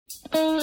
Cứ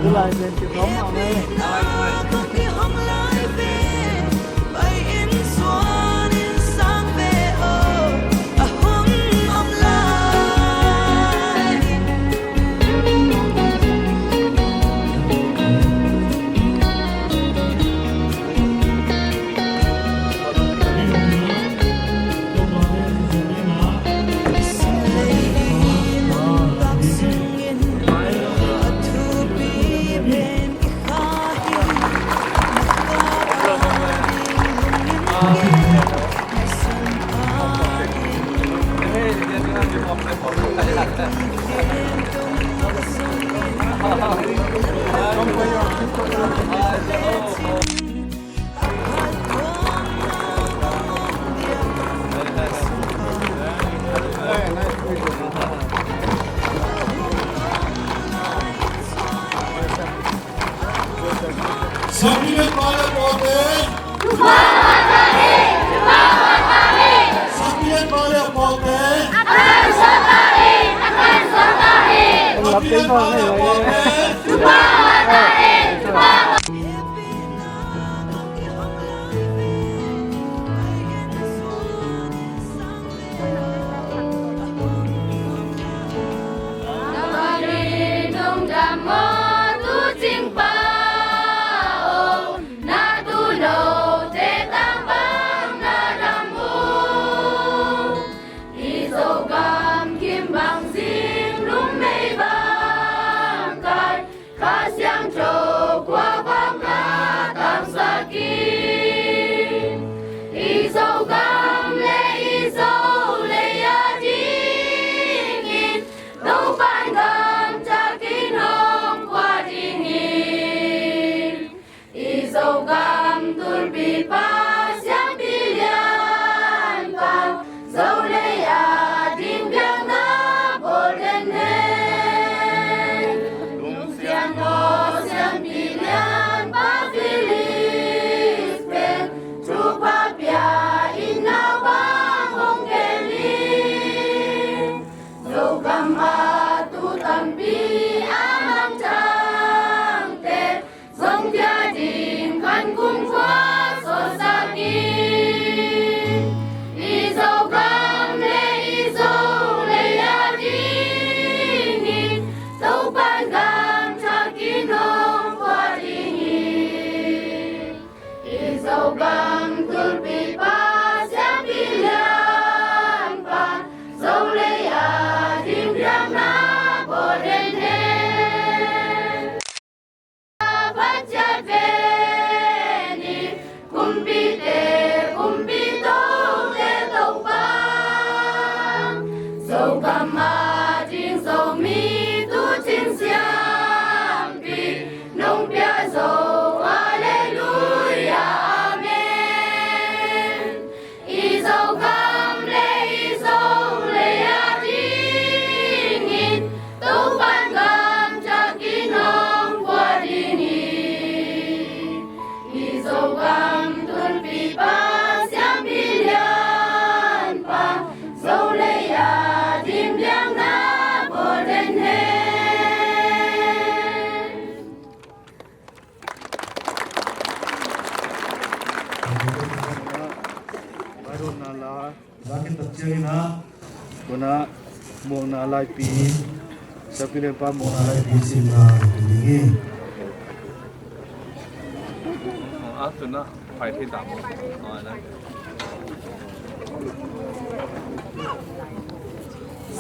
lời lên truyền thống ông ơi. Sambilan Mala Pote. Sambilan Mala Pote. Akan sertain. Sambilan Mala Pote. Baru nala Zakit Tachina, Kuna mo na lai pi sa pile pa mo na lai Simna, Dingi. ตุนนะไฟที่ต่ำอ๋อนะ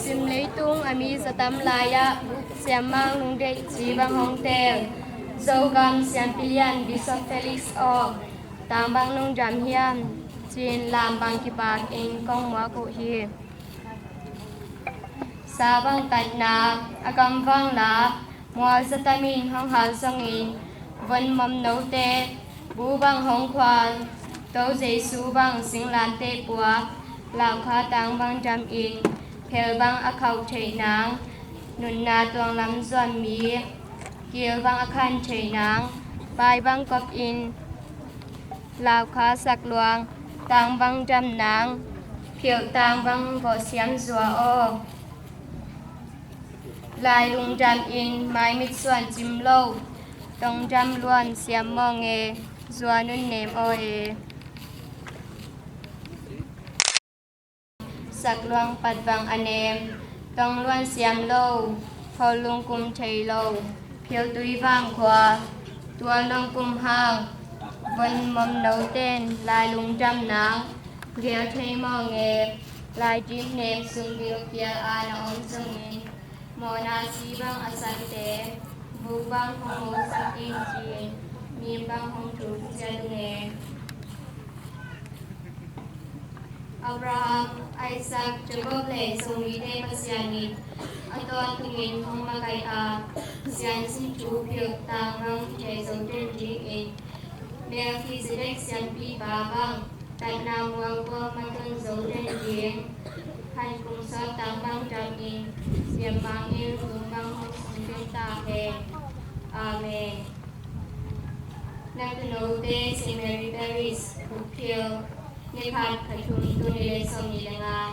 Sim lấy tung ami sa tam laya siam mang nung de chi bang hong tel dâu gam siam pilian Bishop Felix o tang bang nung jam hiam chin lam bang ki bak ing kong mo ko hi sa bang tat na akam vang la mual sa tamin hong hal song in vân mầm nấu tê bú bang hong khoan tấu dây su bang sing lan tê bua lao kha tang bang jam in phèo bang a khâu chảy nắng nụn na tuang lắm doan mì kiều bang a khan chảy nắng bài bang cọp in lao kha sạc luang tang bang jam nắng phiêu tang bang võ xiêm rùa ô lai lung jam in mai mit soan chim lâu tông jam luan xiêm mò nghề rùa nun nêm ô eสักลวงปัดวังอเนมต้องล้วนเสียมโลพอลุงกุมชัยโลเพียวตุยว่างขวาตัวลงกุมห้างบนมมเนาเต้นลายลุงจำนางเรียวเทมองเงลายจิ้มเนมสุงเดียวเกียอาณาอมสุงินโมนาสีบังอสันเตบูบังหงโมสักินจีนมีบังหงถูกเจดุเนอับราฮัมไอแซคเจโกบเลทรงวิเดปัสยานิอัตวันตุงินของมาไกอาเซียนสิจูเพียวตางรังเจสงเจนจีเองเมลคิเซเด็กเซียนปีบาบังแต่นามวังวัวมันต้นสงเจนจีเองพันกุมซอตางบังจำอินเสียมบางอินรุมบังหงสงเจนตาเฮอาเมนนักโนเตเซเมริเบริสผูกเพียวในพันขทุนตุนิเลสมีแรงงาน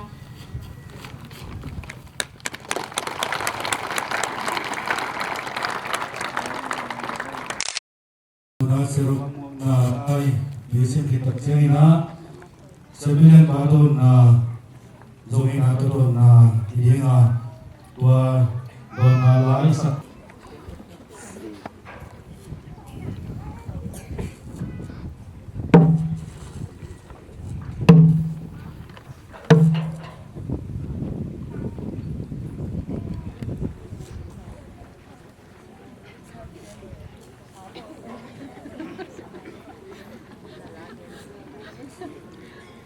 Seruk na ay bisim kita cina sebilan batu na zomin atau na inga tua bengalai sak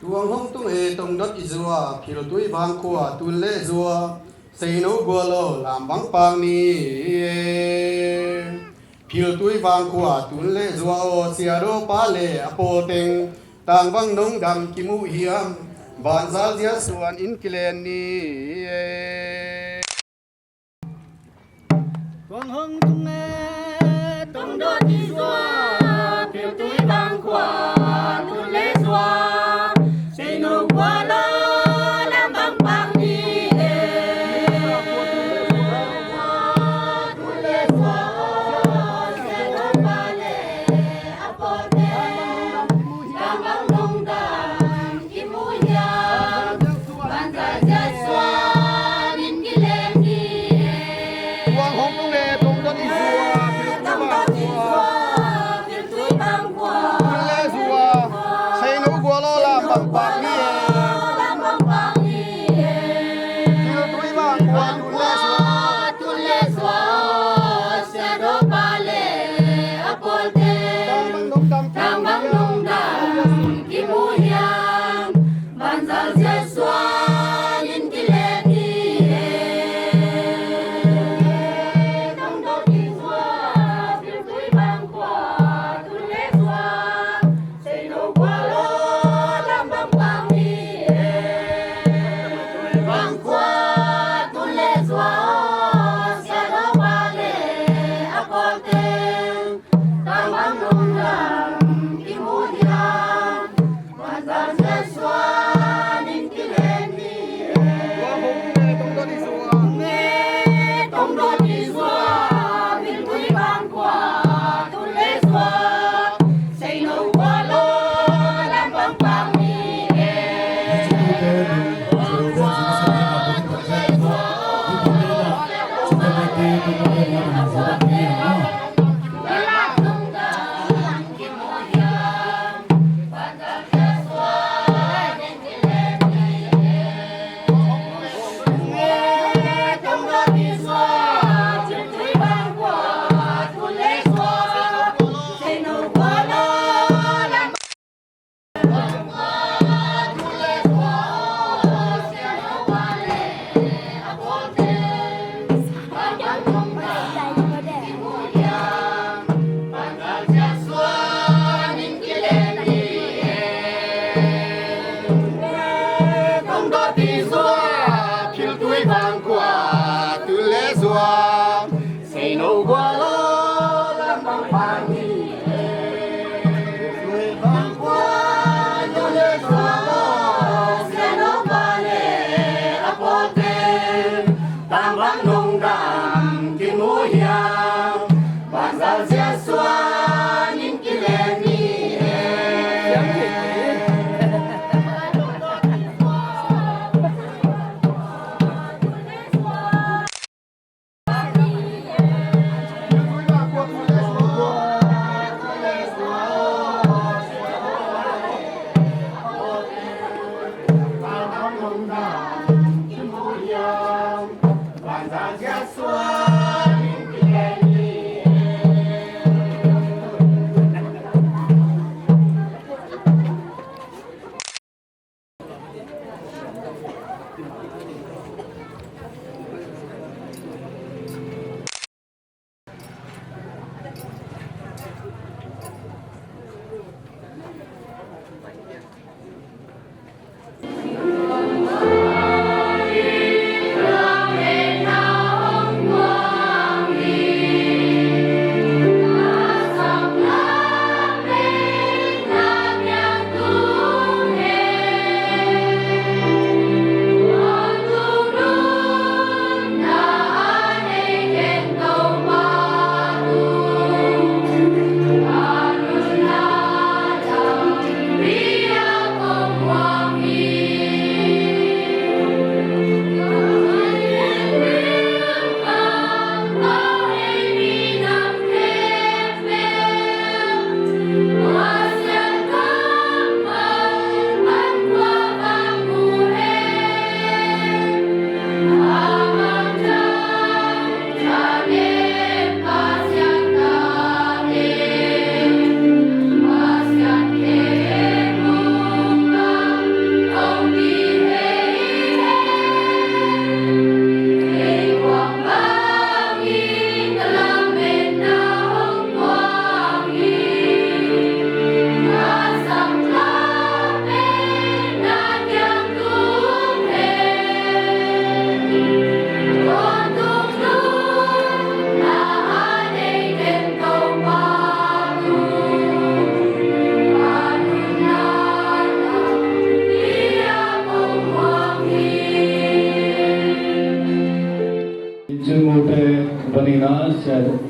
tuang hong tung e tong dot izua phil tui bang khua tun le zua sei no gua lo lam bang pang ni phil tui bang khua tun le zua o sia ro pa le apo teng tang bang nong dam ki mu hiam ban zal dia suan in kilen ni tuang hong tung e tong dot izua phil tui bang khua tun le zua sei no gua lo lam bang pang ni tu le zua se no vale apote tang bang nong dam ki mu ya ban za ja swa nin ki le ni tuang hong tung e tong dot izua tong dot izua phil tui bang khua tun le zua sei no gua lo lam bang pang ni lam bang pang ni phil tui bang khua tun le zua tu le zua se no vale apote tang bang nong dam ki mu hiam ban zal ja swa nin ki le ni tong dot izua phil tui bang khua tu le zua sei no gua lo lam bang pang ni bang khua tu le zua se no vale apote tang bang nong dam ki mu hiam ban zal ja swa nin ki le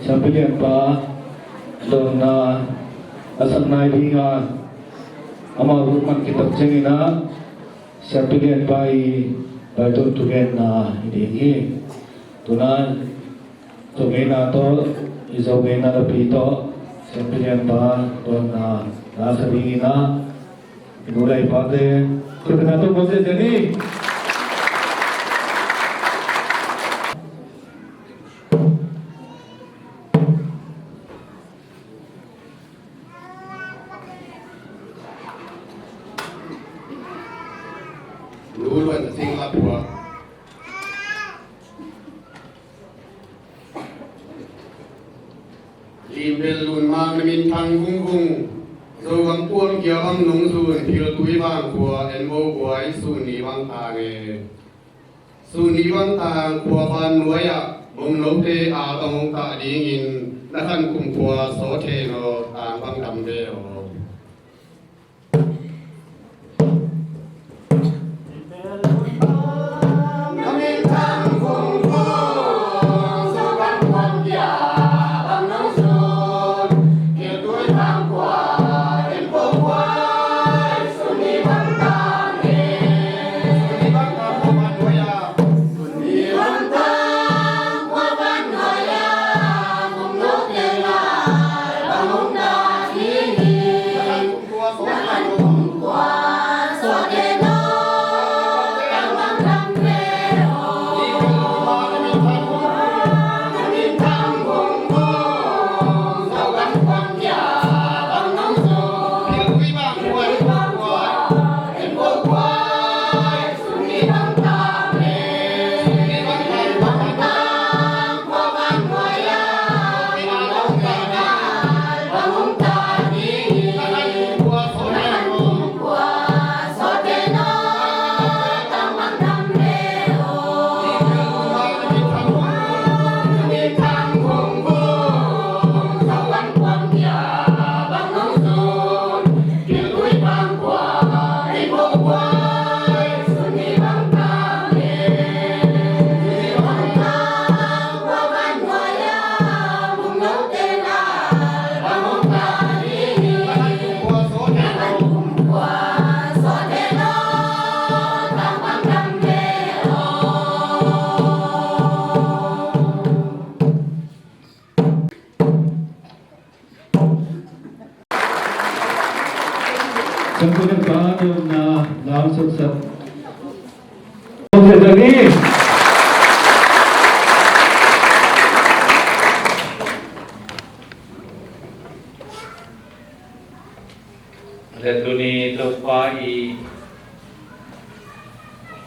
Sabilian pa don na asaknai dinga ama ruman kitab cengina sabilian pai baton tugen na idingi tunan tugena to izogena na pito sabilian pa don na nasabingina inulay pate kita to bose jani Duluan Singapura. Limbel lun mang min thang hung hung. So wang puang kia wang nung sun pil tui wang kua en mo guai sun ni wang tang e. Sun ni wang tang kua ban nuaya bông lốc te a tong ta ding in na kan kum kua so te no tang wang dam de o. giờ đi. Letuni topai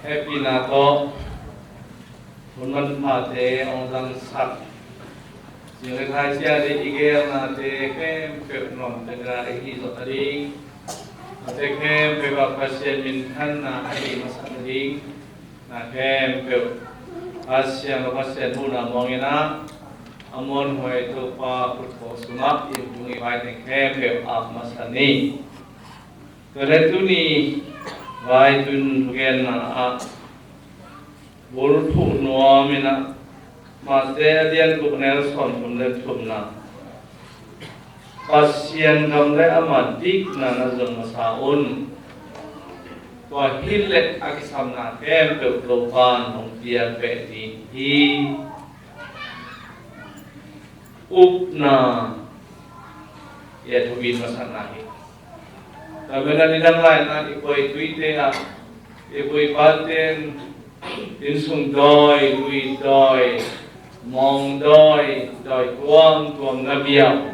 happy na to Hunman phate ong sang sat Yung khai sia de igel na te kem pe nom te ra hi so tadi te kem pe ba pasien min khan na ai masan ding na kem pe asya no pasien bu na mongina amon hoi to pa put ko sumak yung i te kem pe ap masani Keretuni vai tun gen na a bol thu no mina ma te dian ku nel son kun le thum na pasien gam le ama dik na na jong sa un to hil le akisam na kem pe lo pan hong tia pe ti hi up na ye thu bin masana hi Kamera nidang lain na ikoy tuite a ikoy paten insung doi lui doi mong doi doi tuam nabiyaw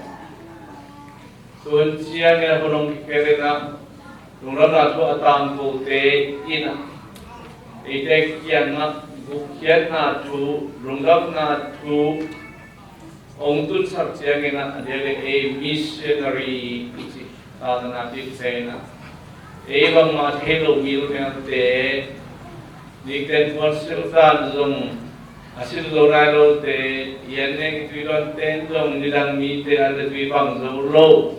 tun siya nga punong kikere na nung rana tu atang tu te ina ite kian na bukyan na tu runggap na tu ong tun sak siya nga na adele a missionary na tiếp xe na bằng mà thế lộ miêu theo thế đi tên con siêu tan dùng siêu lâu nay lâu thế hiện nay tuy đoàn tên dùng đi đăng mi thế ăn được tuy bằng dấu lâu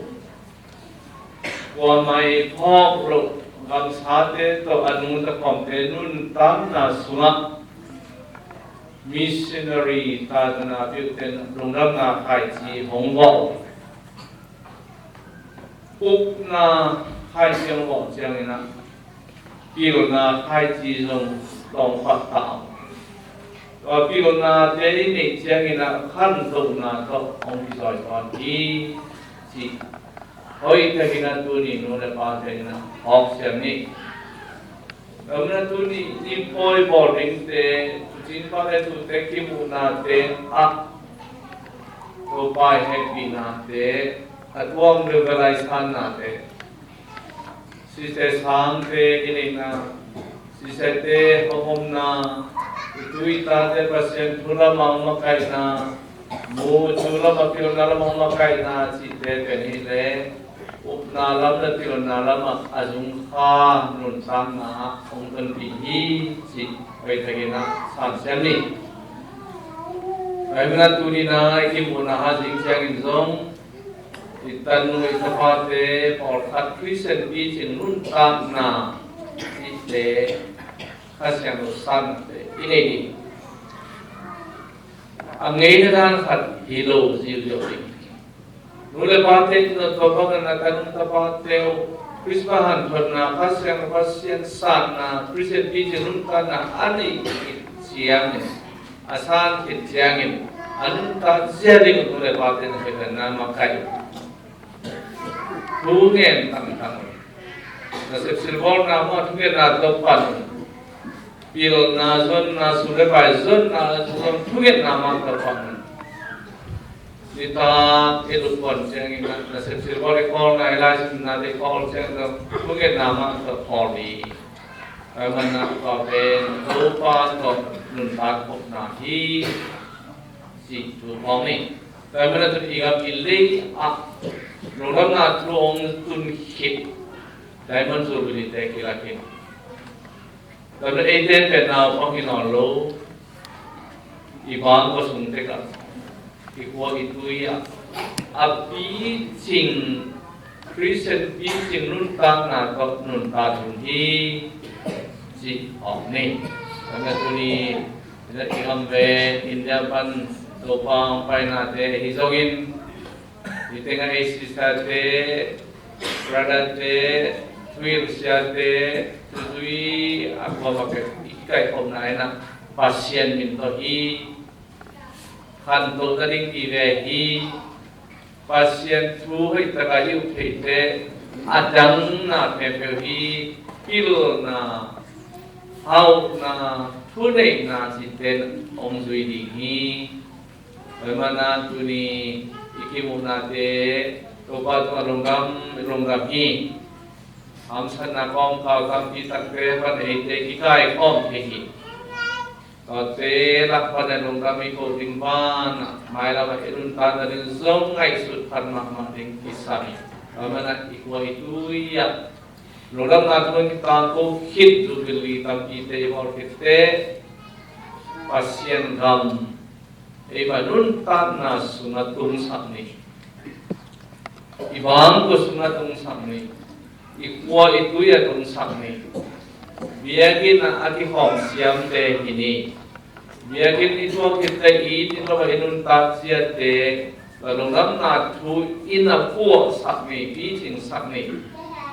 còn mày phop lâu bằng sát thế to ăn muốn ta còn thế nun tam na suma missionary ta na biểu tên rung răng na khai chi hong vọng úc na khai siêu vọng chăng na biểu na khai chi dùng đồng Phật tạo và biểu na thế này chăng na khăn tụng na to ông đi giỏi còn đi chỉ hoi thế na tu ni nó là ba thế na học xem ni ông na tu ni đi coi bỏ đến thế chính phát thế tu thế kim u na thế à tu bài happy na thế at wong được cái lai san na thế si se sang thế ini na si se te hôm na tui ta te pasien thula mang makai na mu chula mapil na lamang makai na si te kani le up na lam na til na lam azung kha nun sang na ong tan pi hi si oi thagi na san sem ni ai na tu ni na ki mu na ha jing chang in zong itan nu itapate por khat Christian bi chin nun tam na ite khasyang san te ini ni angei na dan khat hilo jiu jiu ni nule pate na to bang na kan tapate Krispahan thon na khasyang san na Christian bi chin nun ta na ani siang ni asan khit siang ni an ta zia ding nule pate na ke na makai thu ngen tăng tăng na sep silbor na mo thu ngen na to pan pil na zon na sule bai zon na zon thu ngen na ma to pan ni ta elu pon chang na sep silbor e call na ila na de call chang to thu ngen na ma to call ni man na to ben to pa to nun ta ko na hi si tu phong ni ta man na tu igam illi a rồi đó là tuồng tuân khít đại môn dù bị tệ kỳ lạ kìm rồi đó ấy tên Việt Nam có khi nào lâu ý bán có súng thế cả ý qua ý tùy à bí trình Christian bí trình nun tăng là có nun ta thùng hi gì ổn nè rồi đó tôi đi ý âm về India ban đồ bang phải là thế hi dogin di tengah isisate, pradate, tuirsiate, tui apa pakai ikai om naina pasien minto hi, kanto tading ivehi, pasien tu hai tagayu thete, adang na pepehi, pil na, hau na, thu này là chỉ tên ông duy đi hi bởi mà na tu ni ikimuna te topa tu rong gam hi ham san na kom khao kam pi tak te pan ei te ki kai kom the hi to te lak pan rong gam mi ko ding ban mai la ba erun tan na din zong ngai sut pan mak mak ding kisami bởi na ikwa itu ya rong gam na tu ki ta ko khit du gili tam pi te bor te pasien gam iba nun tan na sunat tung sakni ibang ko sunat tung sakni ikwa itu ya tung sakni biagin na ati hom siam te hini biagin itu kita i tin ba inun ta sia te balong ram na thu ina pu sakni bi tin sakni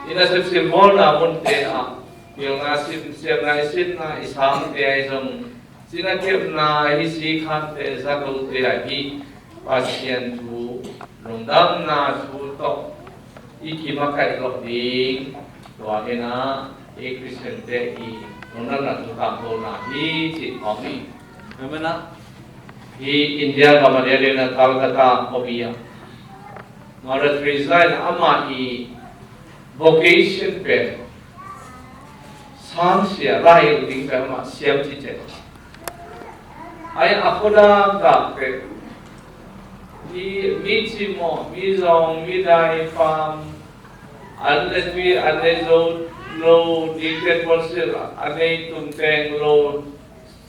ina sep sil mol na mon te a yung asin siam na isin na isang te ai jong sinakip na hisi khan te zakul te hi pasien thu rongdam na thu to ikimakai lo ding doa ena Christian te hi rongdam na thu kam lo na hi chi ong ni memana hi India ka Malaysia na Calcutta obia Mother Teresa na ama hi vocation pe sang sia lai ding pe ma siam chi che ai akoda ka pe mi chimo mi zong mi dai farm unless we lo diktet polsil anei tum teng lo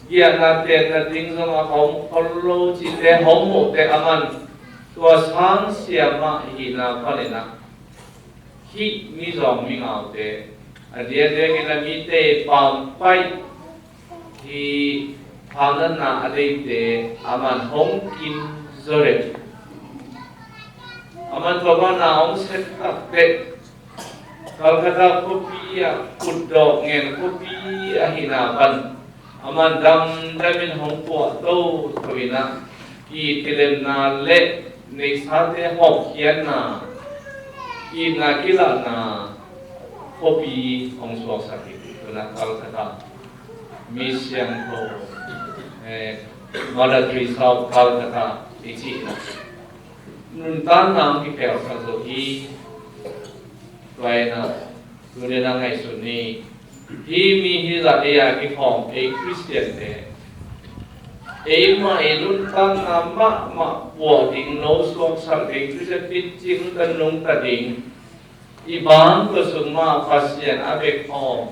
gia na te na ding zong a hom lo chi te hom mo te aman tua sang sia ma hi na palena hi mi zong mi ngau te adia de ki na mi te pam pai hi Pangan na alay te aman hong kin zore aman toba na hong set up te Calcutta kopiya kudok ngen kopiya hinapan aman damin hong po to kawina ki tilem na le ne sate hok yan na ki na kila na kopi hong suwak sakit ito na Calcutta mission ko Mother Teresa Calcutta ichi nun tan nam ki pel sa zo hi toy na tune na ngai su ni hi mi hi la ya ki hom a Christian te ma nun tan nam ma wo ding no so sa a Christian pit jing tan nong ta ding ibang ko sung ma pasien abek hom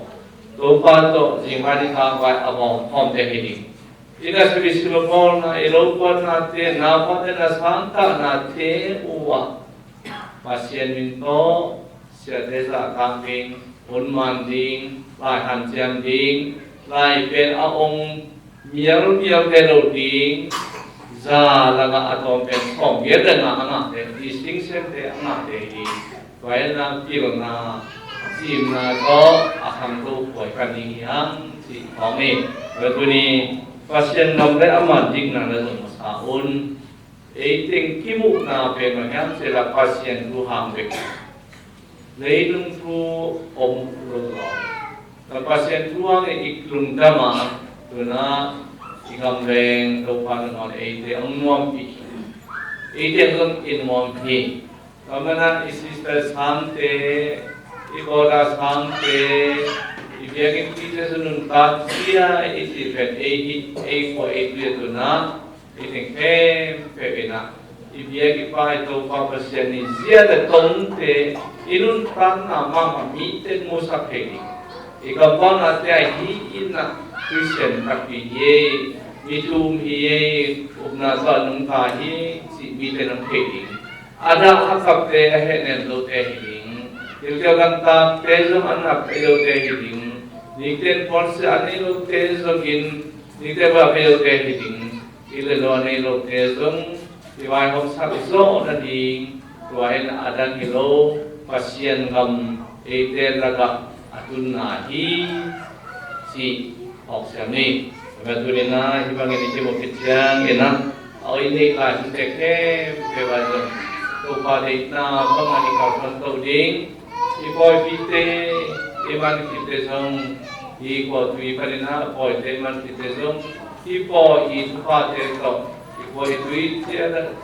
to pa to jing ma di ka wa abong hom te hi ding ina sabi silopol na ilopon natin na pati na santa na te uwa pasien minto siya desa kambing unman ding lai hansian ding lai pen aong miel telo ding za laga atom pen kong yeda na anak te distinction te anak te di kaya na pil na sim na ko akam to koi kaning yang si kome betul ni pasien nombre amadik na lazong saun eiting kimuk na pengen sila pasien tu hambek leilung tu om lo na pasien tu ang iklung dama tu na ikamreng tu panon eite ang nuampi eite ang inmuampi kamana isister sante ibola sante Ibigin kita sunun tasia isi pen a for a tu na iting pena ibigin pa ito papasyan ni siya da tonte inun tan na mama miten mo sa pegi ikaw na te ay hiin na Christian tapi ye mitum hiye upna sa nung tahi si miten ang pegi ada akap te ahenen lo te hiling ilka kanta tezo anak ilo te hiling Nikten porse anilo tezo gin nikte ba pelo te hiting ilelo anilo tezong diwai hom sabiso na ding tuain adan hilo pasien gam eite laga atun na hi si oksami betulina hibangin iti mo kityang ina au ini ka teke bewajo to pare na pangani ka konto ding iboy pite iman pite song i ko tui panina poi te man ti te zong i po i tu pa te to i ko i tui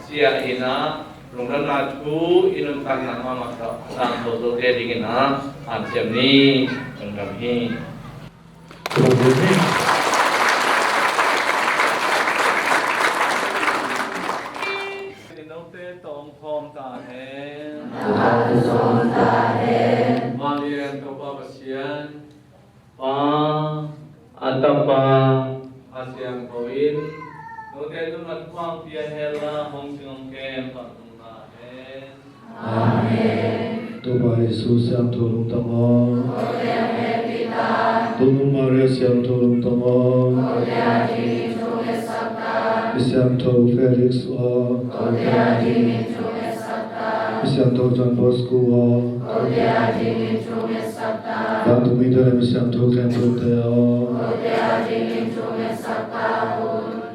sia ina lung dan na tu inun kan na ma to sang to to te ding na an siam ni kan kam hi nấu tế tổng phong ta hẹn Mang liên tô ba bát xiên Pa Atapa Asyang Koin nấu tế tu mặt quang pia hela hong chung kem pa tung ta hẹn Amen Tu ba Jesus siam tu lung tamo Tu Maria siam tu lung tamo Siam tu Felix wa Siam tu John Bosco wa Dan tu midare siam tu Ken tu teo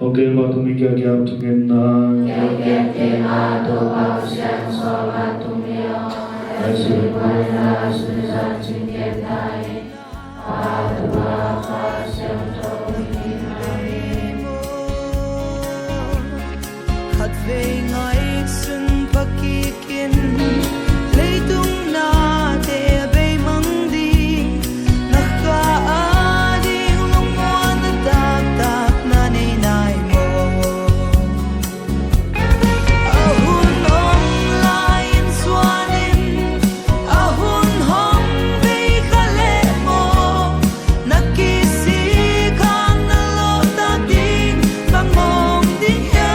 Oke ma tu mikya gyam tu genna khát về ngày xuân và kỳ kiến lấy tung na để về mang đi na khá đi lòng hoa na đạp đạp na nay nay mô ahun ong lain suanin ahun hong về khale mo na kisi khang na lo ta ding bang mong ding ya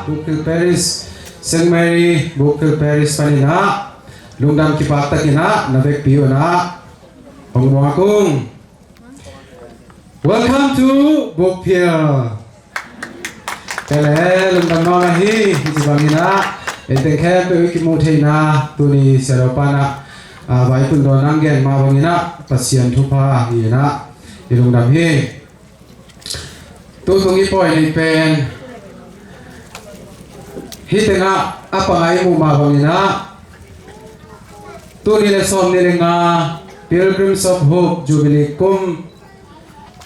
Bukil Paris Saint Mary Bukil Paris panina lungdam kipata kina navek piyo na pangwakong welcome to Bukil kale lungdam mahi hijibangina etengke pe kimuthei na tuni seropana vai pundo nanggen mabangina pasian thupa hina ilungdam hi tu tungi poi ni pen hitenga apa ngai mu ma bangina tuni le som ni lenga Pilgrims of Hope Jubilee kum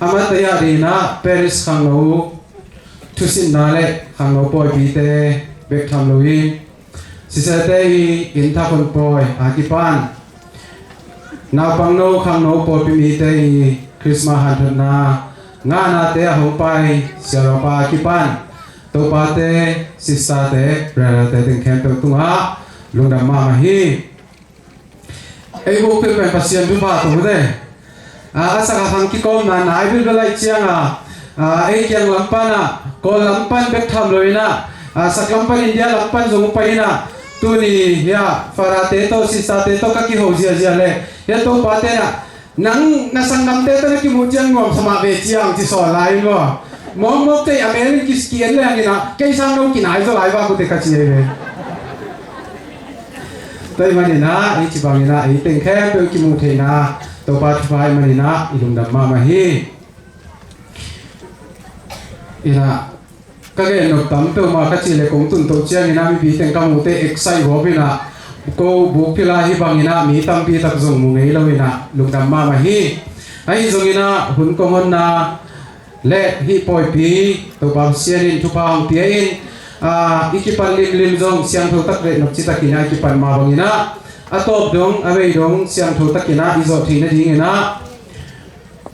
amataya dina Paris khangno thusin nale khangno poi bite bek thamloi sisate in tha kon poi akipan na pangno khangno poi bite Christmas hanthna ngana te hopai seropa akipan to pate sisate prarate ting kempe tunga lungdam ma hi ei bu pe pasien du ba to de asa ka hang ki kom na nai bil belai chianga ei kyang lampana ko lampan bek tham loina sak lampan india lampan jong paina tuni ya farate to sisate to ka ki ho zia zia le ya to pate na nang nasang namte to na ki mu chiang ngom sama be chiang chi so lai ngo mong mong te American kiskian le angina kai sang no kinai zo lai ba ko te ka chi le toi manina chi bangina i teng khe pe ki mu the na to pa thai manina ilung dam ma hi ina ka ge no tam pe ma ka chi le kong tun to chiang ina mi bi teng ka mu te exai ho bina ko bu pila hi bangina mi tam pi tak zong mu ngei lo ina lung dam ma hi ai zong ina hun ko hon na le hi poi pi to bang siarin thu pang tia in ikipan lim lim zong siang tho tak le nok chita kina ikipan ma bangina atop dong awei dong siang tho takina izo thina ding ina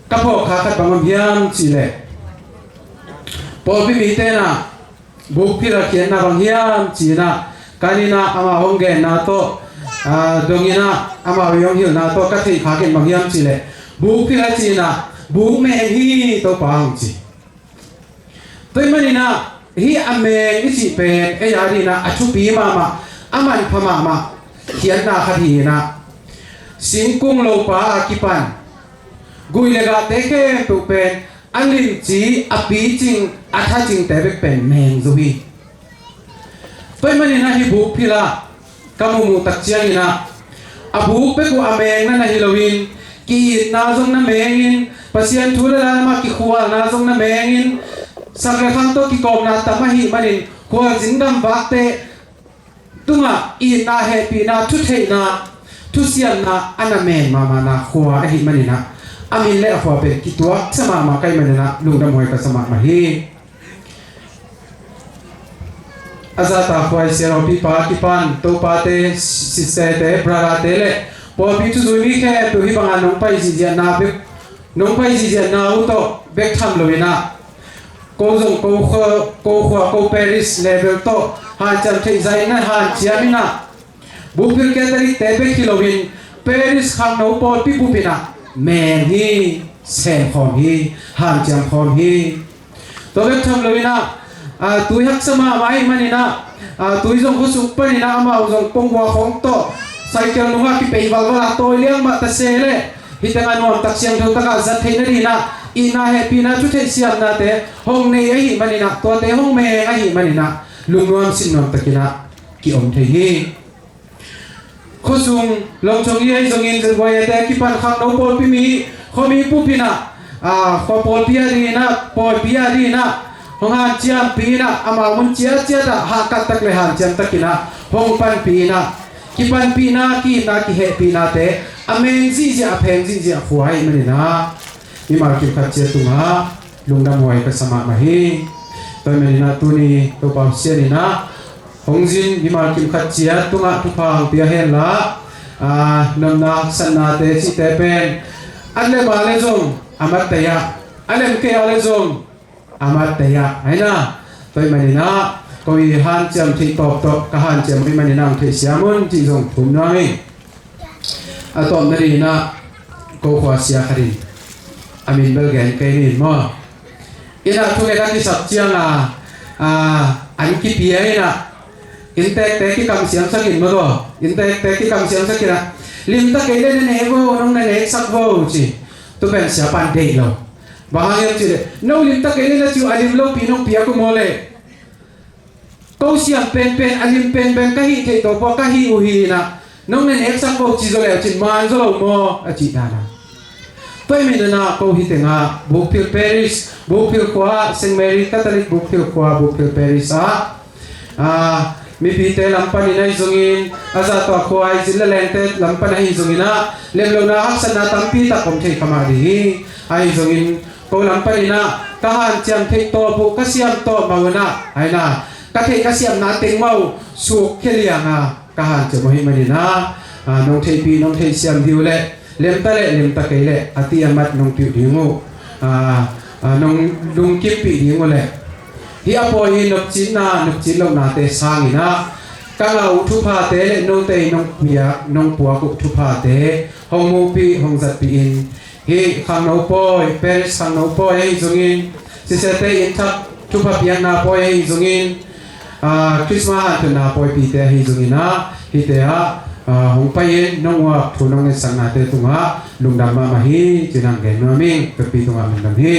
kapo kha khat bangam hiam chile pol bi mi te na buk phira khian na bang hiam china kanina ama hongge na to dongina ama yong hil na to ka thei kha ken bang hiam chile buk phira china buk me hi to pang chi toy manina hi ame isi pen e yari na achu pi mama aman phama ma khian na khathi na singkung lo pa akipan guilega teke tu pen alim chi api ching atha ching te bek pen meng zuhi toy manina hi buk phila kamu tak chiang ina abu pe ku ameng na hilowin ki na zong na mengin pasien thula ma ki khuwa na zong na mengin sakre khang to ki kom na tamahi manin khuwa jingdam bakte tunga i na happy na thu thei na thu sian na anamen mama na khuwa hi manina amin le khwa pe ki tua sama ma kai manina lungdam hoi ka sama ma hi azata khwai sero pi pa ki pan to pa te sise te brara te le po pi chu zui khe to hi banga nong pai ji ja na be nong pai ji ja na u to bek tham loina ko zong ko Paris level to han cham thei zai na han chiamina bupil ke tari te be kilowin Paris khang no po pi bupina men hi sen khom hi han cham khom hi to bek tham loina tu hak sama mai manina tu zong ko sup panina ama zong pongwa khong to cycle lunga ki pe balwala to liang ma ta se le hitanga nom tak siang tho taka zat theina ri na ina happy na chu thei siam na te hong nei a hi manina to te hong me a hi manina lungnuam sin nom takina ki om thei hi khosung long chong ye zong in zoi te ki pan khang no pol pi mi khomi pu pina kho pol pia ri na hong han chiam pi na ama mun chia da ha kat tak le han chiam takina hong pan pi na ki pan pi na ki he pi na te ameng ji ja pheng ji ja khuai manina ni mar ki khat che tunga lungdam hoi ka sama ma hi toy menina tuni to pa se na hongjin ni mar ki khat chia tunga tu phang pia hen la nam na san na te chi te pen alle ma le zong amat ya alem ke ale zong amat ya aina toy menina koi han cham thi top ka han cham ri manina thi siamun chi zong thum na mi atom nari na ko khwa sia khari amin bel gen kai ni mo ina thu ke ki sap chiang an ki pia ina intek te ki kam siam sakin mo do intek te ki kam siam sakira lim ta ke le ne go nong ne sak go chi tu ben sia pan dei lo bahang chi no lim ta ke le chu alim lo pinong pia ko mo le ko siam pen alim pen ka hi the to po ka hi u hi na nong ne sak go chi zo le chin man zo lo mo a chi da na toy menina ko hitenga Bukpil Paris Bukpil Kwa St. Mary Catholic Bukpil Kwa Bukpil Paris mi pite lampan ina izungin aza to ko ai zilla lente lampan ai izungina lemlo na haksan na tampi ta kom thei kamari ai izungin ko lampan ina kahan chiam thei to bu kasiam to mauna aina ka thei kasiam na teng mau su khelianga kahan che mohi manina nong thei pi nong thei siam diule lem ta ke le ati amat nong piu dingo nong lung kip pi dingo le hi apo hi nok chin lo na te sang ina ka la u thu pha te le no te nong pia nong puwa ku thu pha te hong mu pi hong zat pi in hi khang no poi Paris khang no poi hi zungin si se te in thak thu pha pian na poi hi zungin Christmas ha na poi pi te hi zungina hi te hong pai nong wa thu nong sang na te tunga lungdam ma hi chinang ge no ming pe pi tunga min dam hi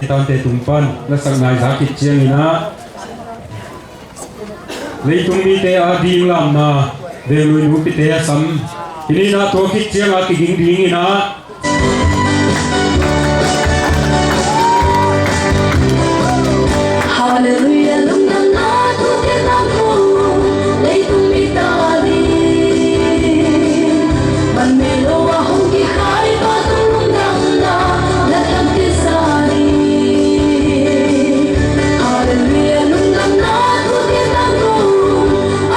kitan te tumpan la sang ngai za kit chiang ina leitung mi te a ding lam na de lui nu pi te sam ini na to kit chiang a ki ging ding ina Hallelujah, lung nam na tu ke nam ko, lei tung mi ta di. Man me lo wa hong ki khai pa tung lung nam na, la tam ke sa di. Hallelujah, lung nam na tu ke nam ko,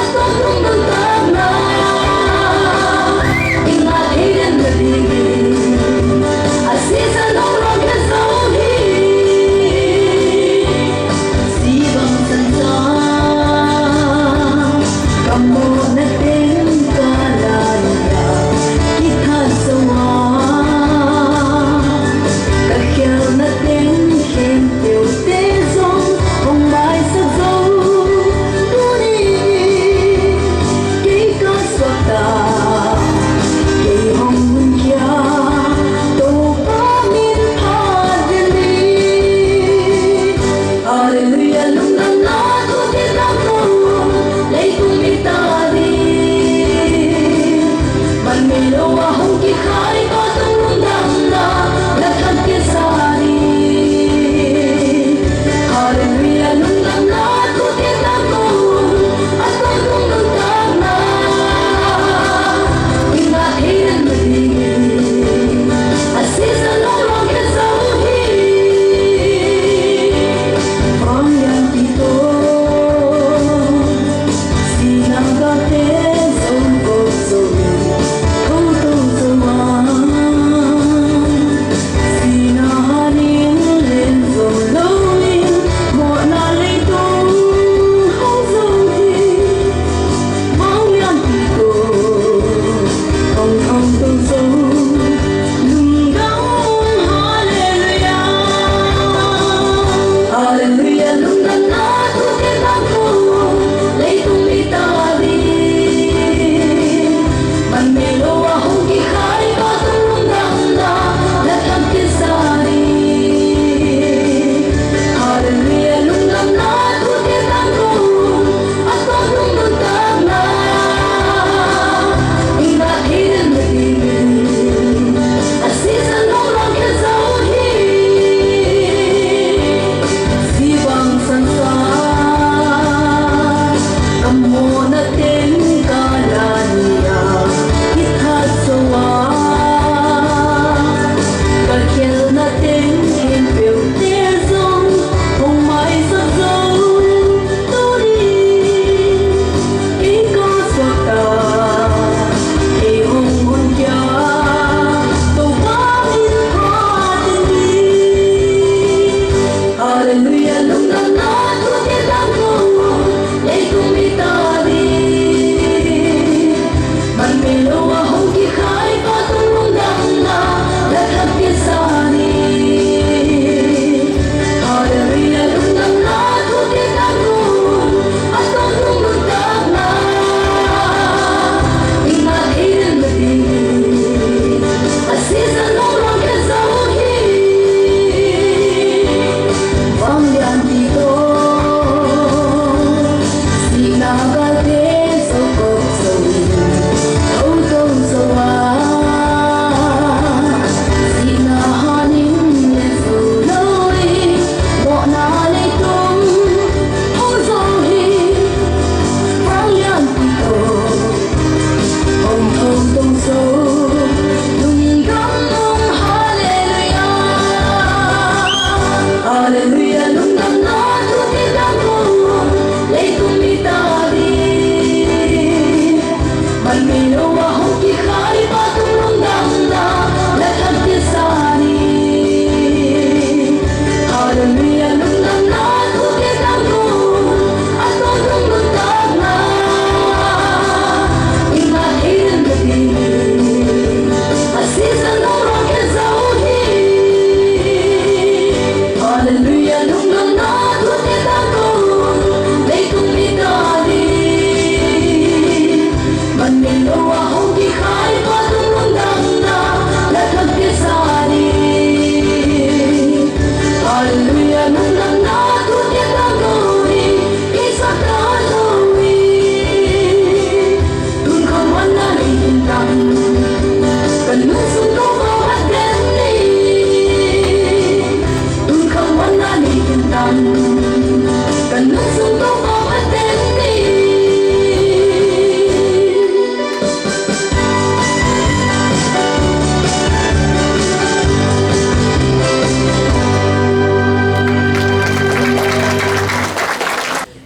at to lung nam na. Ingat hiyan na di.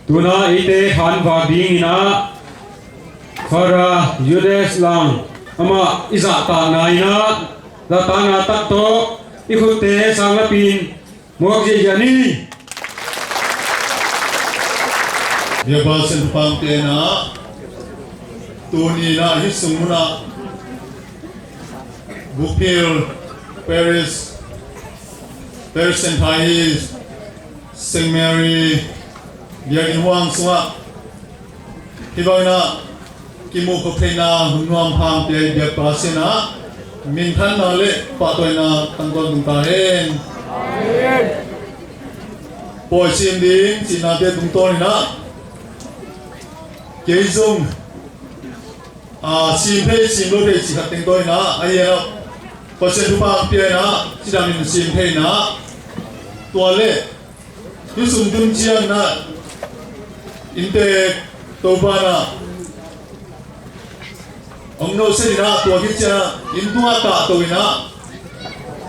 tuna ite khan va ding ina khara yudes lang ama iza ta na ina la ta na tak to ikhute sanglapin mok je yani dia basen pam te na tuni na hisumuna Bupil Paris St. Thais St. Mary Biagin Huang Sunga Hibaina Kimu Kopena Hunuam Pam Te Biag Pasena Min Than Na Le Patoina Tangton Tung Ta Hen Poi Sim Ding Sina Te Tung Ton Na Keizung Sim Pei Sim Lo Te Chi Khat Ting Toi Na Ayena Pasen tu pam pia na sidang in sim pei na tuale yusum dum chiang na inte toba na omno se na tua ki cha in tua ka to ina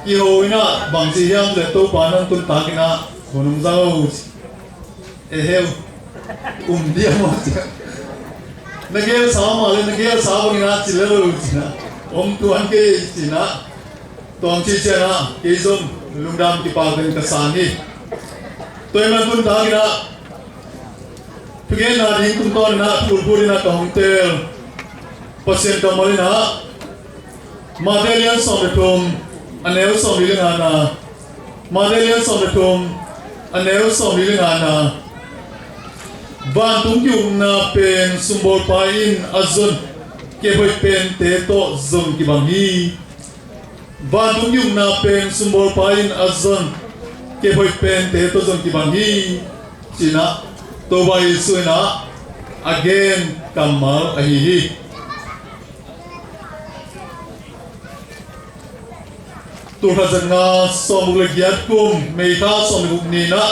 ki ho ina bang ji yang le to pa nan tun ta ki na bonum zao e heu dia mo nagel sa ma le nagel sa bo na chi le lo chi na om tuan ke chi na Tuang chi chena kizum lungdam ki pagden kasani toy man tun ta gina pige na ding tum ton na purpuri na kahongtel pasien kamali na madelian sometum aneu somili na madelian sometum aneu somili na ban tum kyung na pen sumbol pain azun ke boy pen te to zum ki bangi Bandung yung na pen sumbol pain azon ke boy pen te to zon ki bangi China to bai suina again kamal ahihi tu khazanga somul giat kum meitha somul ni na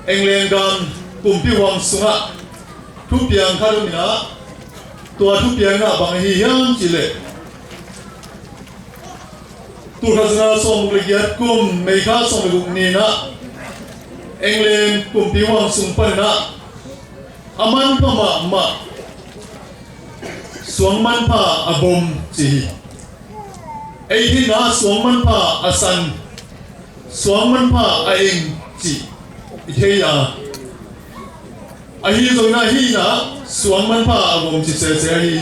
englen gam kum pi wang sunga thu piang khalu na tua thu piang na bang hi yang chile tu khazanga somul giat kum meitha somul ni na englen kum pi wang sung pan na aman pa ma suang man pa abom chi ai thi na suang man pa asan suang man pa aing chi he ya ahi zo na hi na suang man pa abom chi se se hi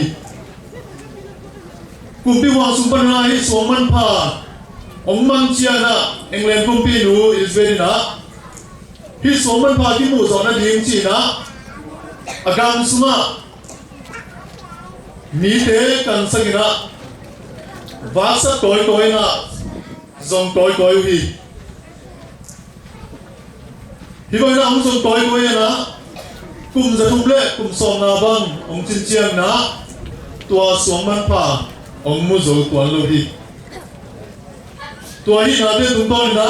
kum pi wang sung pan na hi suang man pa ong man chia na englen kum pi nu is very na hi suang man pa ki mu zo na ding chi na agang sunga mi te kan sagina vasa toy toy na zong toy toy hi boy na ông zong toy toy na kum za thum le kum som na bang ông chin chiang na tua suang man pa ông mu zo tuan lo hi tua hi na te tung toy na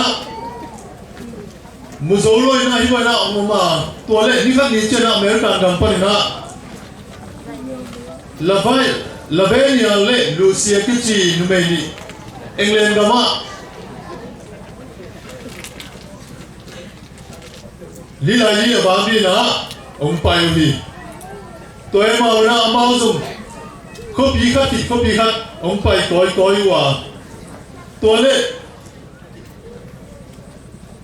mu zo loi na boy na ông ma tua le ni khat ni chen na American company na Lavenia le Lucia Kichi numeni England gama lila yi abami na ông pai hi toy ma na amao zum khopi khat ông pai koi wa to le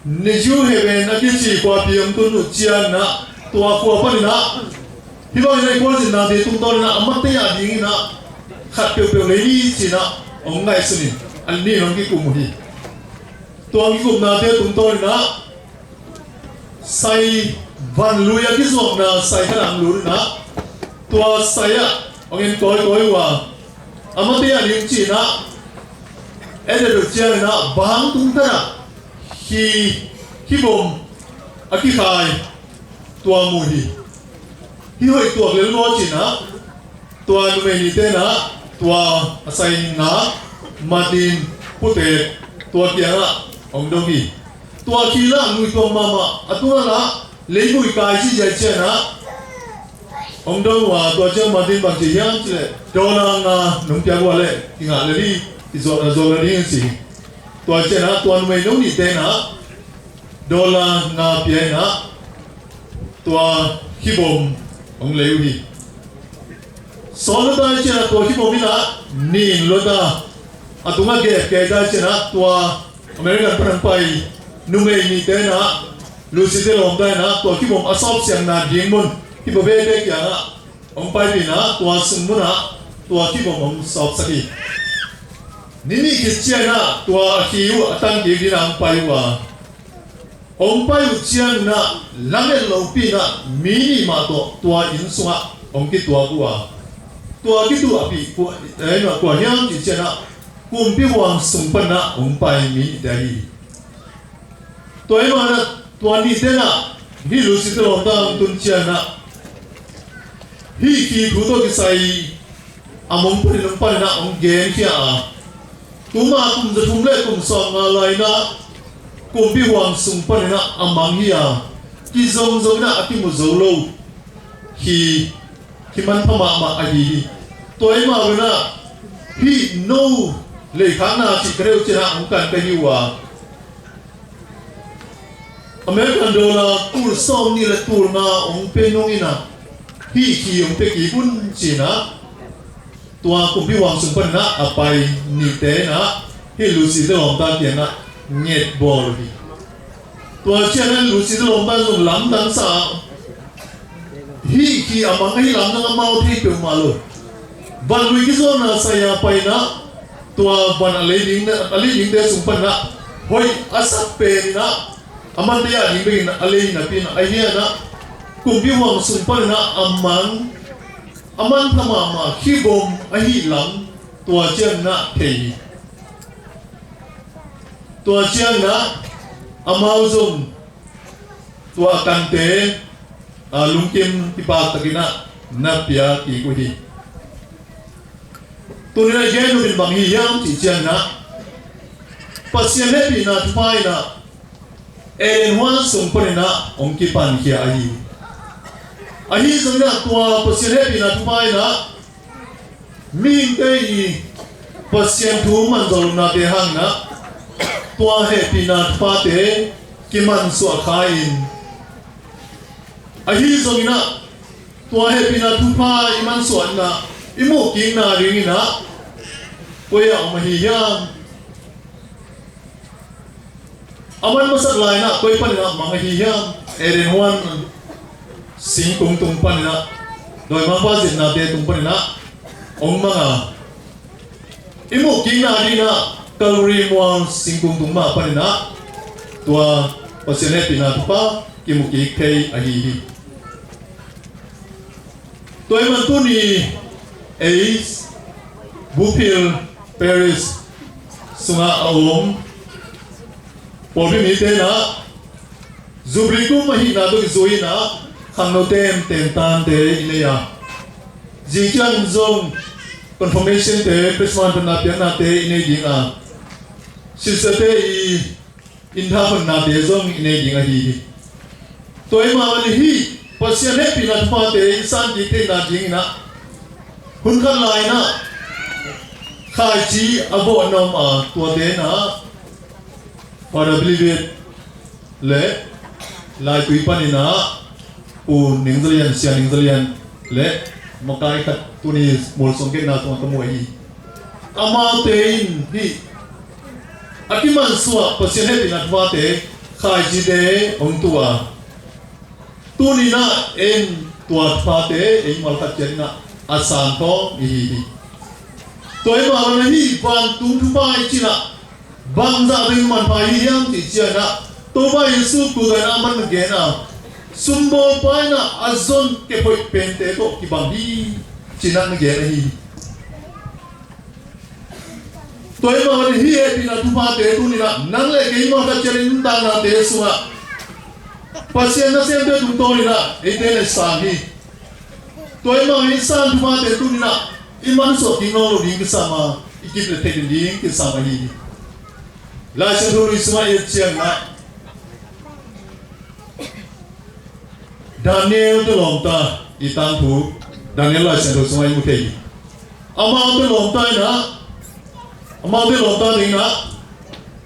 neju hebe na kichi kwa piam tu nu chian na tua kwa pa na hi ba nei ko jin na de tung ton na amat te ya ding na khat pe le ni chi na ông ngai suni an ni hong ki kum hi tua ki kum na de tung ton na sai van luya ki zok na sai khalang lu na tua sai ya ông en koi wa amat te ya ding chi na ede do chia na bang tung ta hi bom aki khai tua mu hi hoi tua le lo chi na tua nu me ni te na tua asai na madin pute tua kia na ong do hi tua ki la nu to mama atuna la le bui kai chi je che na ong do wa tua che madin bang chi yang chi le do na nga nung pya wa le ki nga le ri ki zo la ri si tua che na tua nu me no ni te na do la nga pya na tua khi bom ông lấy đi số lúc đó chỉ là tua khi bom na nín lúc đó à tung cái đó chỉ là tua American phần bay nung ấy như thế na Lucy thế lòng đây na tua khi bom asop siang na điên mun khi bom về đây kia na ông bay đi na tua sung mun na tua khi bom ông sop saki nini kia na tua khi u tăng đi đi na ông bay wa ông bay ujian na langen lopi na mini ma to tua in sunga ông ki tua tua api ku na ku hiam ti chena kum pi wang sung pan na ông bay mini dai to ai ma na tua ni te na hi lu si to dang tun chian na hi ki thu to ki sai among pu ni pan na ông gen kia tuma kum za thum le kum song nga lai na kum bi wang sung pan na amang hi ki zong zong na ati mu zo lo hi man phama ma a hi toy ma na hi no le khang na chi kreu chi na ang kan ka hi wa American dollar tur som ni la tur na ong pe nong ina hi ki ong pe ki bun chi na tua kum bi wang sung pan na apai ni te na hi lu si de long ta tian na nhiệt bò đi, tua chuyện này lúc xưa lòng ta dùng lắm đắng sa, hi khi mà ngay lắm đắng mau thì kiểu mà luôn, van lui cái số na saya pai na, tua van alai ning de sung pan na, hoi asap pe na, aman dia ning begin alai na pin ayah na, kumpi wang sung pan na aman thama ma khi bom ahi lắm, tua chuyện na thei tua chiang na amau zum tua kante lungkim tipa takina na pia ki ko hi tu ni je no bin bang hi yang ti chiang na pasien le pi na thpai na en wan sum pa na ong ki pan ki ahi zum na tua pasien le pi na thpai na min te i pasien thu man zol na te hang na tua happy na pate kiman so khain ahi zongina tua happy na thupa iman so na imu king na ringina koya mahiyan aman masak lai na koi pan na mahiyan eren wan sing tung tung pan na doi ma pa jin na te tung pan na ong mga imu king na ringina kalori muang singkung tuma pa na tua pasien pinatupa kimuki kay ahihi toy man tu ni Ace Bupil Paris sunga aom pobi mi te na zubriku mahi na do zoi na khangno tem tan te ineya jijan zong confirmation te prisman na pian na te ine dinga silsate i indha pan na te zong ine dinga hi toy ma wali hi pasien happy na pa te insan di te na ding na hun khan lai na khai chi abo nom tua te na para believe le lai tui pan na u ningzalian sia ningzalian le makai kat tuni mol songke na tuan kamu hi ama tein hi akiman suwa pasien happy na twa te khai ji de ong tua tuni na en tua twa te en mal khat chen na asan to hi toy ma na hi van tung thu bai chi na bang za bin man pai hi yam ti chia na to bai su ku da na man ge na sumbo pai na azon ke poi pen te to ki bang hi chinan ge na hi toy ma ni hi e pina tu pa te tu ni na nang le ge ma ka cherin ta na te su na pasien na sem te tu to ni na e te le sa hi toy ma ni san tu pa te tu ni na iman so ti no lo ding sa ma ikip le te ding ke sa ma hi la se tu ri sma e chiang na Daniel tu lom ta itang thu Daniel la se tu sma mu te ama tu lom ta na ama tu lom ta ding na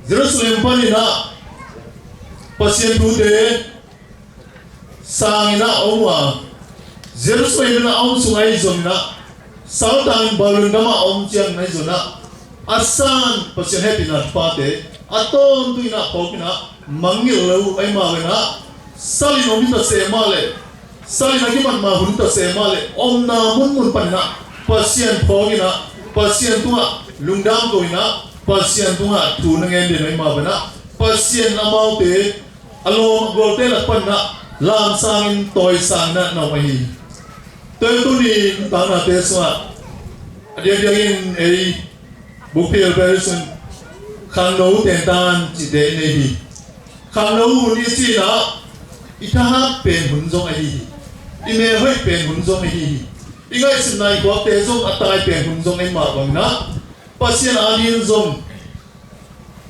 Jerusalem pa ni na pasien tu te sangina omwa Jerusalem na om sungai zona Southern Balundama om chiang nai zona asan pasien happy na pate aton tu ina pokina mangil lau ai ma na salin om ta se male salin agiman ma hun ta se male om na mun panna pasien pokina pasien tua lungdam ko ina pasien tua tu nangen de ai ma bana pasien amau te alom golte la panna lam sangin toy sang na no mai tôi ni ta na te swa dia in ei bukpil person khang no ten tan chi de ne hi khang no ni chi na ita pen hun zong ai hi ime hoi pen hun zong ai hi ingai sin nai ko te zong atai pen hun zong ai ma bang na pasien adin zong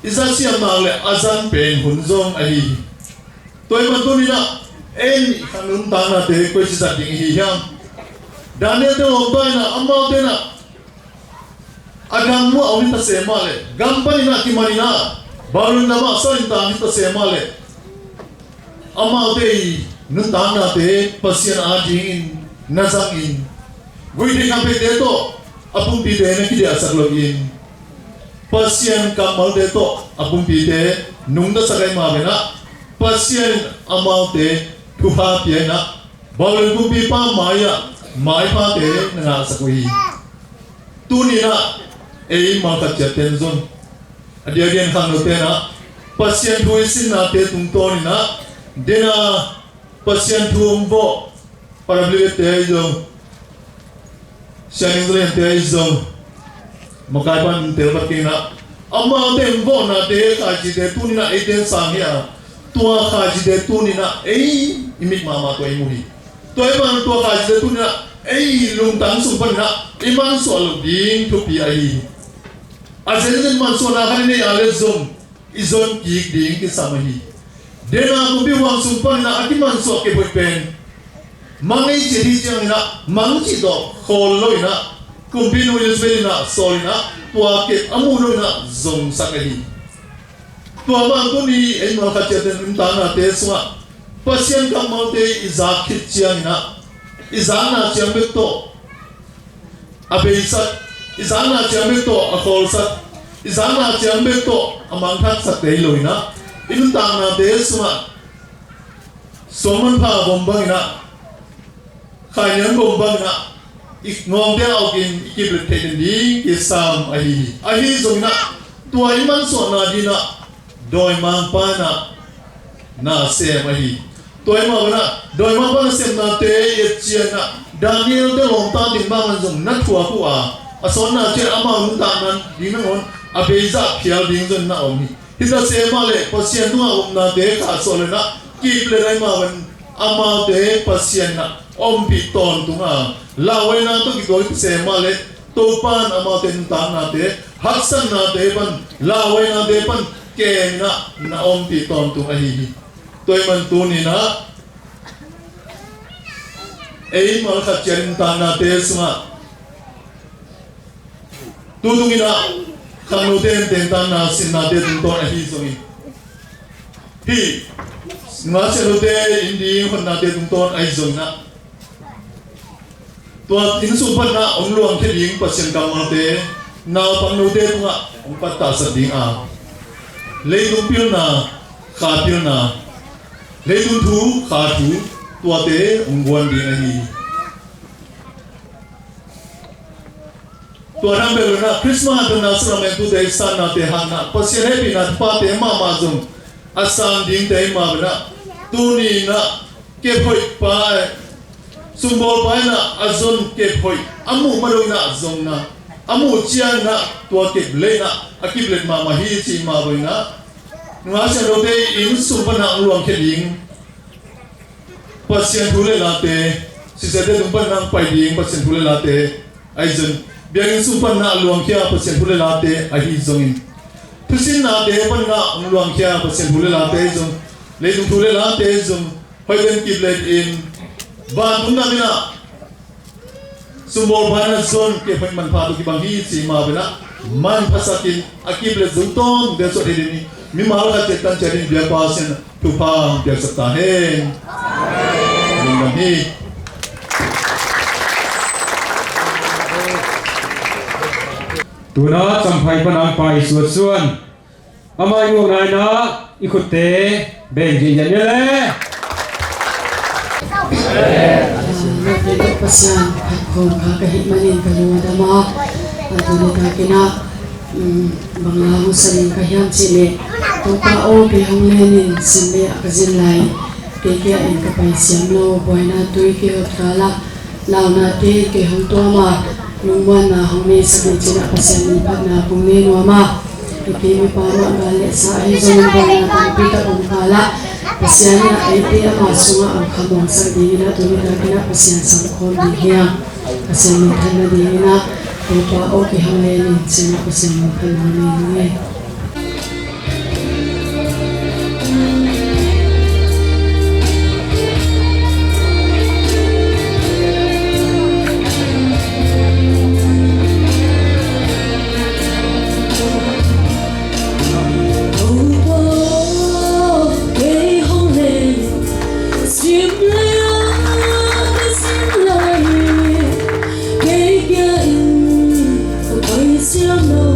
isa siam ma le azan pen hun zong ai hi tôi man tu ni na en khang no ta na te ko chi sa ding hi hiam Daniel te ombai na amau te na agam mu awin ta se male gampani na kimani na barun na ma soin ta ni ta se male amau te nun ta na te pasien adin na sang in gui de kampe te to apun pi de na ki de asak login pasien kamal te to apun pi te nung da sakai ma be na pasien amau te thu ha pi na barun ku pi pa maya mai pa te na sakui tu ni na ei ma ka chaten zon adia gen khang no te na pasien thu sin na te tung to ni na dena pasien thu umbo parabli te zo shining green te zo makai pan te ba ki na amma te umbo na te ka ji te tu ni na ei ten sang ya tua ka ji te tu ni na ei imit mama ko ei mu hi tôi mang tua khai chế tu nè ấy lùng tang sung phân nè iman soal ding tu pi ai azen man so na kan ni ale zum izon ki ding ki samahi dena ku bi wang sung phân nè akiman so ke boy pen mangai che ri chang na mang chi do khol loi na kum bi no yus be na sol na tua ke amu no na zum sakahi tua mang tu ni ei ma kha che den ta na te suwa pasien kam mau te izak khit chiang na izana chiang bek to abeisat izana chiang bek to akhol sat izana chiang bek to amang thak sat te loi na inun tang na te suma soman pha bom bang na khai nyang bom bang na ik ngom te au kin ki blet te ni ki sam ahi zong na tua iman so na di na doi mang pa na sem ahi tôi mà vậy đôi mà vẫn xem na tế yết chiên na Daniel te long ta ding bang zong nát thua ku a son na che ama nun ta nan ding ngon a beiza phial ding zon na om hi hita se ma le pasien tu om na te kha so le na ki ple rai ma van ama te pasien na om pi ton tu nga la we na to ki gol se ma le to pan ama te nun ta na te haksan na te pan la we na te pan ke na om pi ton tu a hi tôi man tu ni na ei mal kha chen ta na te sma tu tu ni na khang no ten ten ta na sin na te tu to na hi so ni hi ma se no te indi hon na te tu to ai zo na tua tin su pan na ong luang ke ling pa chen kam ma te na pang no te tu nga ong pat ta sa ding a le tu pil na kha pil na lấy tuân thú khá thú tua tế ông quan đi này tua năm bèo na Christmas tu na sura men tu tế san na tế han na pasien happy na pa tế ma zong asan ding tế ma na tu ni na kep hoi pa sumbol pa na azon kep hoi amu madoi na zong na amu chiang na tua kep le na akip le ma hi chi ma boi na nga se ro te in sum pa na luang ke ding pasien thule la te si se te tum pa nang pai ding pasien thule la te ai zen biang in sum pa na luang kya pasien thule la te a hi zong in thusin na te pa na luang kya pasien thule la te zong le tum thule la te zong hoi den kip le in ban tum na mina sumbol pa na zon ke phai man pha tu ki bang hi chi ma bena man pasakin akip le zong tom de so de ni mi mahal ka chetan charin bia pasen tu pa bia sakta hai là hi tu na cham phai panang pai suat suan amai ngô nai na ikut te beng ji yan le Natin pasyan at kung kakahitmanin kaluwa dama at ulit kina mga husaling kahiyang sili kung kao kihong lenin sili akazinlay kikiain kapay siyam lo buhay na tuy kihot kala lao na ti kihong tuama nungwan na hongni sabit sila pasyan ipat na kung ninuama ikimi pa magali sa ahizong buhay na pagpita kung kala pasyan na ay ti amaso nga ang kamong sardi na tumira kina pasyan sa mukong bihiyang pasyan mintan na di na kung pao kihong lenin sila pasyan mintan na ninuwi. Hãy subscribe cho kênh Ghiền Mì Gõ để không bỏ lỡ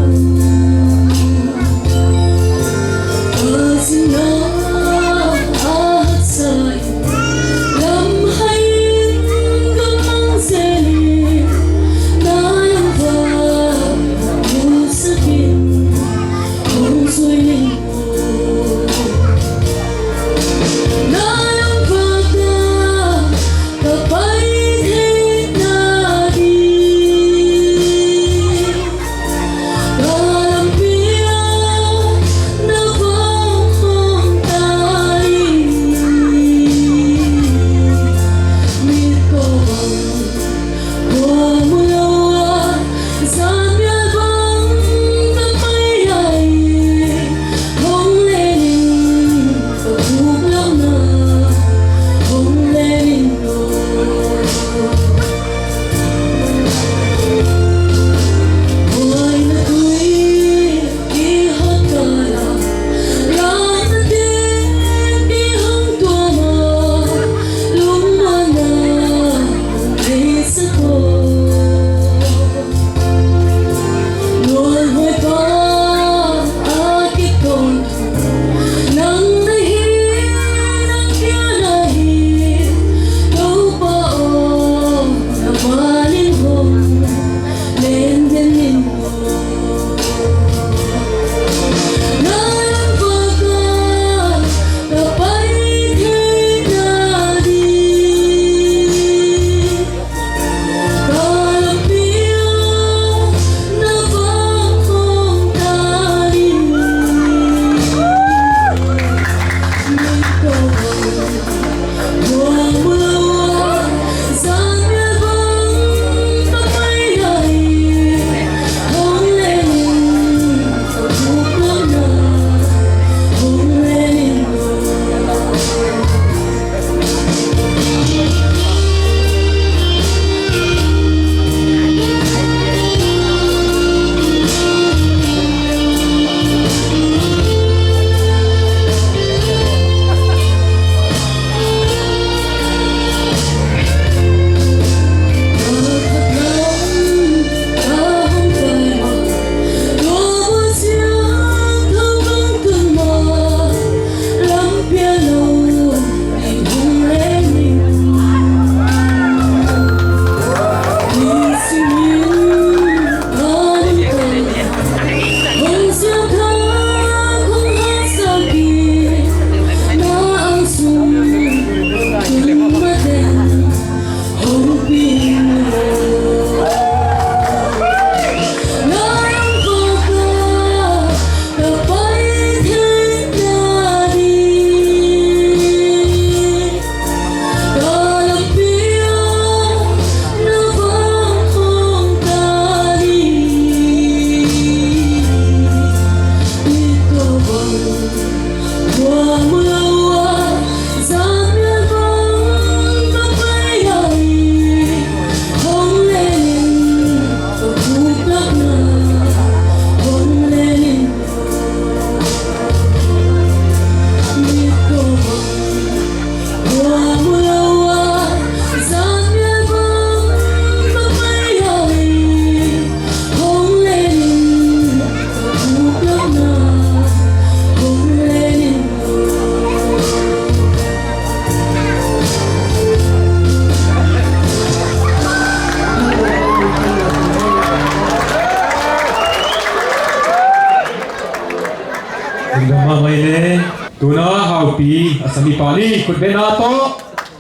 tuna haupi asami pani kutbena to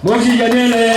moji ganele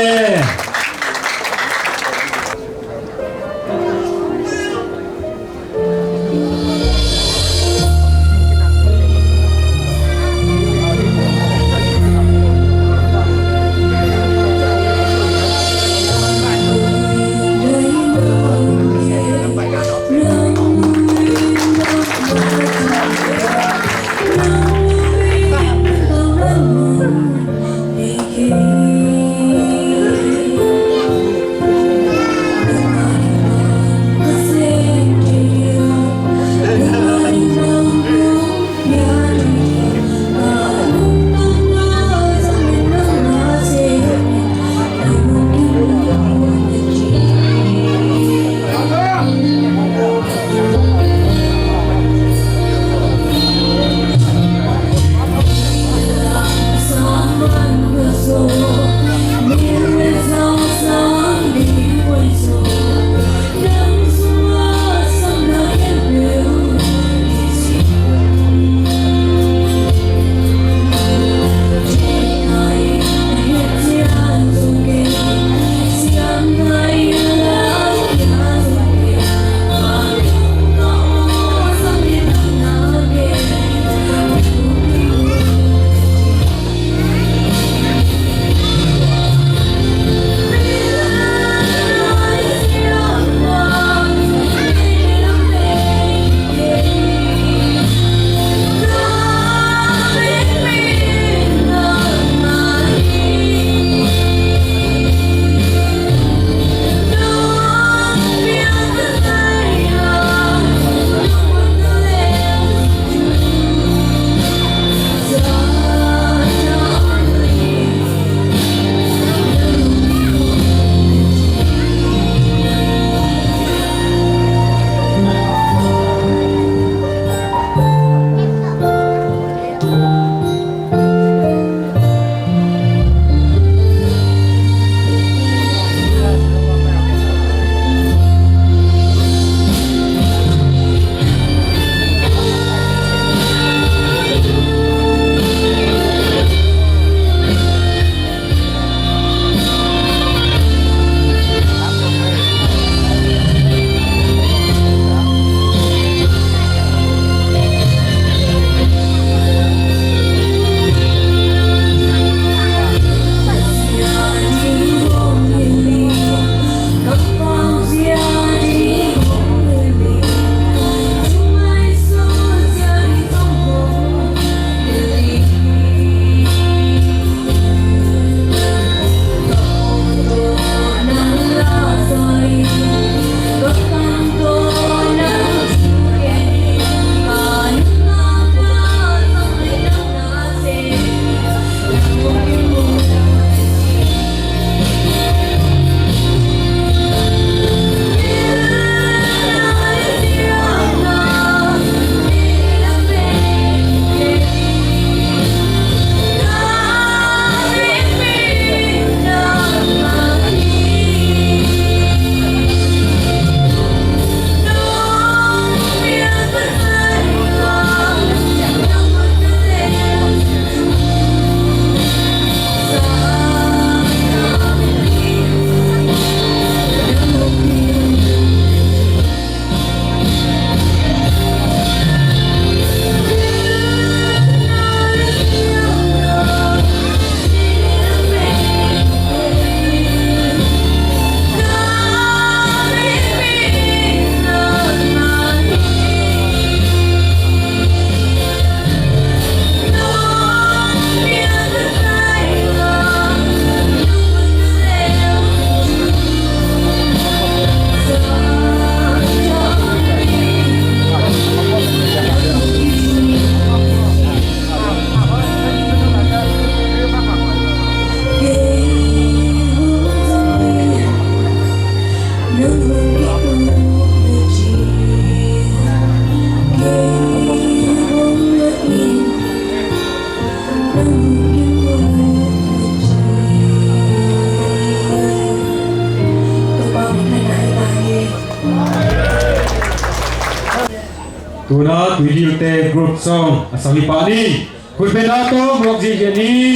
Tuna video te group song asami pani คุณเป็นอาโต้บอกจีเจนี่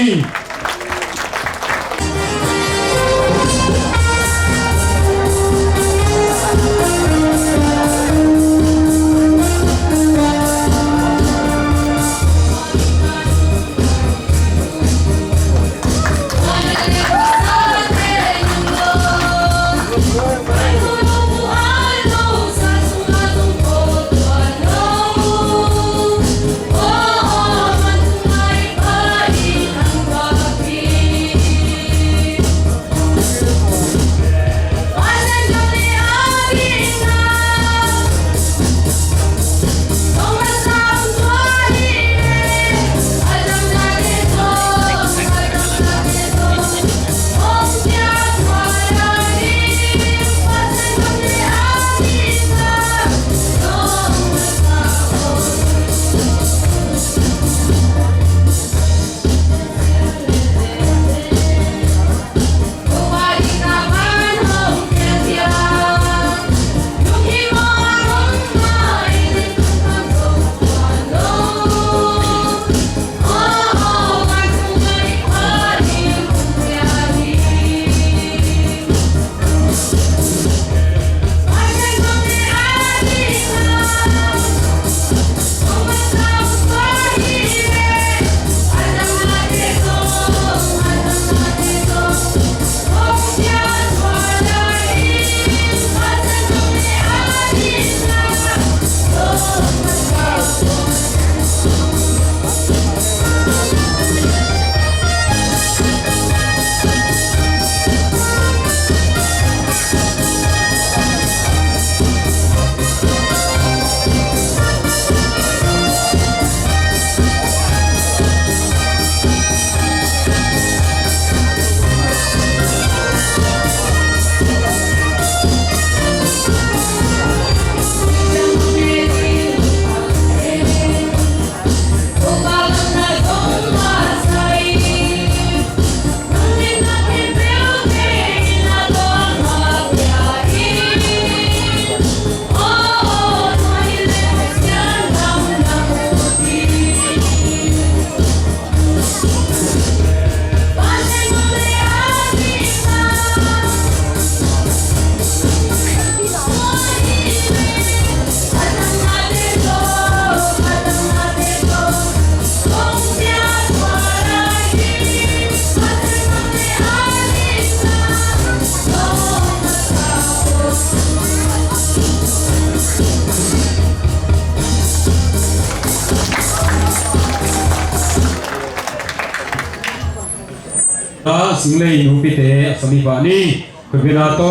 singlei nupite samibani kebinato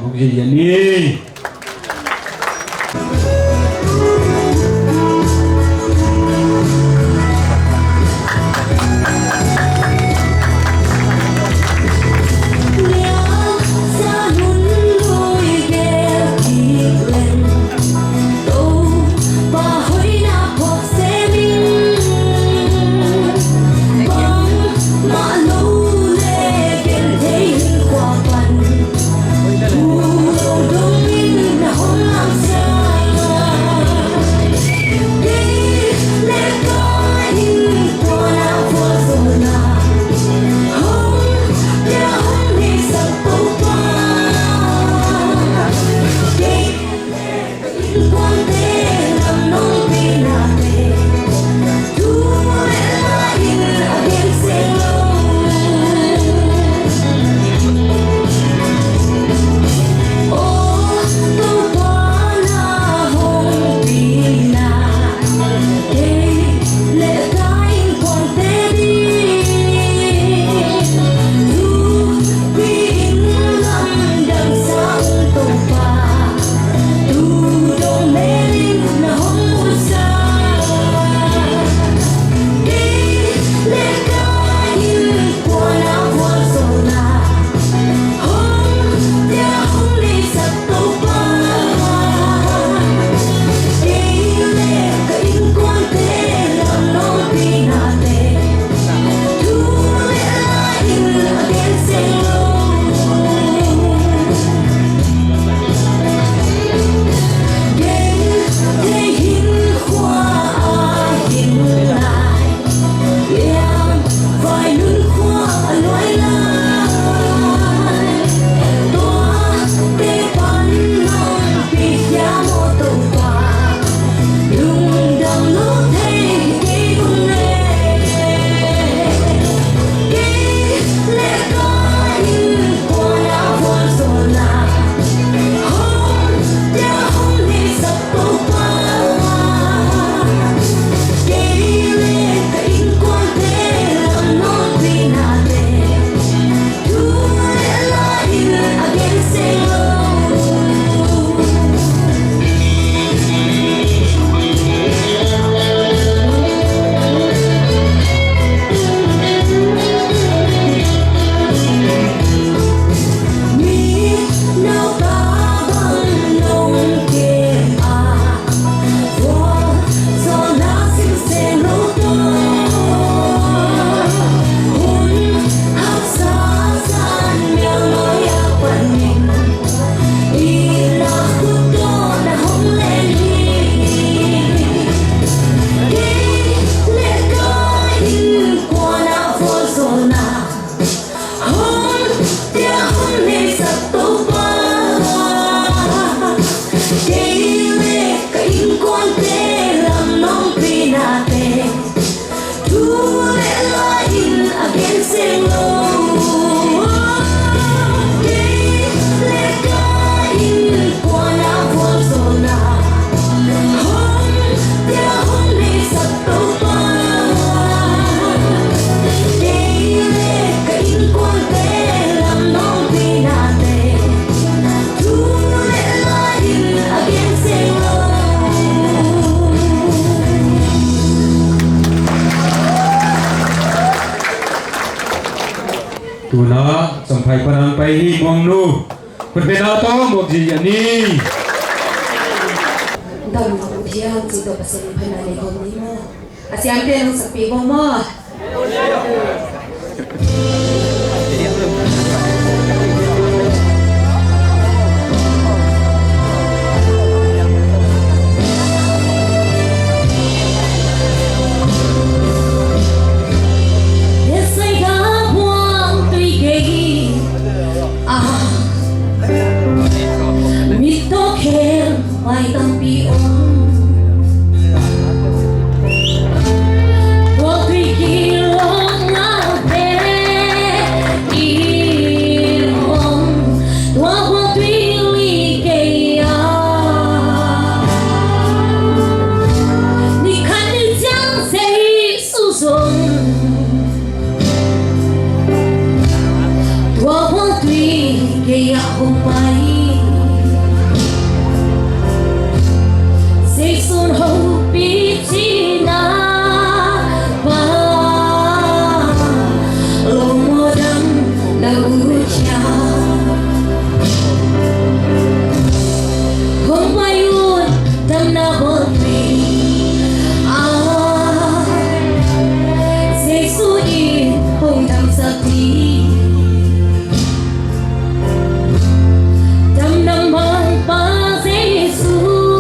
bukji yani Don't phai panang pai hi mong nu kun pe na to mok ji ani dam ma u thia chi to pasen phana le bom ni mo asiam pe nang sapi bom mo Mai tâm pi ôm Tua tùy kỳ lông ngao phê Đi ôm Tua hoa tùy ly kê ya Ni khăn đi chẳng xây su dùng Tua hoa tùy kê ya không mai Sun ho pi na ba lo mo dam na u cha hong mai un dam na bo pi se su i hong dam sa ti dam dam bang pa se su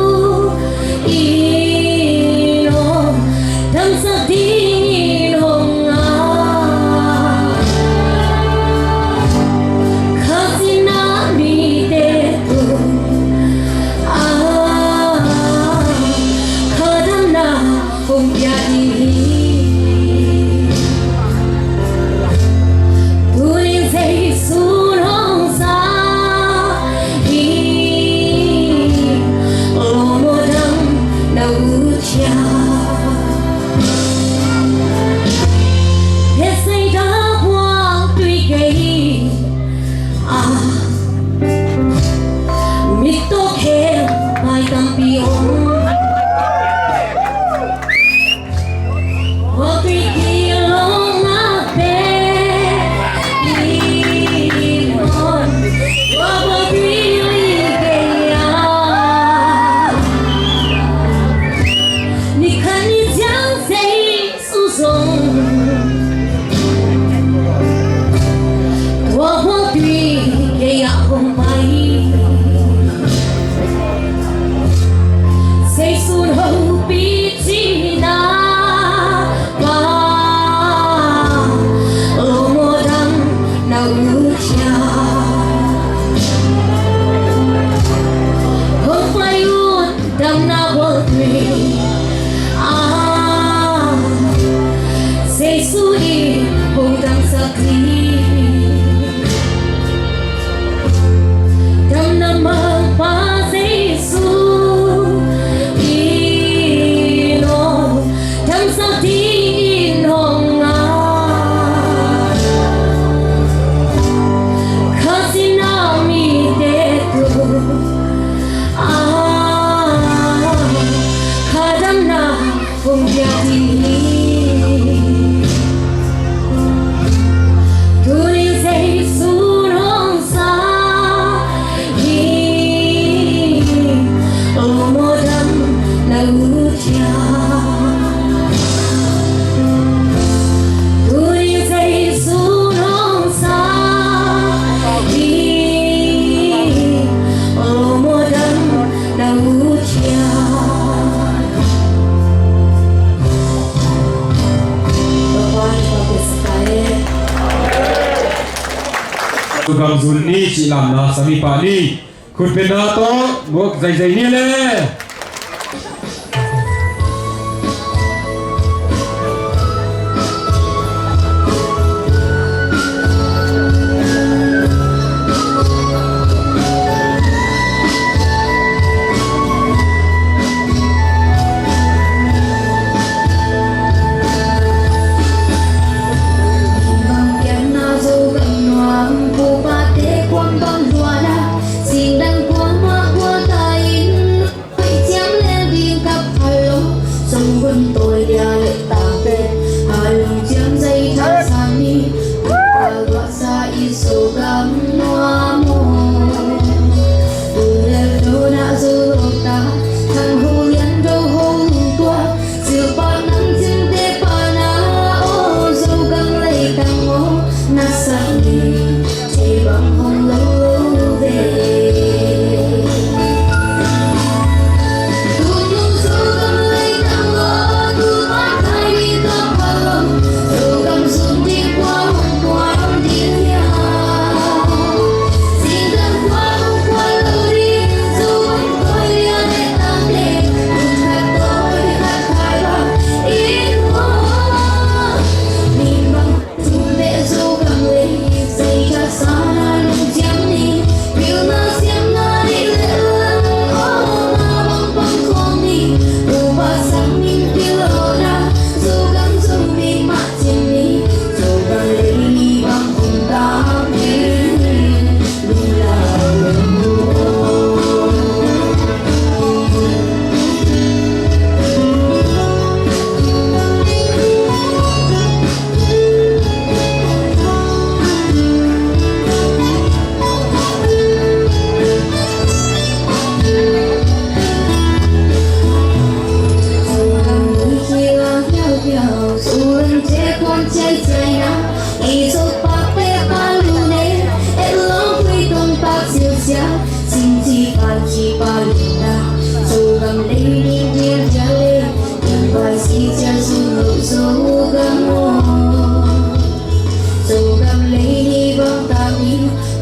Gam zul ni chỉ làm na sami pa ni khut pe na to mok zai zai ni le Hãy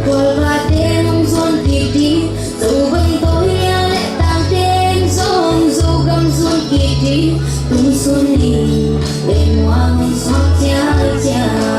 qua và đêm ông xuân kịp đi dù vẫn tối lẽ tàng đêm giông dù gầm xuân kịp đi tung xuân đi bên hoàng xót cha cha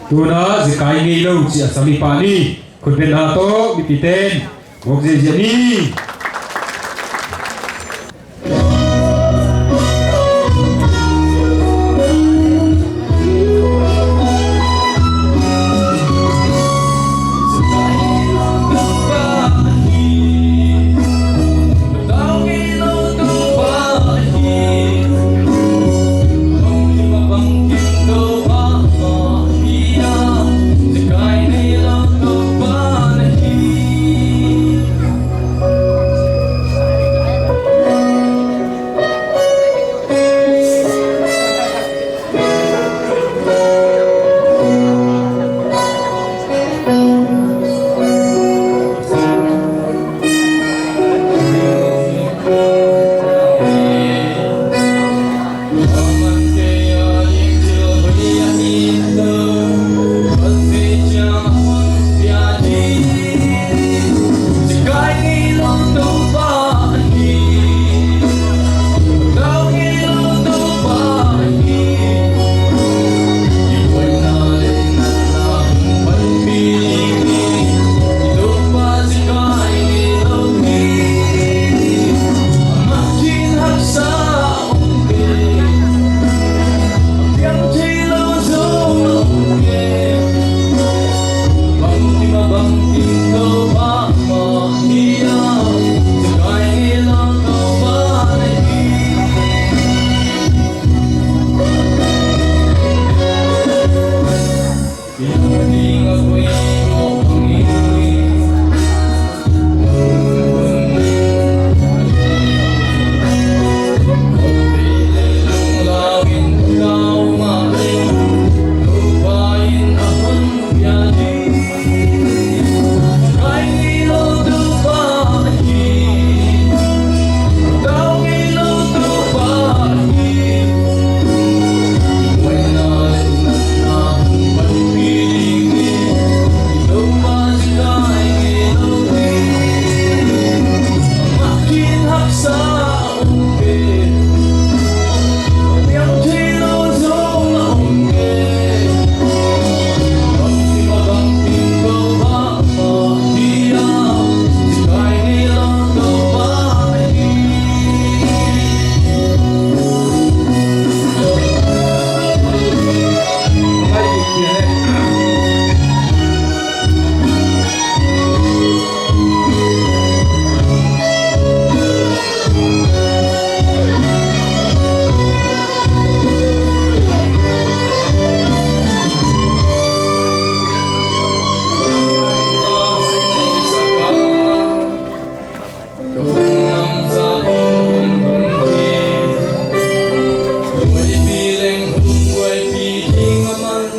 Tuna zikai ngei lo chi asami pani khun ben ha to mi piten ngok je je ni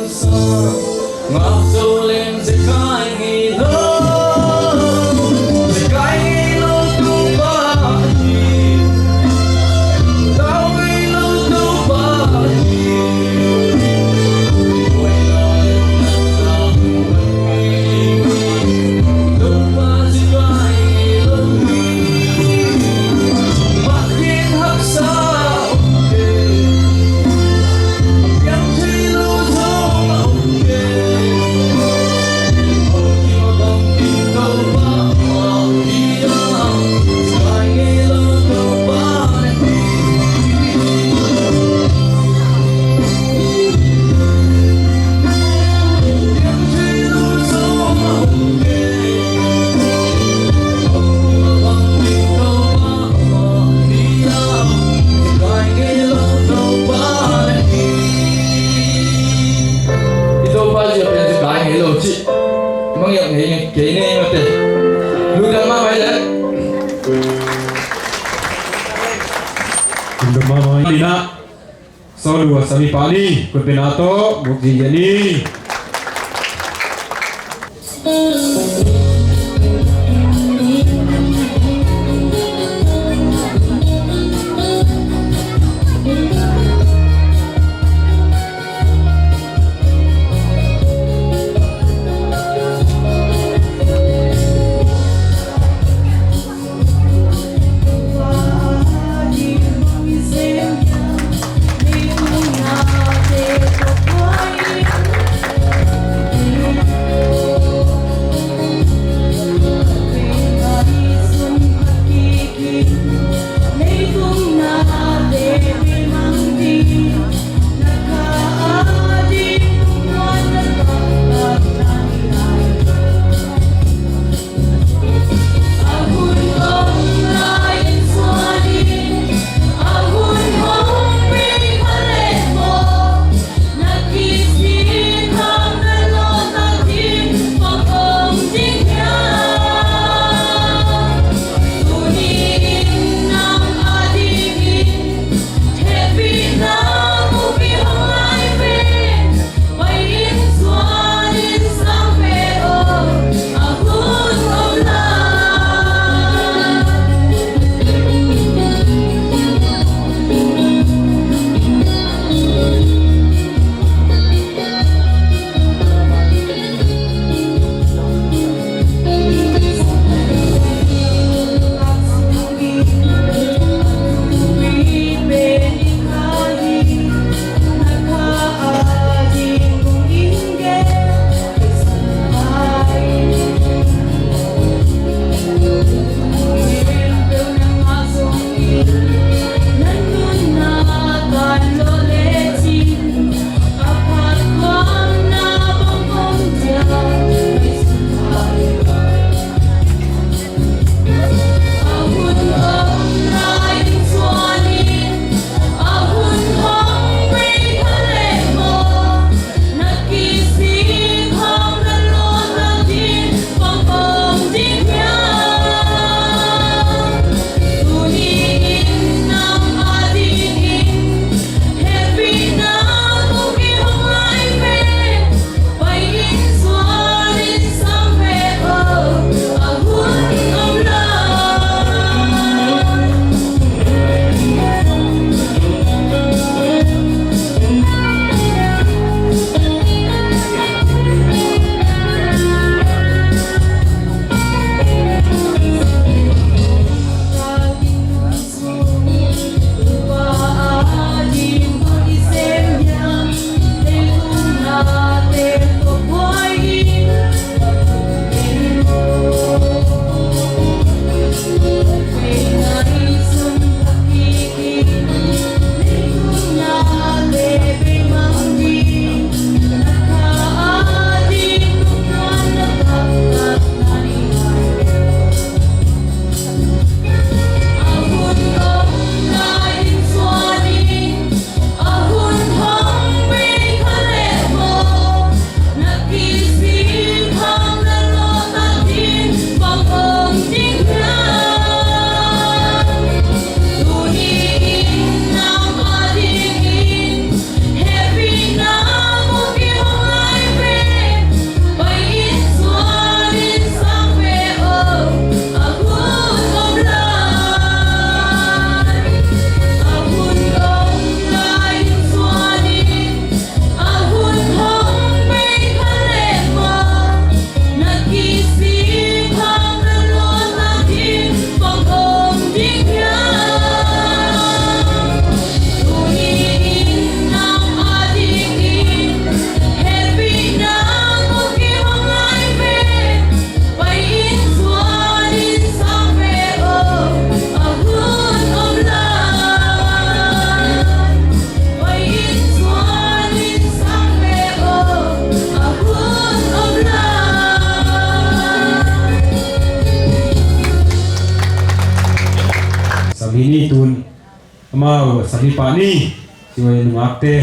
Saudara Sami Pani, Kunpenato, Mukti Yani. ni tun mau sami pa ni siwai nungak te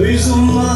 Hãy subscribe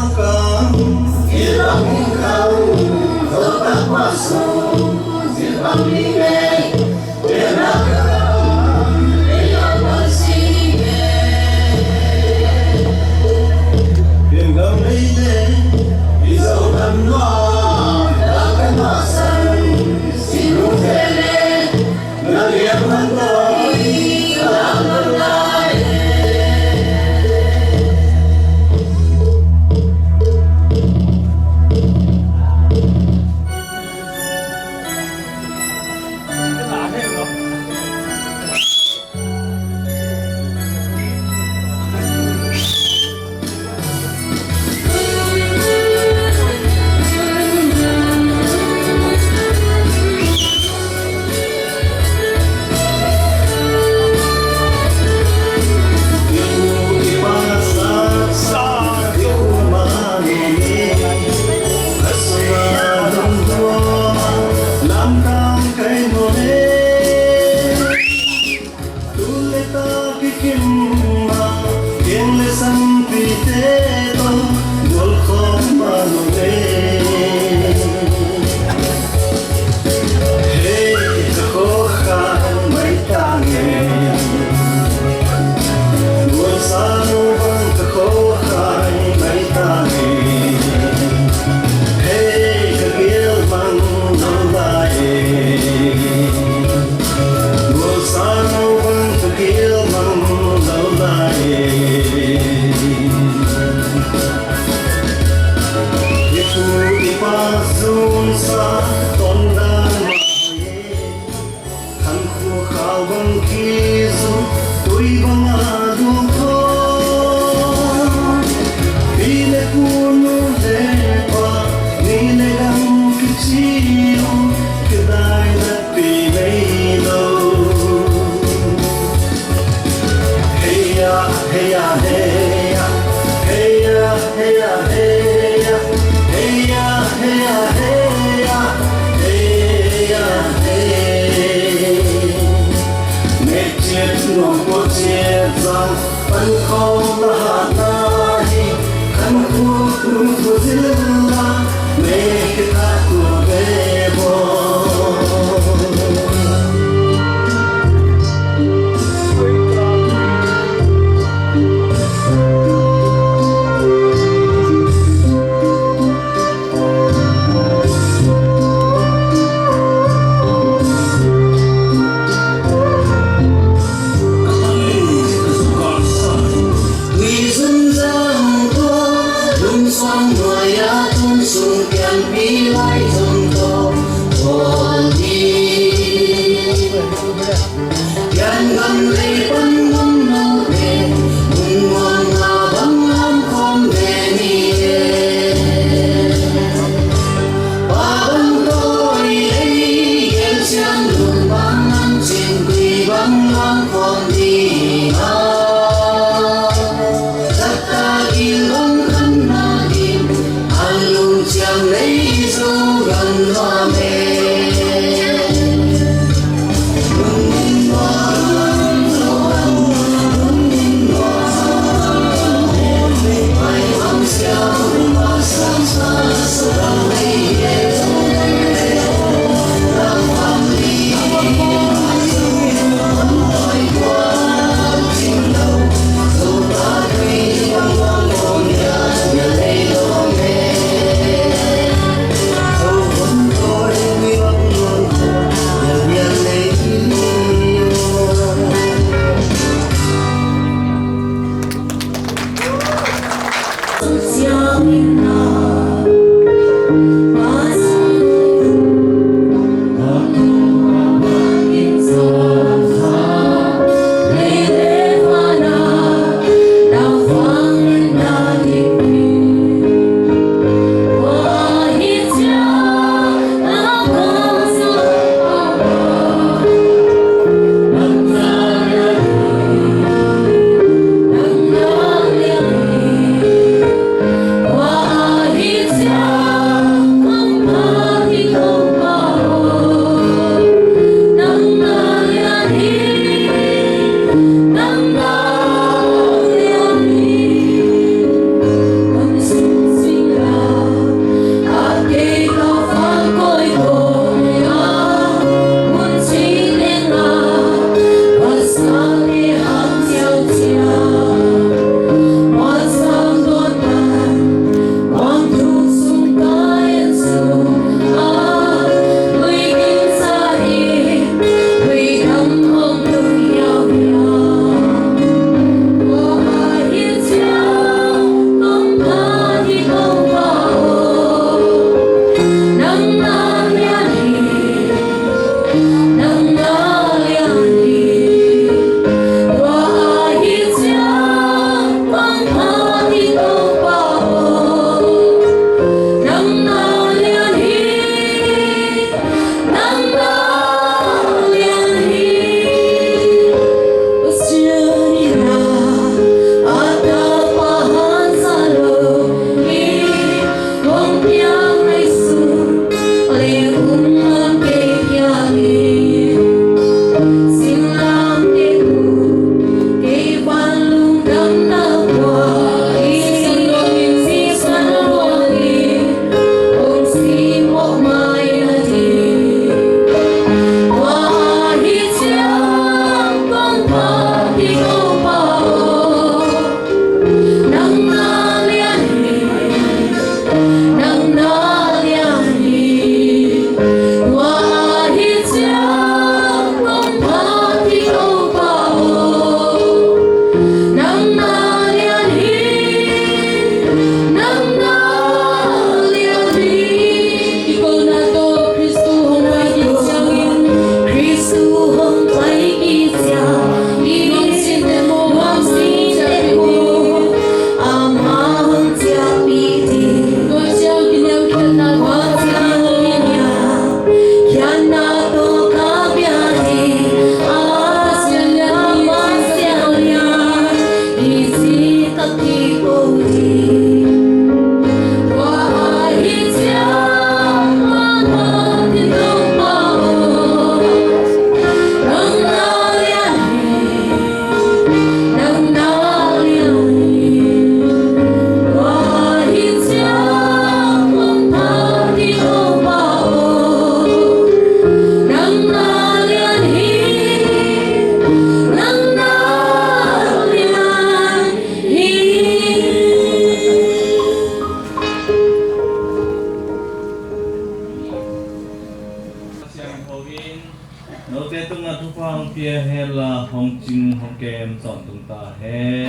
งทุกฟังเพียเฮลาห้องจริงห้องเกมสอนตุงตาเฮ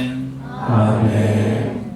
น อาเมน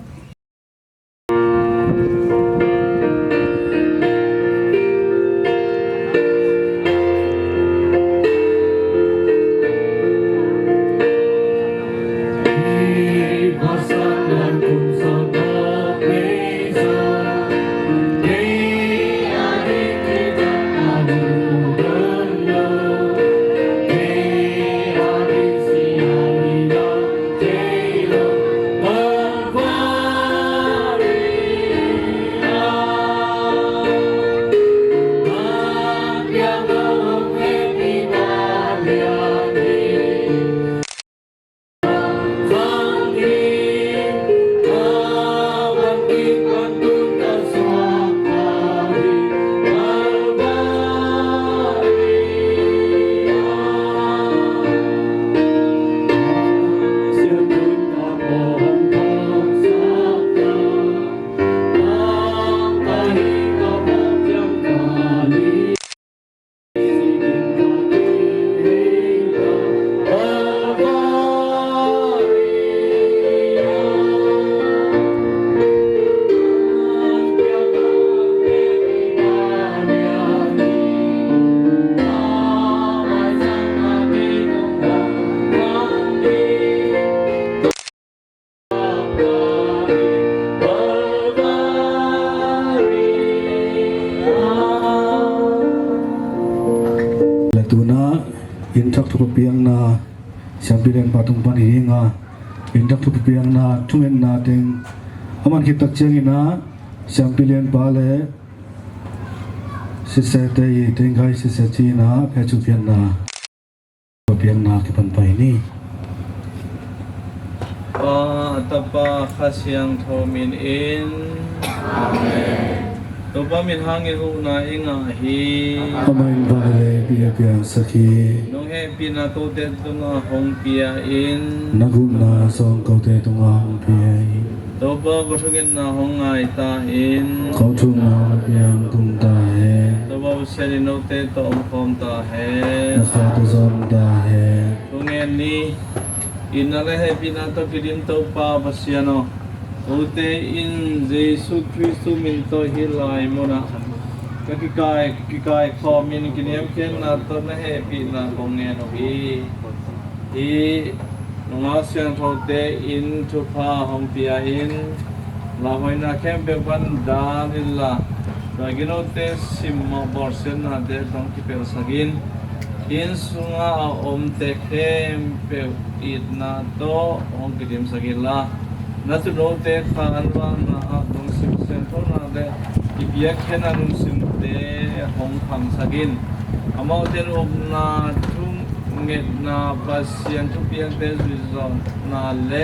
อินทักทุกเปียงนาเสียงปีเรนปาตุงปันหิงาอินทักทุกเปียงนาทุ่งเอ็นนาเต็งอามันคิดตักเชียงนาเสียงปีเรนปาเลสิเสตย์เต็งไกสิเสจีนาเพชุเปียงนาเปียงนาที่ปันไปนี่ตบะข้าเสียงโทมินอินตบะมินหางิรุนาอิงาฮีอามันบาเลเปียเปียงสักีน้องเฮปินาโตเตตุงาหงเปียอินนักุนาสองเกาเตตุงาหงเปียตบะบุษกินนาหงไงตาอินเขาทุงาเปียงตุงตาเฮตบะบุษลิโนเตตอมคอมตาเฮนักขาตุซอมตาเฮทุงเงินนี้อินอะไรให้ปินาโตกิดินโตปาบัสยาโนโอเตอินเยซูคริสต์มินโตฮิลายโมนะกิกายคอมินกินยมเคนนาโตนะเฮปินาคงเงนฮีนงาเสียงโทเตอินทุพาหงปียอินลาหอยนาแคมเปบันดานิลลาดากิโนเตซิมมาบอร์เซนนาเดตองกิเปลสกินอินสุงาอมเตเคมเปอิดนาโตองกิดิมสกิลลานัตุโนเตขานวานาดงสิมเซนโทนาเดอิเบียเคนานงสิมเตหงคังสกินอามาเตนอมนาทุงเงตนาปัสยันทุเปียงเตสุซอนนาเล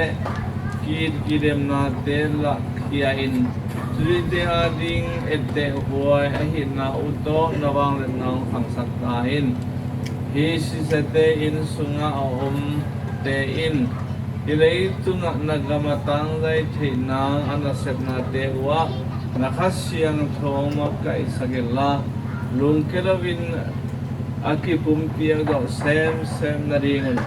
กีเดมนาเตละกีอินสุริเตอาดิงเอเตหวยอหินาอุโตนวังเลนังขังสัตตาอินฮิสิเสเตอินสุงาอมเตอินilai tu nagamatang dai thinang anasepna dewa nakhasyang thoma kai sagella lungkelavin akipum piang do sem naringun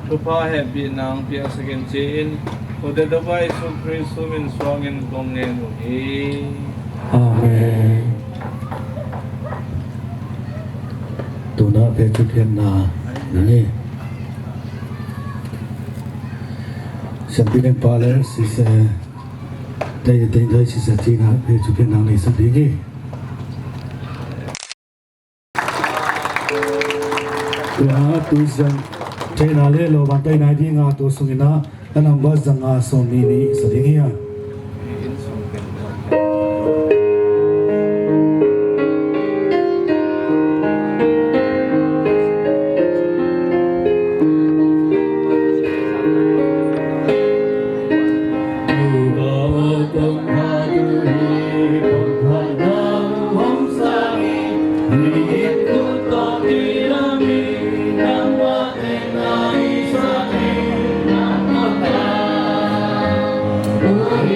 thupa happy nang piang sagen chin ode dabai su kristu min swangin kongen hi amen tuna pe chu phian na ni Sampai pala sisa daya daya sisa cina peju penang ni sendiri. Tuhan tuisan cina le lo bantai nadi ngah tu sungina tanam bas janga somi ni sendiri ya. Oh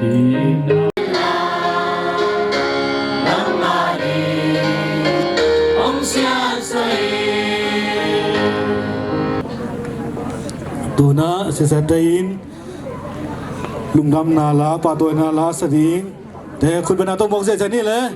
ตัวน่ะเสียใจอินลุงดำนาลาป่าตัวนาลาสดิงแต่คุณเป็นนาต้องบอกเสียใจนี่เลย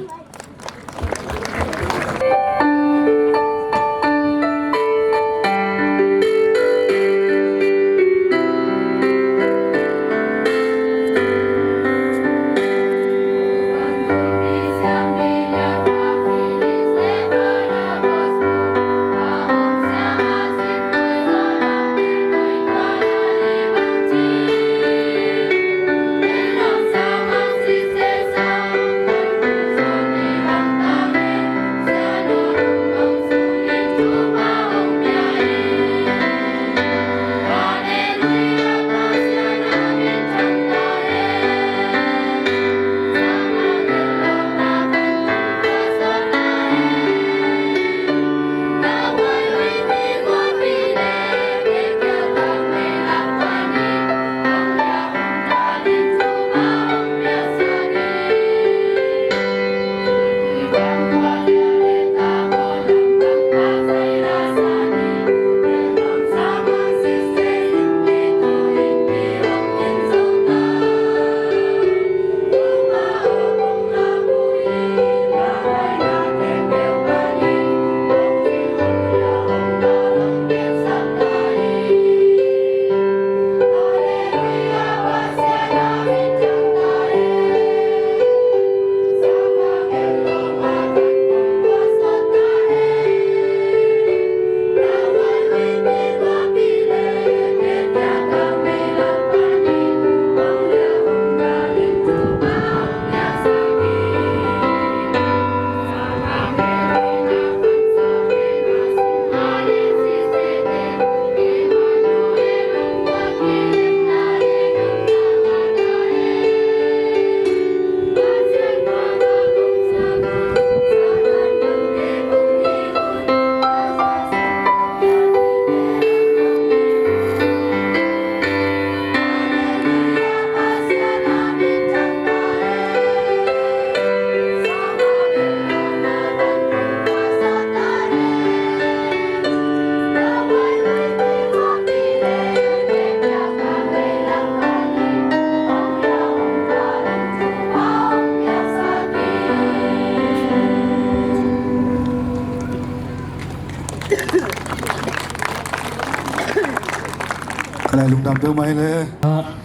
อะไรลุงดำเติมไหมเลย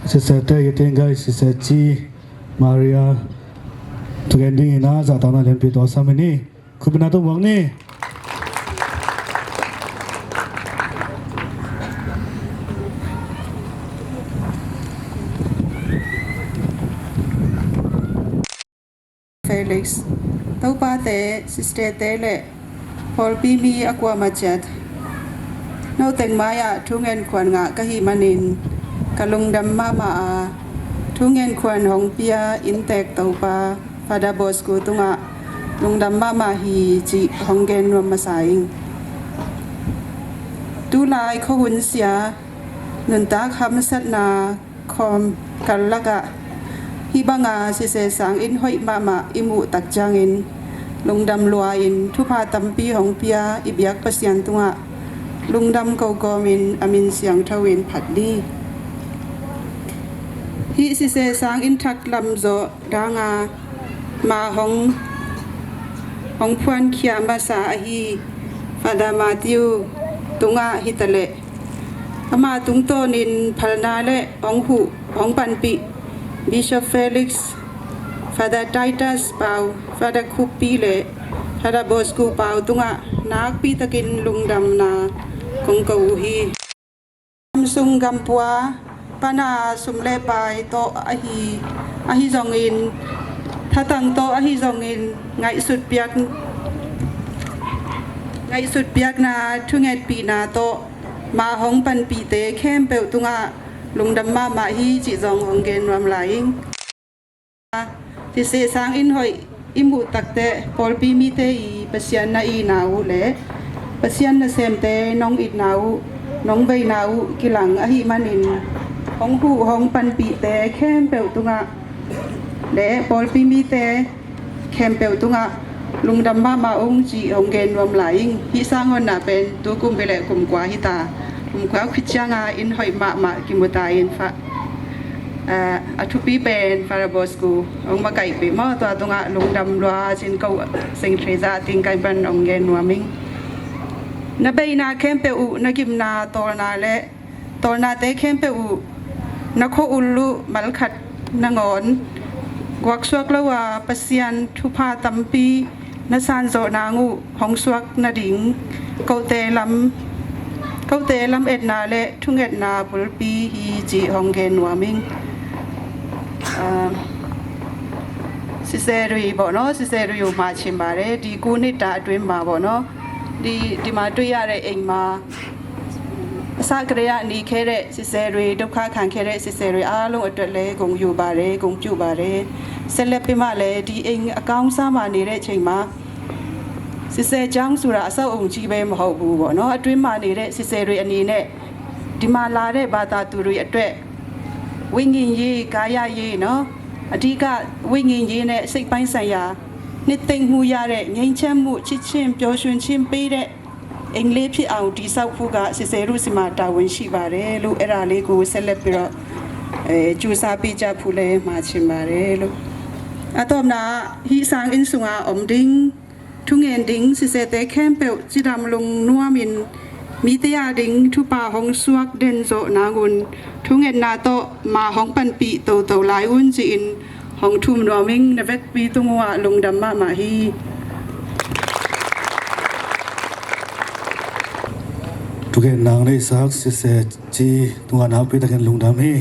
เสียใจยังไงเสียใจมาริอาทุกอย่างดีนะจากตอนนั้นเรียนปีต่อสามนี่คุณเป็นนาต้องหวังนี่Felix, tau pa te sister te le Paul Pimi aqua machet. No teng maya tungen kwan nga kahi manin kalung dam mama a tungen kwan hong pia intek tau pa pada bos ku tunga lung dam mama hi chi hong gen rom masaing. Tu lai ko hun sia nun ta kham sat na khom kalaga hibanga si se sang in hoi mama imu tak jangin lungdam lua in thupa tampi hong pia ibyak pasyan tunga lungdam ko gomin amin siang thawin phaddi hi si se sang in thak lam zo danga ma hong phuan khia ma sa hi fada matiu tunga hitale ama tungto nin phalna le ong hu ong panpi Bishop Felix, Father Titus Pau, Father Kupi le, Father Bosku Pau tunga nak pi takin lungdam na kong kauhi. Sung gampua pana sumle pai to ahi zongin thatang to ahi zongin ngai sut piak na thunget pi na to ma hong pan pi te khem pe tunga lungdam ma hi chi zong hong gen ram laing ti se sang in hoi imu takte Paul pi mi te I pasian na I nau le pasian na sem te nong it nau nong bei nau kilang ahi manin hong hu hong pan pi te khem pe tunga และปอลปีมีแต่แคมเปลตุงะลุงดำบ้ามาองจีองเกนรวมหลายฮิสร้างคนน่ะเป็นตัวกุมไปเลยกุมกว่าฮิตากุมกว่าคิดจังอินหอยมากิมุตาอินฟ้าอัทุปีเป็นฟาราบอสกูองมาไก่ปีมอตัวตุงะลุงดำรัวจินเขาสิงเทรซาติงไก่บันองเกนรัวมิงนับไปนาแคมเปลนักิมนาตอนาและตอนาเตแคมเปลนักโคอุลุมัลขัดนางอนกวักสวกละว่าปัสยันทุพาตัมปีนสานโซนางูหงสวกนาดิงเกาเตลำเอ็ดนาและทุ่งเอ็ดนาปุลปีฮีจีฮองเกนวามิงสิเซรีบ่เนาะสิเซรีอยู่มาชิมบาเรดีกูนิตาด้วยมาบ่เนาะดีมาด้วยอะไรเองมาสักระยะนี้แค่เรสิเซรีดุข้าขังแค่เรสิเซรีอาลงอัตเลกงอยู่บาเรกงจูบาเรเซเลปิมาเลดีเองอากางสามานี่เรเชงมาสิเซจังสุระเศร้าองค์จีเบมหอบบูบ่เนาะอัตวิมานี่เรสิเซรีอันนี้เนี่ยดีมาลาเรบาตาตุรุยอัตเววิญญาณยีกายยีเนาะอธิกาวิญญาณยีเนี่ยสิไปสัญญานิติงหูยาเรยิงเชื่อมุชิชิมเปียวชุนชิมปีเรเอ็งเล็บที่เอาดีสักผู้กะสิเซรุสิมาตาวันชิบาเรลูเอราเลกูเซเลปิโรจูซาปิจาพูเลมาชิมบาเรลูอะตอมนาฮิสังอินสุงาอมดิงทุงเอ็นดิงสิเซเตแคมเปลจิดำลงนัวมินมีเตียดิงทุปาหงสวกเดนโซนากุนทุงเอ็นนาโตมาหงปันปีโตหลายอุ่นจีนหงทุมนัวมิงนเวกปีตุงวะลงดัมมาฮีทุกนางในสักสิเซจีตัวนาพิตากันลุงดำฮี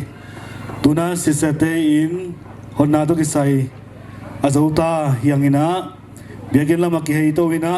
ตัวนั้นสิเซเตอินหนนาตุกิไซอาจอุตายังอินะเบียกินละมักเฮยโตวินะ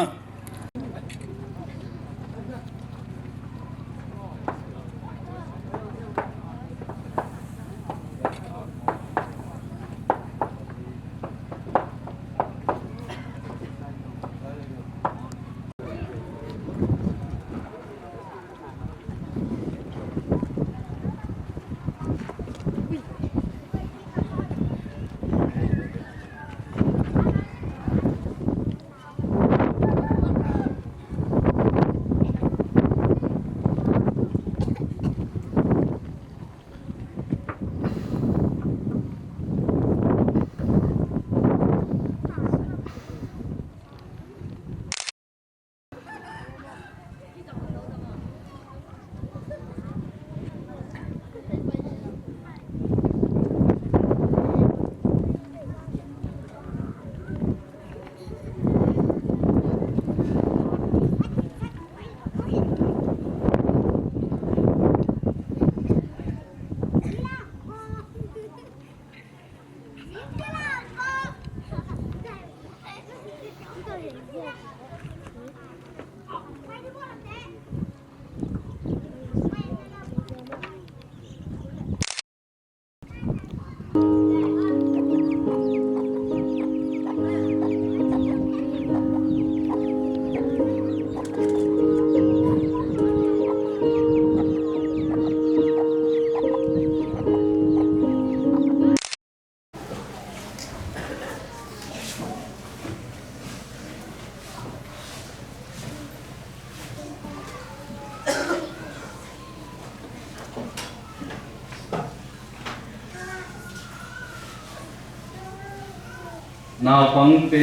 นาฟังเต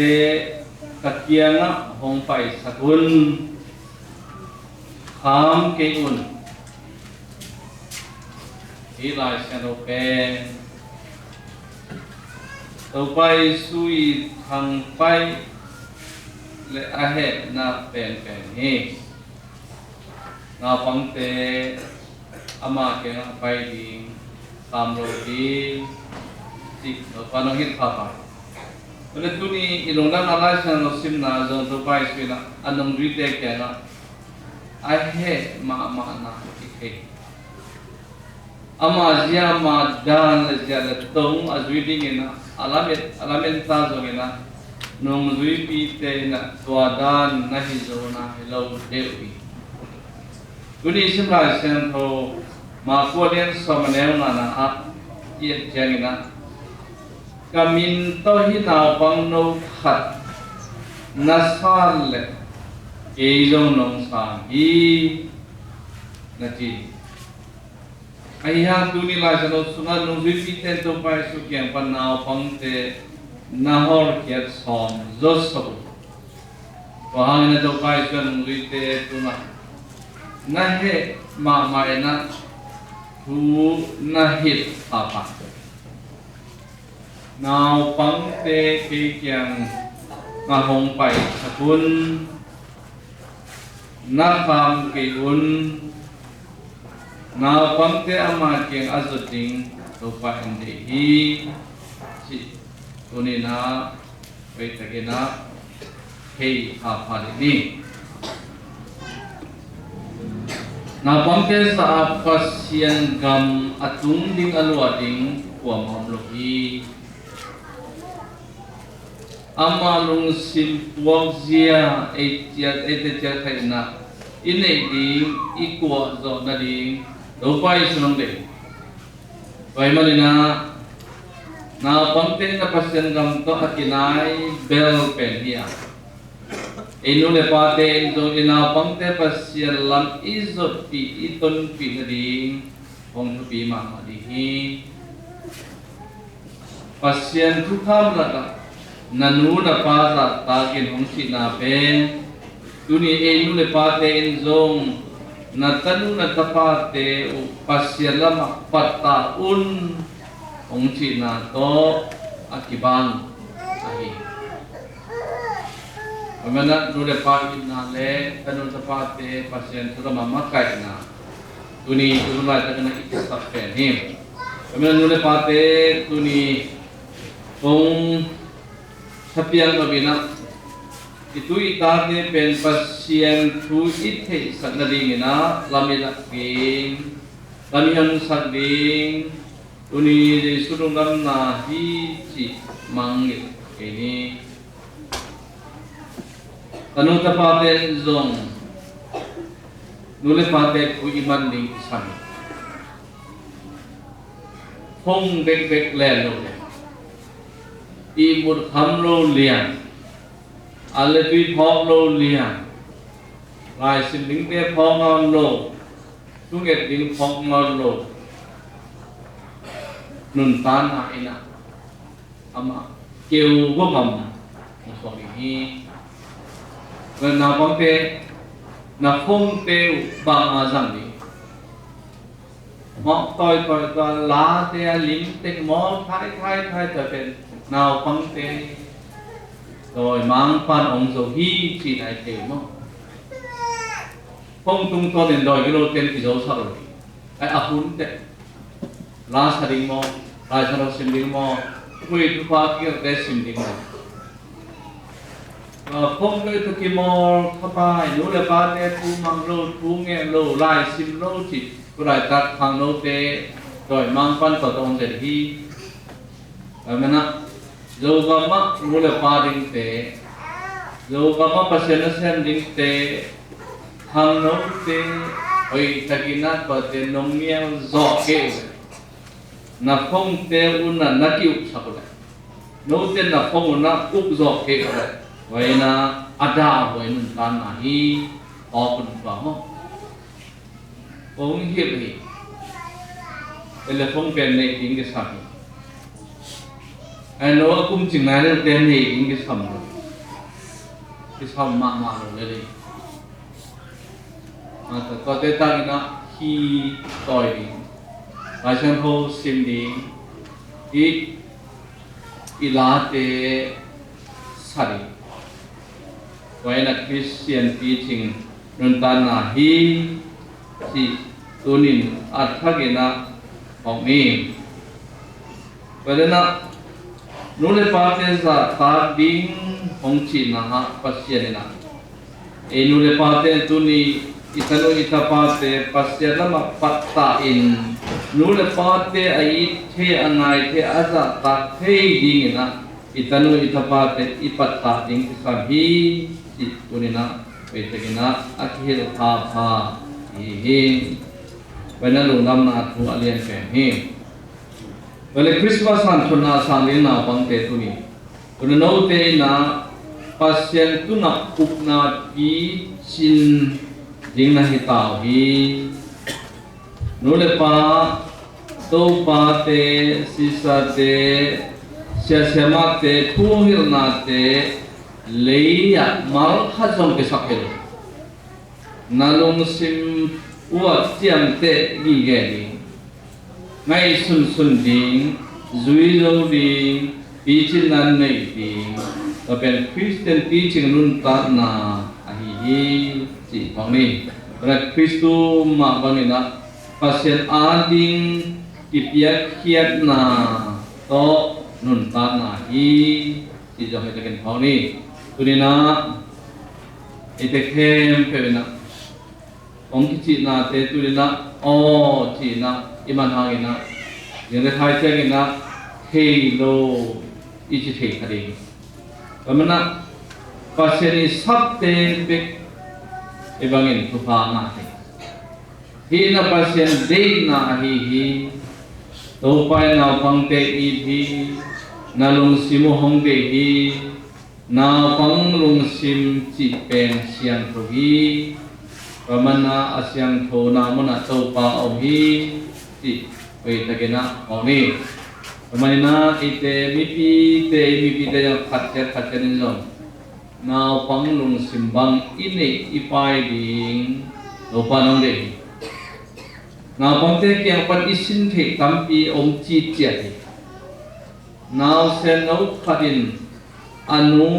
ตะเกียงะหงไฟสกุลขามเกอุนอีลายเซโนเปต่อไปสุยทางไปและอาเหตุนาเป็นเฮนาฟังเตอามาเกงไปดีตามโรดีสิปานหิตข้าไปOleh tu ni ilongdan Allah sana nosim na zon terbaik sekali anong duit kena ahe ma na ikhe ama zia ma dan zia le tong azui dingena alamet ta zongena nong zui pi te na twadan na hi zona hello dewi tuni simra sen tho ma ko len so manem na a ye jangena kamin to hina pang no khat nasal le ke jong nong sa hi na chi ai ha tu ni la sa no sunga no vi pi ten to pai su kyang pan nao pang te na hor kiat som zo so wa hang na to pai chuan vi te tu na he ma mai na thu na hit apa nào pang te ke kyang nga hong pai thakun na kham ke un na pang te ama kyang azuting to pa ende hi chi tuni na wei takena hei ha pa ni na pang te sa pasien gam atung ding alwa ding kwa mam lo hi ama lung sim puang zia etia khai na inei ding ikwa zo na ding do pai sunong de pai malina na pangte na pasien gam to akinai bel pen hia inu le pate zo ina pangte pasien lam izot pi iton pi na ding hong pi ma ma di hi pasien thu kham la nanu na pa ta takin hong si na pen tuni enu le pa te in zong na tanu na tapa te pasya lama pata un hong si na to akiban ahi amana nu le pa in na le tanu tapa te pasya tu lama makai na tuni tu la ta kana ikisap pen him amana nu le pa te tuni hong sapiang mabina itu itarne pen pasien tu ithe sanading na lamila king kamihan sading uni de surungam na hi chi mangit ini tanu tapate zong nule pate ku iman ding san hong bek bek lelo i một khăm lô liền ale tuy phong lô liền lại xin lính te phong ngon lô tu nghe lính phong ngon lô nun tan ai na ama kêu vô mầm một số đi và nào phong te na phong te bằng rằng đi họ tôi lá te lính te mó thái trở về nào phong te rồi mang pan ông dầu hi chỉ này tiểu mà phong tung to đến đòi cái lô tên thì dấu sao rồi ai áp hun te lá sa ding mo lai sa lo sim ding mo quỳ tu pha kia te sim ding mo phong cái tu ki mo thapa nu le pa te tu mang lô tu nghe lô lai sim lô chỉ tu lai ta khang lô te rồi mang pan to tong de hi amena dầu gama mula pading te dầu gama pasien ding te hang no te oi taginat pa te nong miao zo ke na phong te una na kiu sakula no te na phong na up zo ke ka vai na ada vai nun tan na hi o kun pa mo ong hi hi ele phong pen ne ding ke sa anh nói cũng chừng này là tên thì những cái sầm mạ rồi đấy mà có tên ta nó khi tỏi đi và xem hồ sim đi ít lá tê sari vậy là Christian teaching nên ta là hi si tunin athagena học mi vậy là nule pate sa ta ding hong chi na ha pasien na e nule pate tuni itano itapate pasien lama patta in nule pate ai the angai the aza ta the ding na itano itapate ipatta ding sa hi tuni na vetegina akhil pha hi bana lungam na thu alien pe hi Wale Christmas han thuna sangin na pangte tuni. Tuna note na pasien tuna upna pi chin ding na hitaw hi. Nule pa to pa te sisa te siya te tuhil na te leya mal khajong ke sakil. Nalung sim uat tiam te gi ge ngay sun ding zui lo ding teaching nan nei ding và bên Christian teaching nun ta na hi chỉ phang ni ra Christu ma bang na pasien ading kipia kiat na to nun ta na hi chỉ cho hai cái phang ni tu ni na ite kem pe na ông chỉ na te tu ni na o chỉ na iman hangin na yang thai changin na hello ichi thei khari kamana paseni sabte bek ebangin thupa na hi na pasien de na hi to pai na pangte i thi na lung simu hong de hi na pang lung sim chi pen sian tho hi kamana asyang tho na mona to pa au hi ti wei takena oni manina ite mipi te yang khat chen zon now pang lung simbang ine ipai ding lo panong de now pang te kyang pan isin the tampi om chi chia hi now sen no khatin anu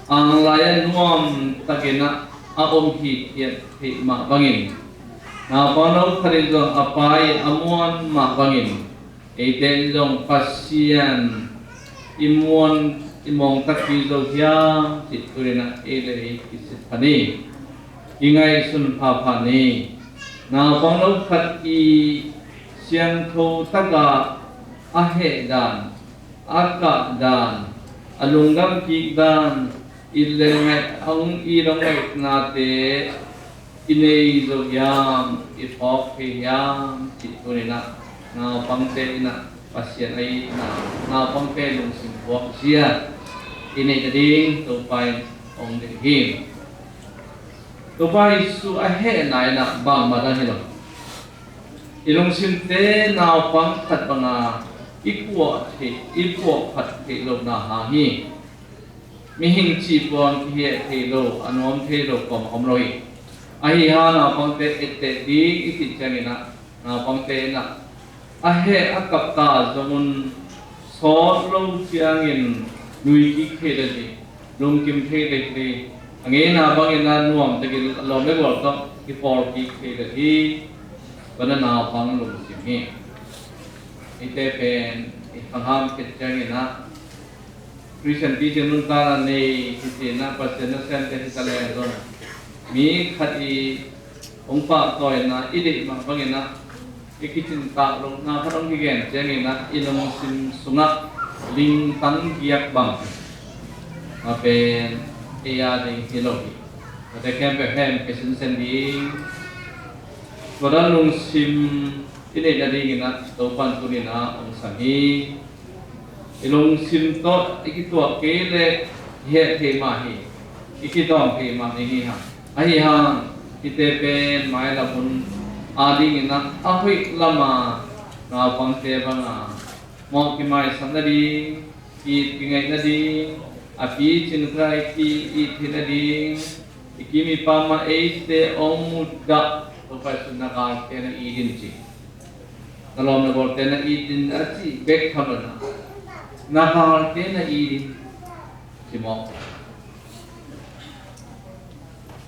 ang layan nuam takena a om hi the ma bangin na panaw kharin jong apai amuan ma bangin eten jong pasian imuan imong takki jo hia chiturina ele kisit pani ingai sun pha phani na panaw khat i siang tho taga ahe dan aka dan alungam ki dan ilengai ang irangai nate inei zo yam ifok ke yam chiturina na pangte na pasien ai na pangte lung sim bok sia inei tading to pai ong de him to pai su a he nai na ba ma da hilo ilung sim te na pang khat banga ikwa khat ke lo na ha hi mi hing chi pon hi the lo anom the lo kom om roi ahi ha na pangte ette di iti changina na pangte na ahe akap ta zomun so lo chiangin nui ki khedali lung kim khedali ange na bangina nuam tagi lo me bol ka ki por ki khedali banana pang lung simi ite pen ikham ke changina Christian teaching nun ta nei iti na pasena sen te kale ron mi khati ong pa toy na ide ma bangena ikitin ta long na pharong higen chengena ilong sim sunga ling tang giak bang apen eya de hilohi ate kempe hem kesen sendi wadan lung sim ide jadi gina topan tunina ong sami ilong sim to ikitwa kele he thema hi ikitong thema hi ha ahi ha ite pen mai la bun adi na ahui lama na pangte banga mo ki mai sanadi ki ngai nadi api chinrai ki i thinadi ikimi pama eite omuda to pa sunna ka te na idin chi kalom na bol te na idin achi bek thamana na ha te na idin chi mo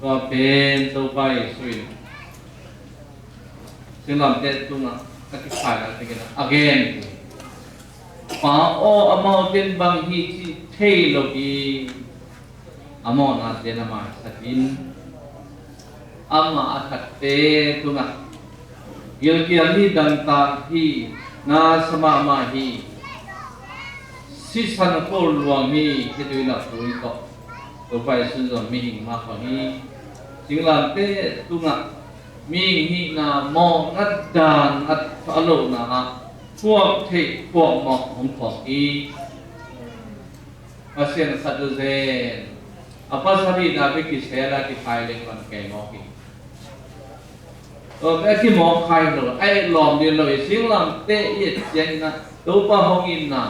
ก็เป็นตัวไปสุยซึ่งลำเด็ดตัวน่ะก็ที่ผ่านแล้วเป็นไงนะ again ป้าโออามอเป็นบางทีที่เทโลกีอามอนาเดนมาสักอินอามาอัดเตตัวน่ะยังเกี่ยนี้ดังตาที่นาสมามาฮีสิสันโคลวงฮีที่ตัวน่ะตัวอีกตัวไปซึ่งจะมีหิงมากกว่านี้จึงหลังเตะตัวน่ะมีหินาโมงัดดานอัดอโลนะฮะ พวกที่พวกหมอกของอีอาเซียนสัตว์เซนอาภาษาดีนาไปกิเสราที่ไทยเล่นกันแก่หมอกอีไอ้ที่หมอกใครหรอไอ้หลอมเดียวเลยสิ่งหลังเตะเย็ดเย็นนะตัวป้าห้องอินนะ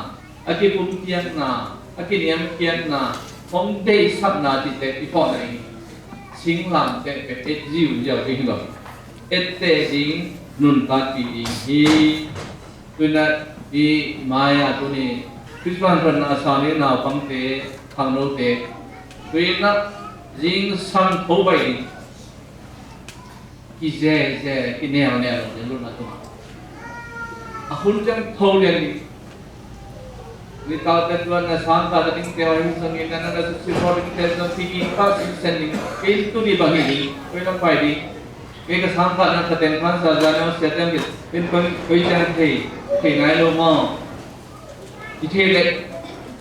ไอ้ที่ปุ่มเทียนนะไอ้ที่เนียมเทียนนะห้องเตะสับนาที่เตะที่พ่อไหนสิ่งหลังเตะเป็นเอ็ดจิ๋วเดียวที่หรอเอ็ดเตะดิ้งนุ่นตาตีดิ้งฮีตัวนั้นอีมายาตัวนี้คริสต์มาสเป็นอาสาเนี่ยนาวฟังเตะทางโน้ตเตะตัวนั้นยิงสันโผล่ไปกิเจกิเนียลเนี่ยเราลุ้นมาตัวอาคุณจังโทรเรียนนี่ตาเต็มวันนะสามตาเต็มเที่ยวหิ้งสังเกตนั่นนะสุดสุดพอดีเต็มตัวที่กินข้าวสิ่งเซนดิ้งเกี่ยตัวนี้บางทีเวลาไปดีเกี่ยกับสามตานั่นเต็มพันสามจานนั้นเสียเต็มที่เป็นคนคุยกันที่ไหนรู้มั้งที่เที่ยวเล็ก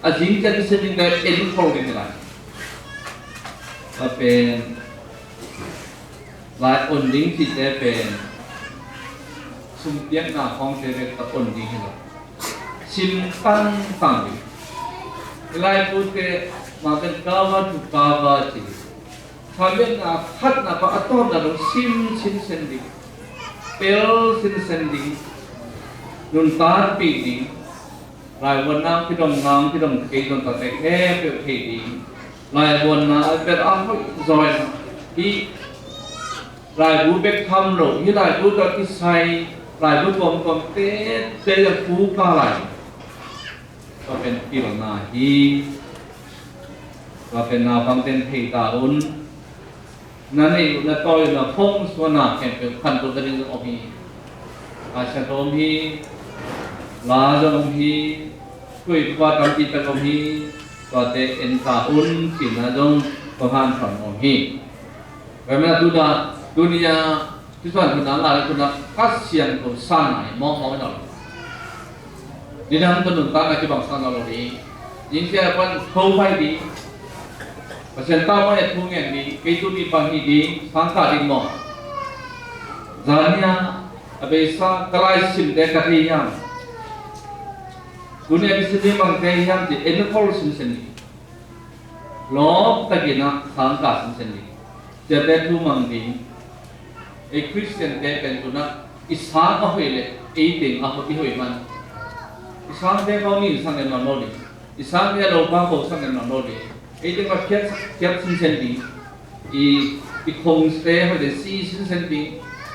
อาจริงจังเซนดิ้งได้เอ็นโทรเรียนอะไรก็เป็นหลายคนดิ้งที่จะเป็นสุ่มเตี้ยหน้าของเด็กกับคนดิ้งเหรอชิมตั้งฟังดิหลายพูดเตะมาเป็นกาวาทุกาวาจีทำเป็นหน้าพัดหน้าก็อัตโนมัติชิมเซนดิ้งเปลเซนดิ้งนุ่นตาปีดิ้งหลายวันน้ำที่ดมน้ำที่ดมเกยดมตัดแค่เปลเกยดิ้งหลายวันน้ำเป็นอ้าวจอยที่รายรู้เบ็ดทำหลงที่รายรู้กับที่ใส่รายรู้กลมเตะจะฟูกอะไรก็เป็นปีหลังนาฮีก็เป็นนาฟังเต็นเทตาอุนนั่นเองแล้วต่อยแล้วพงสวนาแข่งเป็นขันตัวกระดิ่งออกฮีอาชาโตมฮีลาจงฮีคุยว่าทำจิตเป็นอฮีก็เตเอ็นตาอุนสินาจงประหารถอนอฮีเวลาดูดาdunia Tuhan kita lah kita kasihan tu sana, mau nak. Di dalam penuntan lagi bangsa nak lori. Jika apa kau bayi, pasal tahu yang thungan ni, kaitu ni pangi di sangka di mau. Zania, abisa kalai sim dekatiyam. Dunia bisa di mangkayam di enakol sim sendiri. Lob takina sangka sim sendiri. Jadi tu mangdi. Christian dayเป็นตัวนั้นอิสานเอาไปเลยเด็กเอาไปที่หัวมันอิสานเด็กเขานี่สั่งเงินมาโน่ดิอิสานเด็กเราบ้าเขาสั่งเงินมาโน่ดิเด็กมาเทียบสินเซนดีอีคงสเตย์เขาเดี๋ยวซีสินเซนดี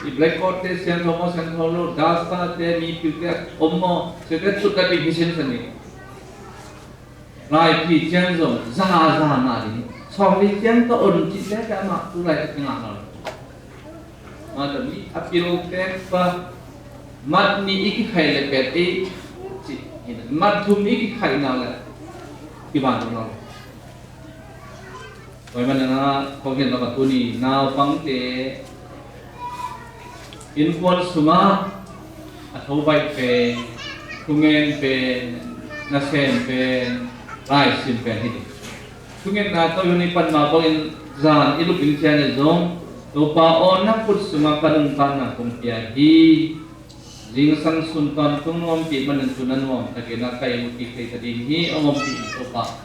อีแบล็กคอร์ดเตเซียนโทมัสเซนโทโลดาสตาเตมีพิวเตอร์อมโมเสด็จสุดแต่เป็นสินเซนดีรายพี่เจ้าส่งซามาดิสองพี่เจ้าก็อุ่นจิตแล้วจะมาตัวอะไรจะงานเราMata ni apil tempa mat ni iki khai le pet e mat thum iki khai na la ki ban no toy man na ko gen na tu ni na pang te in kon suma a thau bai pe kungen pe na sen pe rai sim pe hi kungen na to ni pan ma ko in zan ilu bin chen ne zong Lupa onak put semua kadang tanah kumpiah hi, jingsan suntan tung ngompi menentunan wong, tapi nak kayu kita tadi hi ngompi lupa,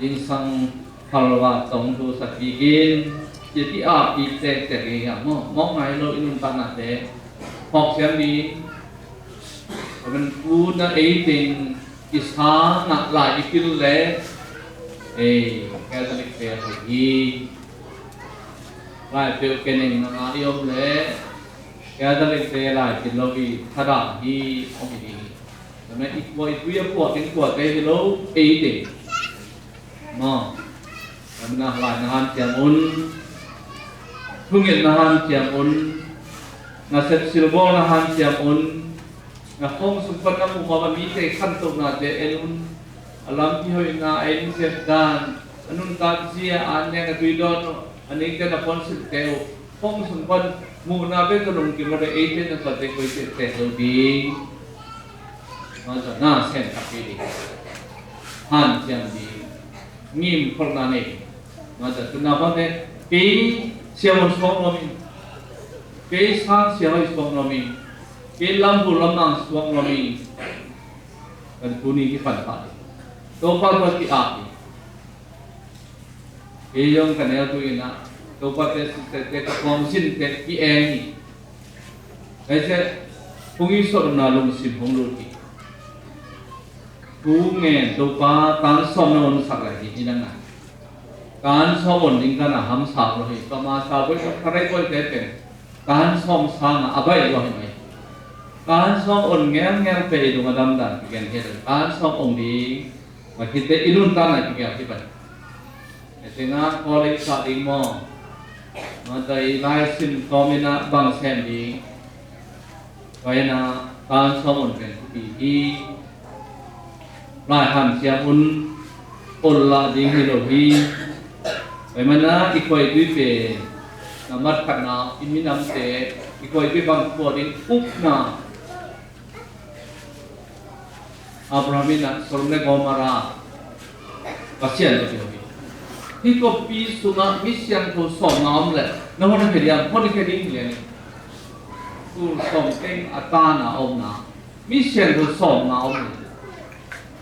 jingsan halwa tong tu sakigin, jadi api tek ya, mau ngai lo inun tanah deh, hok siam ni, kemudian puna eating isha nak lagi kilo le, kaya tadi kaya hi. Lại biểu cái này nó yêu lệ cái đó là cái lại cái lâu vì thà đẳng đi ông đi rồi mấy ít voi quý của cái lâu ấy thì mà mình là lại là han chém ôn thu nghiện là han chém ôn là sét silver là han chém ôn là không xung quanh các vùng mà mình thấy khăn tục là để em làm gì hồi na em sẽ đàn anh ta chia anh nghe cái videoอันนี้จะนับวันสุดเดียวห้องสมบัติมูนาเป็นขนมกินมาได้เองนั่นก็จะคุยแต่ตัวดีมาจากหน้าเส้นทับปีดีหันเจียงดีมีมพลนานี่มาจากตุนาบันเนี่ยปีเสียมันสวงลมีปีสร้างเสียให้สวงลมีปีลำบุลำนางสวงลมี กันตุนีที่ฝันไปตัวปัดตัวที่อาบีเยี่ยมกันแล้วตัวนี้นะตัวปัดแต่ความสิ้นแต่ที่เองนี่ไอ้เจ้าพวกนี้สอนนาลงสิบของลูกที่กูเงี้ยตัวปัดการสอนนนสักอะไรที่นั่นนะการสอนดิ้งกันนะห้ามสาวเลยประมาณสาวไปก็ใครก็เด็ดเป็นการสอนสร้างอะไรก็เห็นไหมการสอนองค์เงี้ยไปดูมาดำดันที่แกนเห็นการสอนองค์ดีมาคิดแต่อินุนตันอะไรที่แกที่เป็นแต่งานพอเลยสักดิ้งมอมาได้ไล่สินคอมินาบางเส้นดีไว้นะการสอนเป็นที่ไล่หันเสียอุ่นอุ่นละดิ้งให้เราดีไปมันนะอีกคนด้วยเป็นน้ำมันขัดน้ำอินมิน้ำเตะอีกคนด้วยบางตัวดิ้งอุกน้ำอับรามินะสรุปในกอมาราก็เสียนเลยที่ก็ปีสุนัขมิเสียงตัวสองน้ำเลยน้ำมันเขียนพอดีเขียนเลยตัวสองเก่งอัตานะอมนะมิเสียงตัวสองน้ำเลย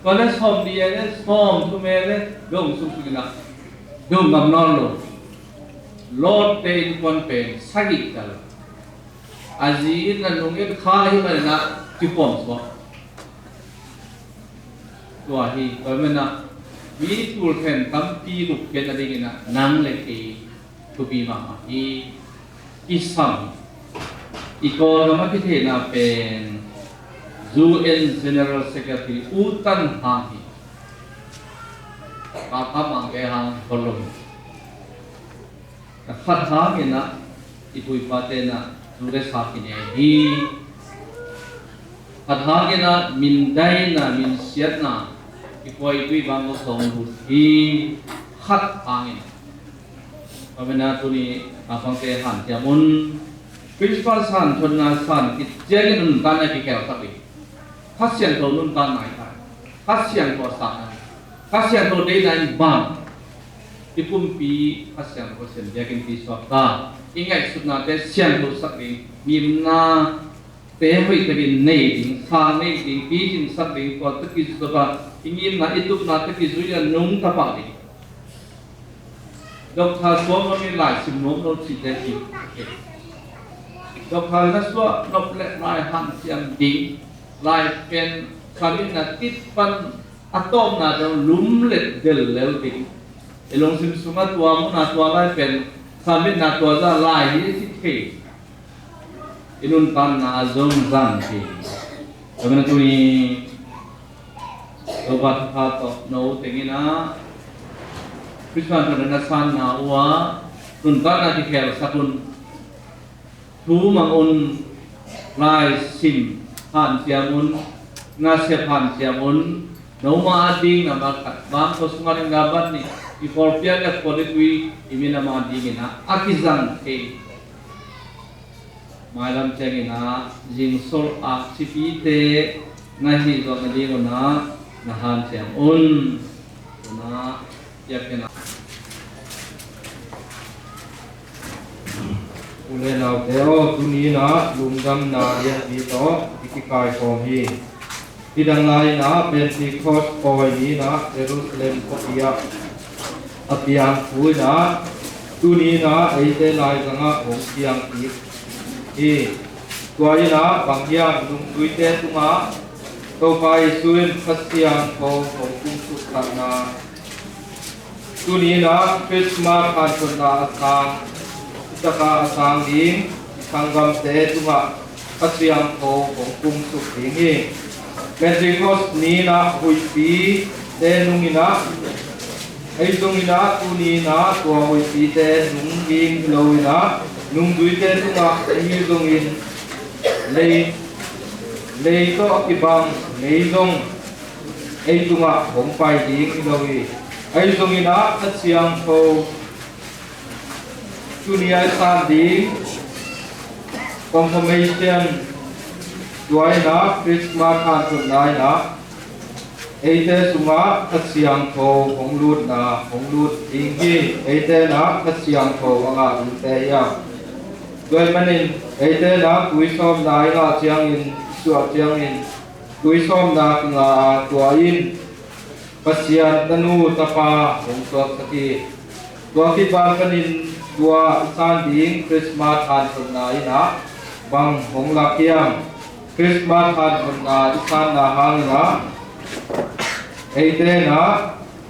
ก็เลยสองดีเลยสองทุ่มเลยดงสุกินะดงกำนอนโลดเต็นคนเป็นสักอีกแล้วอาจีนั่นลงเงินข้าให้มันนะที่ผมสวตัวที่ก็มันนะมีตัวแทนตั้มปีลุกเป็นอะไรกันนะนั่งเล็กทุบีมาอีสัมอีกคนมาพิเศษนะเป็น UN General Secretary อุตันฮาฮีป้าป้ามังเกฮังคนลงขัดหากินนะอีปุยปาเตนะดูได้สักกินเองฮีขัดหากินนะมินได้นะมินเสียนะอีกวันอีกบางก็ส่งดูฮีขัดหากินเพราะฉะนั้นตัวนี้อาฟังเกหันจะมุนพิสปาสันชนนาสันกิจเจริญนุนตันในที่แก้วสักทีข้าเสียงตัวนุนตันไหนกันข้าเสียงตัวสันข้าเสียงตัวเดย์นั้นบางที่ปุ่มปีข้าเสียงตัวเสียงยังกินที่สวัสดิ์ยิ่งไงสุดน่าจะเสียงตัวสักทีมีน่าเตะไปตะกินเนดิ้งสาเนดิ้งปีจินสักทีก็ตะกี้สุดว่ายิ่งน่าอิตุน่าตะกี้สุดยังนุ่งตะปาดีดอกทาสวมมันมีหลายสิบโน้มโน้มสิเดจิดอกทานัสวะนบเล็กลายหันเสียงดิ้งลายเป็นคำนี้นะติดปันอะตอมนะจะลุ่มเล็ดเดลเลวดิ้งไอ้ลงสิมสุมาตัวมุนาตัวลายเป็นคำนี้นะตัวจะลายที่สิเทอินุนตันนะจงจันทีดังนั้นตัวนี้ตัวบัตรพาตโน้ตอย่างนี้นะพิจารณาในสันนาว่านุนตันนะที่แค่สักนุนทูมังอุนลายสิมผ่านเสียมุนงาเสียผ่านเสียมุนโนมาดิ้งนะมาขัดบางตัวสมัยงาบันนี่อีพอเพียงแต่คนที่คุยอีมีนามาดิ้งนะอากิจันเอมาลำเจงินะจิงโซลอาสิปีเตนาฮิโซกันดิ้งนะนะฮันเสียมุนนะอยากเห็นนะอุเลนาเดียวตุนีนะลุงดำนาเยดีโตอิกิกายฟอมฮีที่ดังไลนะเป็นที่คอสปอยนี้นะเยรูซาเล็มปฏิยาอัตยังฟูนะตุนีนะไอเตไลกังะหงเกียงอีตัวนี้นะบางอย่างลุงดุยเตตุงะตัวไปสุนพัสยังโคของกุมสุตนาตุนีนะคริสต์มาสพันธุนาสังตะกาสังดิ้งสังกัมเตตุงะพัสยังโคของกุมสุดิ้งนี้เป็นสิ่งนี้นะหุยปีเตนุงินะไอ้ตรงนี้นะตุนีนะตัวหุยปีเตนุงยิงโลยนะนุงดุยเตตุงะไอ้ตรงนี้เลยก็อิบังเลยตรงไอ้ตรงะผมไปดิ้งโลยไอ้ตรงนี้นะพัสยังโคตุนีไอ้สันดิ้ง confirmation ด้วยนะคริสต์มาสผ่านสุดท้ายนะไอเตสุงะทัศยังโทของรูดนะของรูดอิงกี้ไอเตนะทัศยังโทว่างอินเตยะด้วยมันอินไอเตนะกุยชอบนายนะเจียงอินสวดเจียงอิน ตุยซ้อมดากงาตัวอินปัสยานตนูตะปาหงตัวสกีตัวคิดบางปนินตัวซานดิงคริสต์มาสทานคนนาอินะบางหงลักยังคริสต์มาสทานคนนาอิสานนาฮังนะไอเตนะ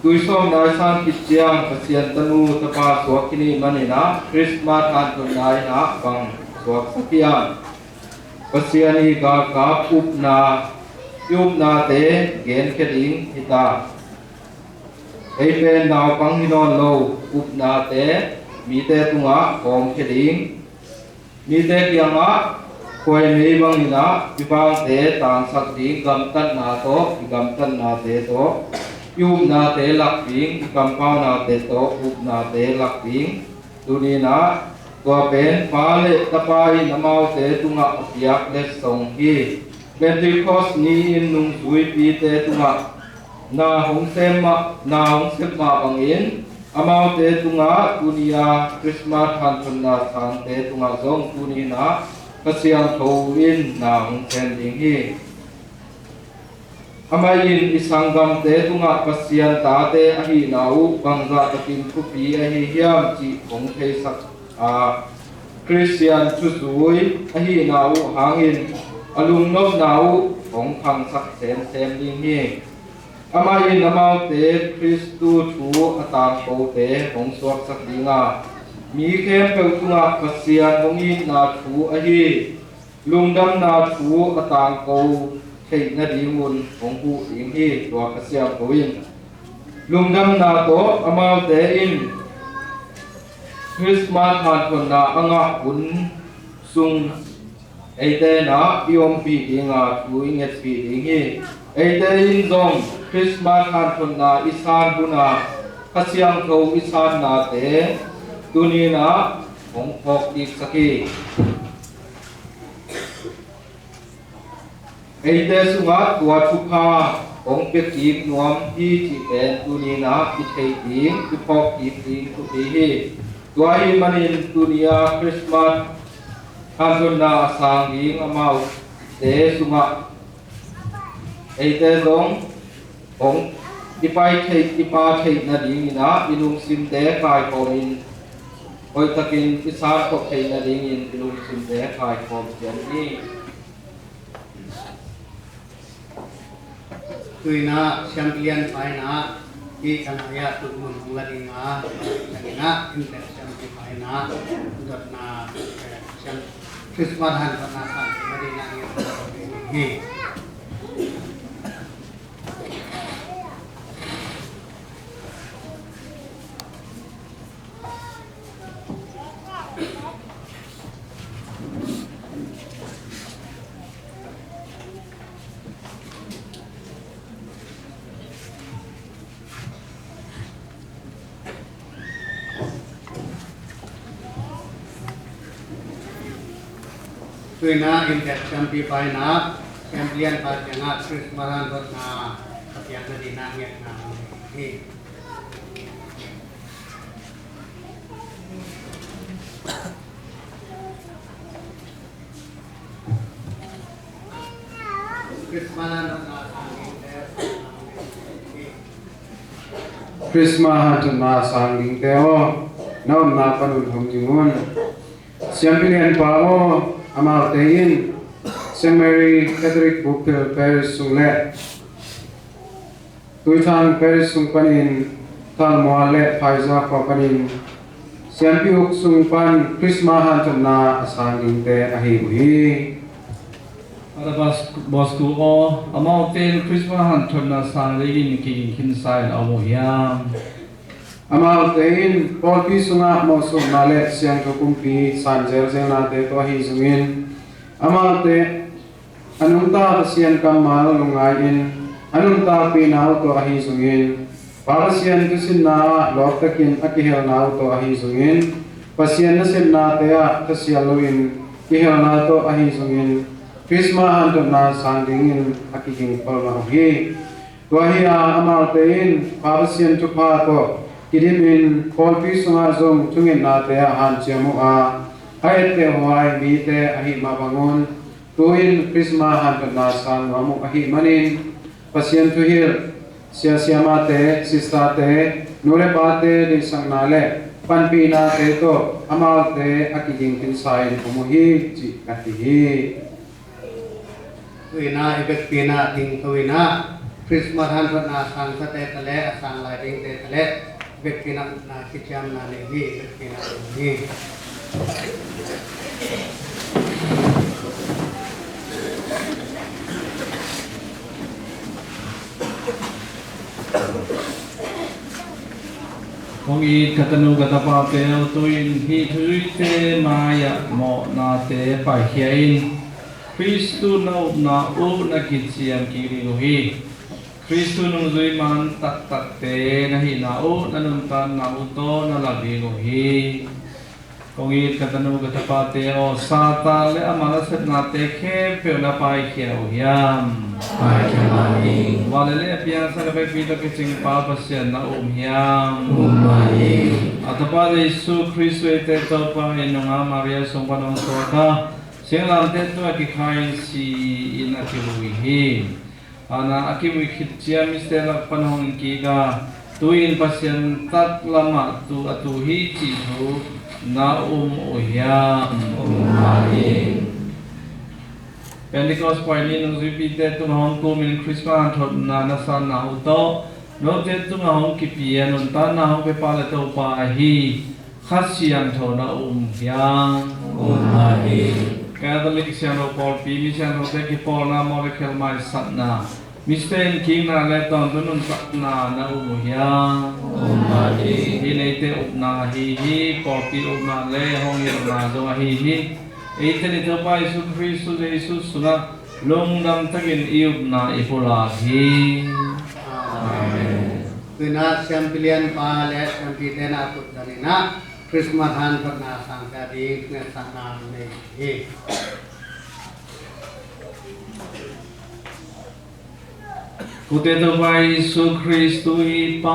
ตุยซ้อมนาซานคิดยังปัสยานตนูตะปาสวกินีมันนะคริสต์มาสทานคนนาอินะบางสวกสกียังปัสยานีกากาอุปนายุบนาเตเกณฑ์เขดิงหิตาไอเป็นดาวปังฮินอนโลอุปนาเตมีเตตุงะของเขดิงมีเตเกียงะควยมีบังหินะวิบังเตต่างสักดิงกำตันนาโตกำตันนาเตโตยุบนาเตลักดิงกำเป้านาเตโตอุปนาเตลักดิงดูนีนะตัวเป็นฟ้าเลตะปายนมาเตตุงะเปียกเลสงฮีเป็นที่คอสนี้นุงสุยปีเตตุงะนาหงเซมะนาหงเซมะบังอินอามาเตตุงะตุนิยาคริสต์มาสทันทุนนาทานเตตุงะซงตุนีนะกษียงโทวินนาหงเซนดิงฮีอามายินอิสังกัมเตตุงะกษียนตาเตอหินาอุบังราตกินคุปีอหิยามจิหงเทสักคริสเตียนชุสุยอหินาอุหางอินอลุงนบนาอุของพังสักเซนเซมดิงฮีอามายินอามาเตคริสตูชูอัตางโตเตของสวกสักดิงามีเข้มเปิลตุงะกษียนของอินนาชูอหิลุงดำนาชูอัตางโตเขยนาดีมุนของผู้อิงฮีตัวกษียนโตอินลุงดำนาโตอามาเตอินคริสต์มาสทานคนนาอ่างอุนซุงไอเตนะยอมปีดิงาทูอิงเอสปีดิงฮีไอเตอินซงคริสต์มาสทานคนนาอิสานบุนาขเสียงโตอิสานนาเตตุนีนะของพอกดิกสกีไอเตสุงะตัวชุพาของเป็กอีกนวมที่จีเป็นตุนีนะอิเทดิงที่พอกดิกดิงทุกทีฮีตัวหิมันอินตุนียาคริสต์มาสฮันจุนนาสังยิงอมาเตสุงะไอเตซงองอิปายเทอิปาเทนาดิงนะอินุงซิมเตคายคอมินโอยตะกินอิสาร์ตกเทนาดิงอินุงซิมเตคายคอมเจนนี่คุยนะแชมเปี้ยนไปนะที่ทางยาตุมุนของละดิงาอย่างนะอินเตอร์แชมเปี้ยนไปนะดอทนาแชมคริสต์มาสฮันปนาสันละดิงาเนี่ยคือนะอินเตอร์แชมเปี้ยนไปนะแชมเปี้ยนไปอย่างนะคริสต์มาสรถนาขยันละดิงาเนี่ยนะนี่คริสต์มาสรถนาคริสต์มาสนาสังดิงเตโอน้อมนาปนุนหงจิงุนเซียมพิเลียนปาโออามาเตอินเซนต์แมรี่แคทอลิกบุกเพิลเปริสสุงเลตุยทางเปริสสุงปันินทัลมัวเลไฟซาฟอปันินเซียมพิอุกสุงปันคริสต์มาสนาสังดิงเตอหิบุฮีอาบาสบอสกูโออามาเตนคริสต์มาสทนนาสังเรกินกินขินไซน์อาโมยามอามาเตอินพอลพิสุงะมอสุนาเลเซียงกุคุมปีสันเจลเซนาเตตัวฮิซุงินอามาเตอนุนตาเซียนกัมมาลลุงไงอินอนุนตาปีนาวตัวฮิซุงินปาเซียนกุสินนาลอกตะกินอกิเฮลนาวตัวฮิซุงินปัสเซียนนสินนาเตอะตะเซียลุอินกิเฮลนาตัวฮิซุงินคริสต์มาสตัวนาสังดิงินอกิกิงปอลมาฮีตัวฮิอามาเตอินปาเซียนทุพาตัวKirimin kolpi sunga zong tungin na te han chiamu a hai te hwai mi te ahi ma bangun tuin Christmas han na san mamu ahi manin pasien tu hir sia mate sista te nure pate di sang nale panpina te to amal te akijing tin sain umuhi chi katihi tuina ibet pina ting tuina Christmas han na sang sa te tale sang lai ting te tale ibet pina na kicham na lehi ibet pina ni Kong i katanu katapa te tuin hi thui te maya mo na te pa hiain Kristu na u na kitsiam kiri hi Kristu nung zui man tak te na hi na u na nun tan na u to na lagi hi Kong i katanu katapa te o sata le amala set na te khe pe na pa hiau hiam pai kemai Walele pian sa kabay pito kitsing papasyan na umhiyam umai Atapa de Isu Kristo ite topa inunga Maria sumpanong soka Siyang lang teto akikain si inakiluihin Ana akiwikit siya mistelak panahon kiga Tuin pasyan tat lama tu atuhi chitu na umuhiyam umai Pentecost Paili nung zipite tung hong kumin Christmas thot na nasan na uto no te tung hong kipia nun tan na hong pepala to pa hi khasiang tho na hyang umai Catholic siang ro Paul pi mi siang ro te ki Paul na molekel mai sat na Misten king na le ton tunun sat na hyang umai hi nei te up na hi Paul pi up na le hong yer na do hi Iten ito pa Isu Kristo Jesus suna longdam tagin iub na ipulagi. amen tuina siam pilian pa le siam pite na put na Christmas han na sang ka di na sang na lehi Kuteto pa Isu Kristo ipa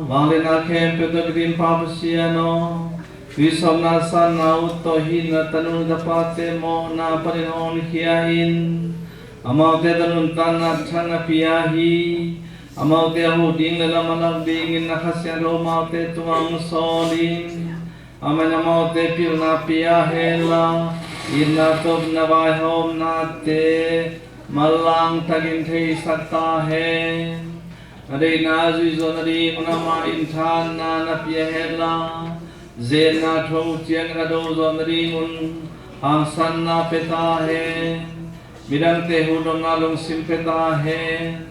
wale na kempe to green papasiano Wisam na sana utohin na tanong dapate mo na paninon hiyahin Amaw te tanong tanat sana piyahi Amaw te huding na lamanagdingin na kasyan romaw te tumang solin Amaw te pil na piyahela Inatob na bayhom na te Malang tagin te saktahen Aday na zuizo na di mo na maintan na napiyahela Zena thong chiang na do zon ringun ang san na petahe midang te hulong nalong sim petahe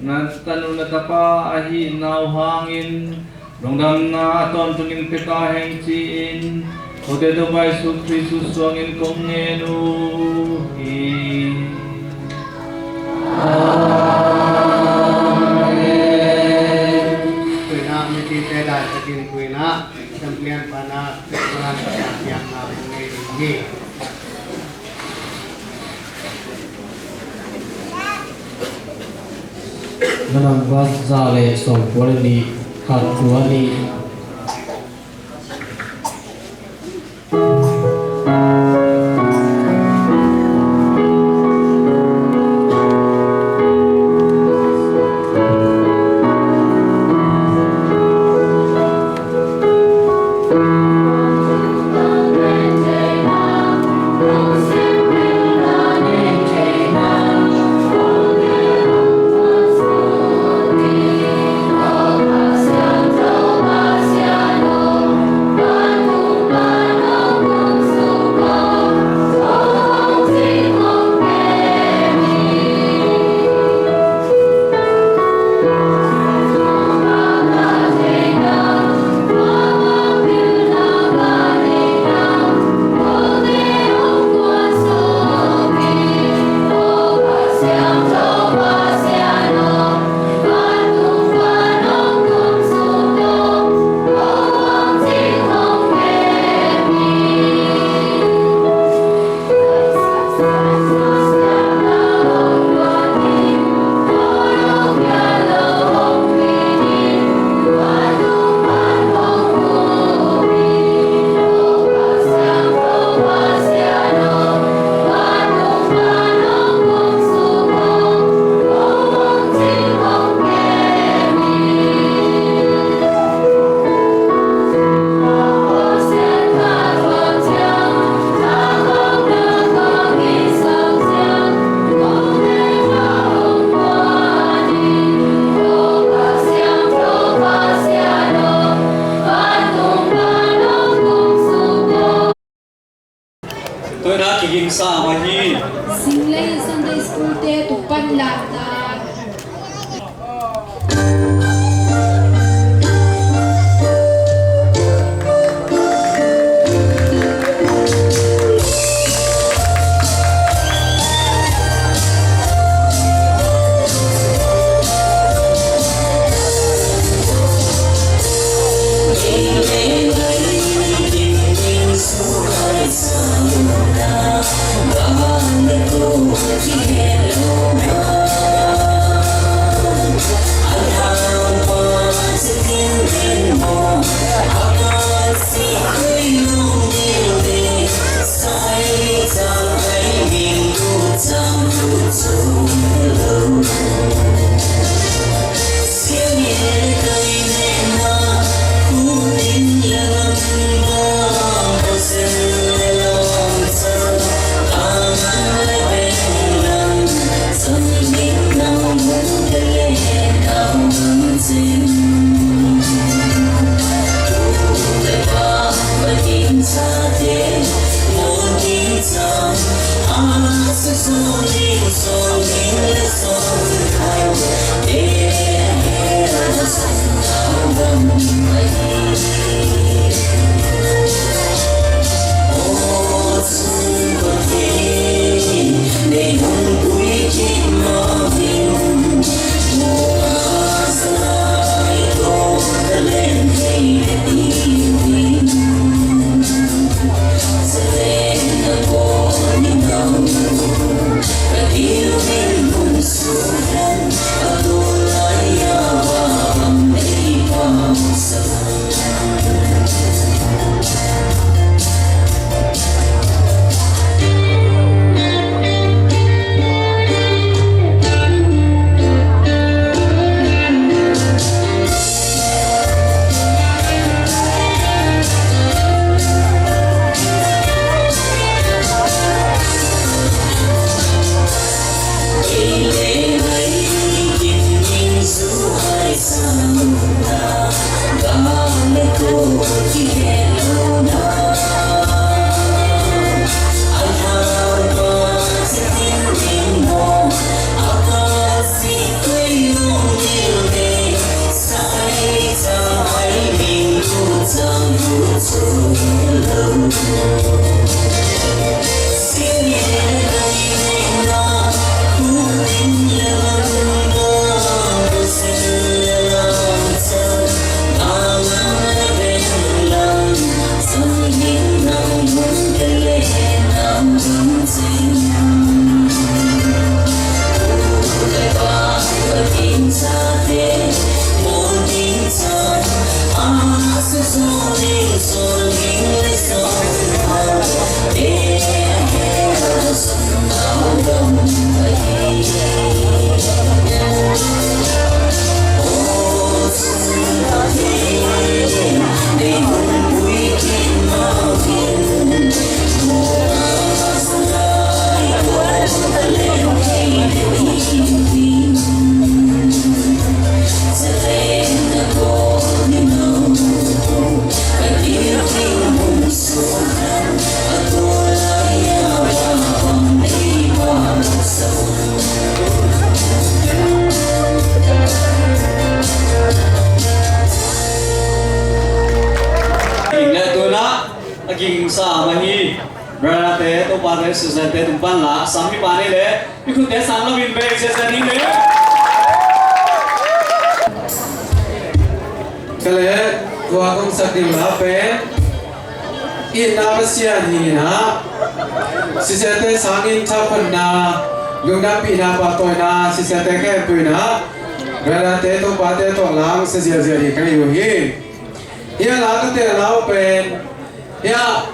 na tanu na tapa ahi nau hangin longdam na aton tungin petaheng chiin Ote to by Su Kristo suangin kong ngenuhi amen tuina miti te da sakin tuina Semplian pana kebetulan yang mengenai ini. Menang bazale song kuali kat kuali Oh sa mahi rara te to pa re sa te tum pan la sami pa ne le ikhu te sam lo bin be se sa ni le kale tua kong sakim la pe in na pasya ni na si se te sangin tha phan na yung na pi na pa to na si se te ke pu na rara te to pa te to lang se sia sia ni kai yo hi ya la ka te la pe ya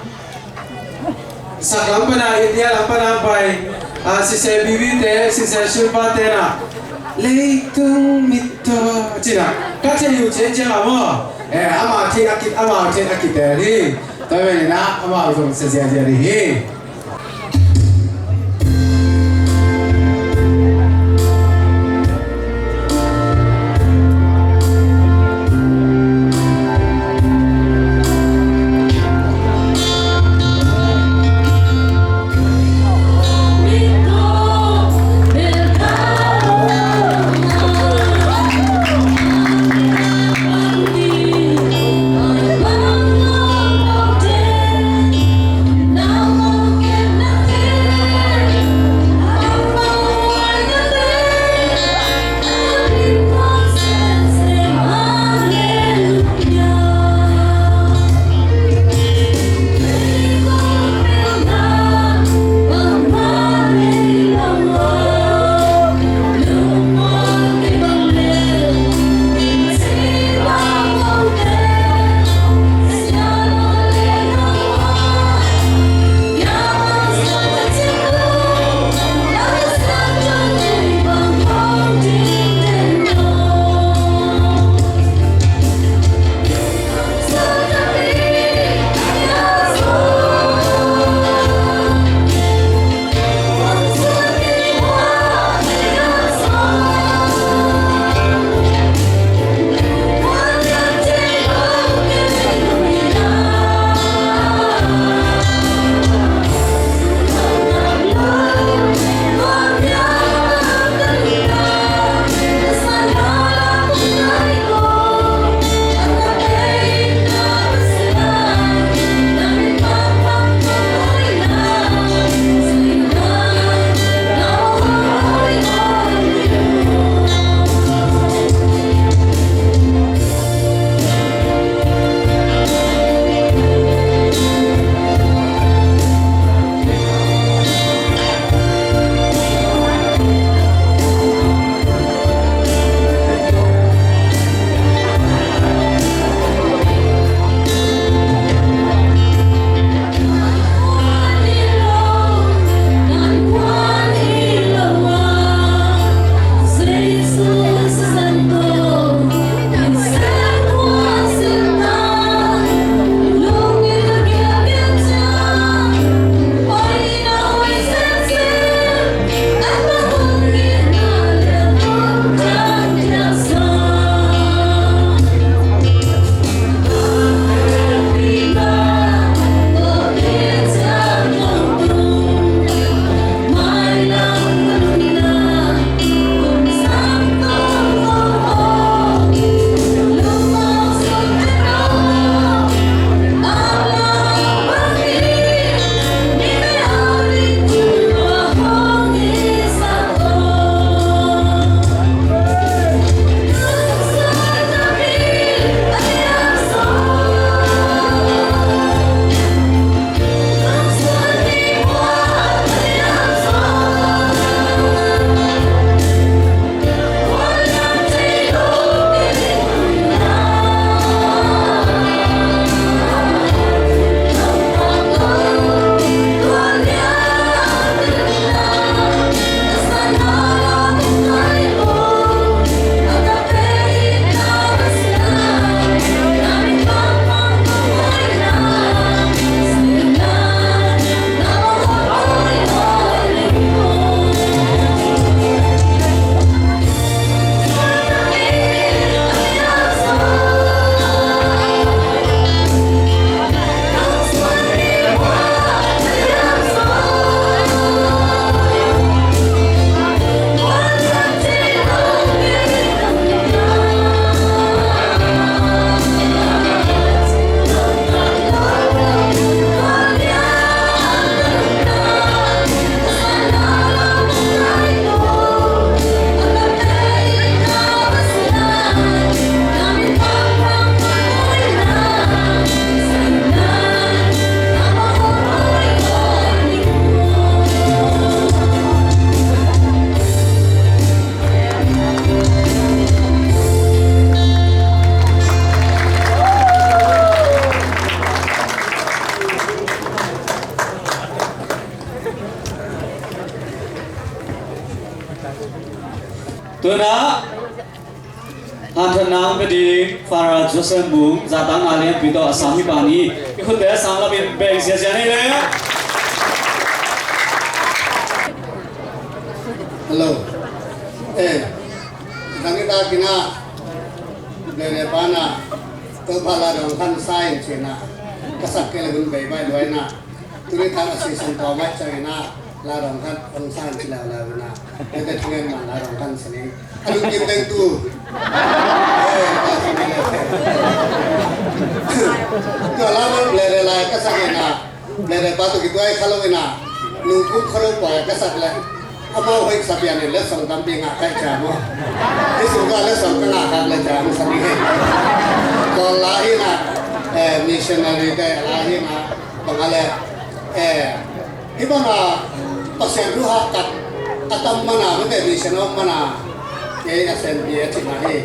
saklam pana india lampana pai si se bibi te si se shilpa te na leitung mito china ka che yu chen chen la mo ama the akit te ri ta me na ama so se sia sia ri hi Now Han thân nang cái đi Farah Joseph Bung ra tăng alien pito asami pani ikut deh samla bin beg sia sia này đấy. Hello. Dangita kina lele pana to phala dong khan sai chena kasak ke lagun bai bai loina turi thang assistant to mai chena la dong khan ong san chila la na ete thungen man la dong khan sani alu kim deng tu to la lele la kasak na lele pa to kitwai khalowina nungku khalo pa kasak la Apa baik sapian ini lesson kambing akan jamu. Ini suka lesson kena akan jamu sendiri. Kalau lahir missionary kayak lahir pengalir gimana pasien ruha kat atau mana mungkin missionary mana kayak SNBA cimahi.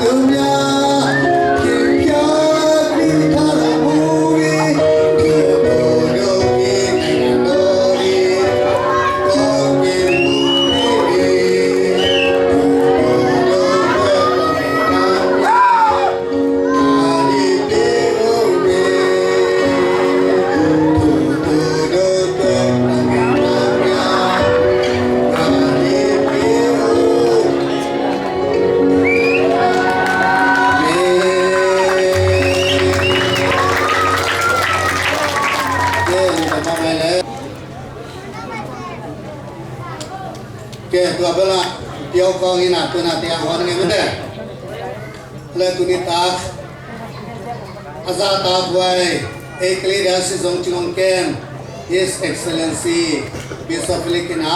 Dunia เบลาเดียวกองอินาตัวนาเตียงวันเงี้ยไม่ได้เลยตุนิตาอาซาตาบวยเอกลีดาสิจงจิงเกม His Excellency Bishop Likina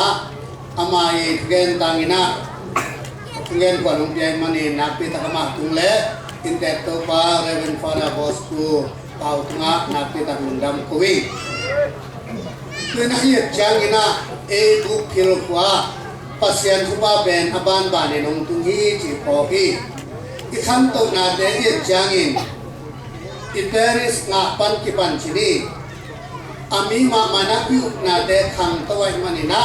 amai gen tangina gen kwanung piai mani napi takama tungle intet to pa Reverend Father Bosco pau tunga napi takundam kuwi tuina hiet jangina e du phil kwa pasien kupa ben aban bani nong tungi chi poki I kham to na de hiet jangin iteris nga pan kipan chini ami ma mana iuk na de khang tawai manina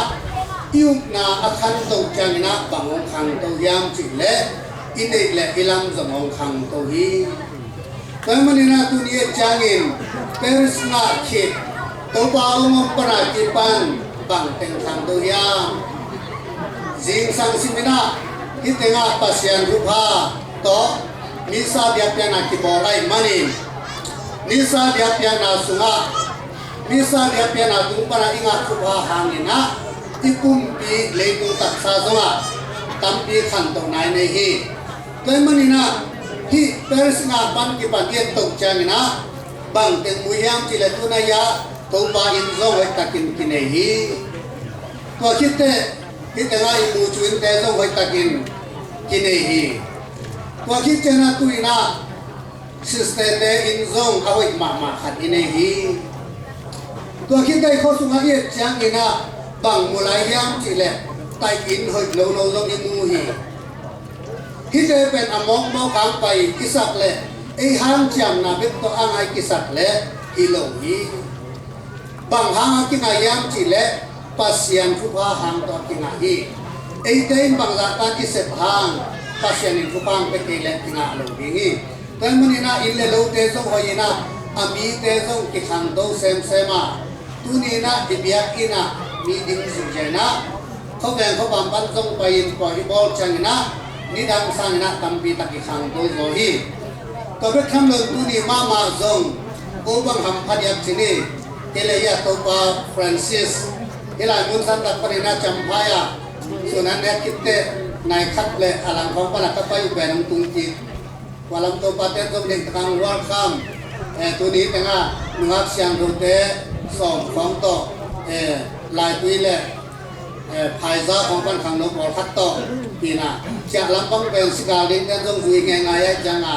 iuk na akhan to jangina bangong khang to yam chile inei le ilam zamong khang to hi manina tu ni jangin peris na khit to ba mo para kipan bang teng khang to yam jing sang simina hitenga pasian rupa to nisa dia piana ki borai manin nisa dia piana sunga nisa dia piana para inga rupa hangina ipumpi leitung taksa zonga tampi khanto nai nei hi manina hi pers nga ban ki pakiet tok changina bang teng muyam chile tunaya to ba in zong hoi takin kinei hi to khitte nga imu chuin te zong hoi takin kinei hi to khichena tuina siste te in zong awai ma khat inei hi to khitte kho sunga ye changina bang mulai yam chile tai in hoi lo zong imu hi hite pen among mau kang pai kisak le ei hang cham na bit to angai kisak le ilo hi bang hang ki ngayam chile pasian thupa hang to ki ngahi ei tein bang za ta ki sep hang pasian in thupang pe ke le tinga lo bingi tan manina ille lo te so hoina ami te so ki khang do sem sema tunina ibia ina mi ding su jena kho bang kho bam ban song pai in ko hi bol changina ni dang sang na tampi taki khang to zo hi to be kham lo tu ni mama zong o bang ham phadiak chini teleya to pa Francis ila mun san ta parina champaya sunan ne kitte nai khat le alang khong pala ka pai be nang tung chi walam to pa te zong ding tang war kham tu ni tanga ngak siang ro te som khong to lai tui le phai za khong pan khang no bol khat to pina cha lam bang ben sika ding kan jong zui ngai ngai changa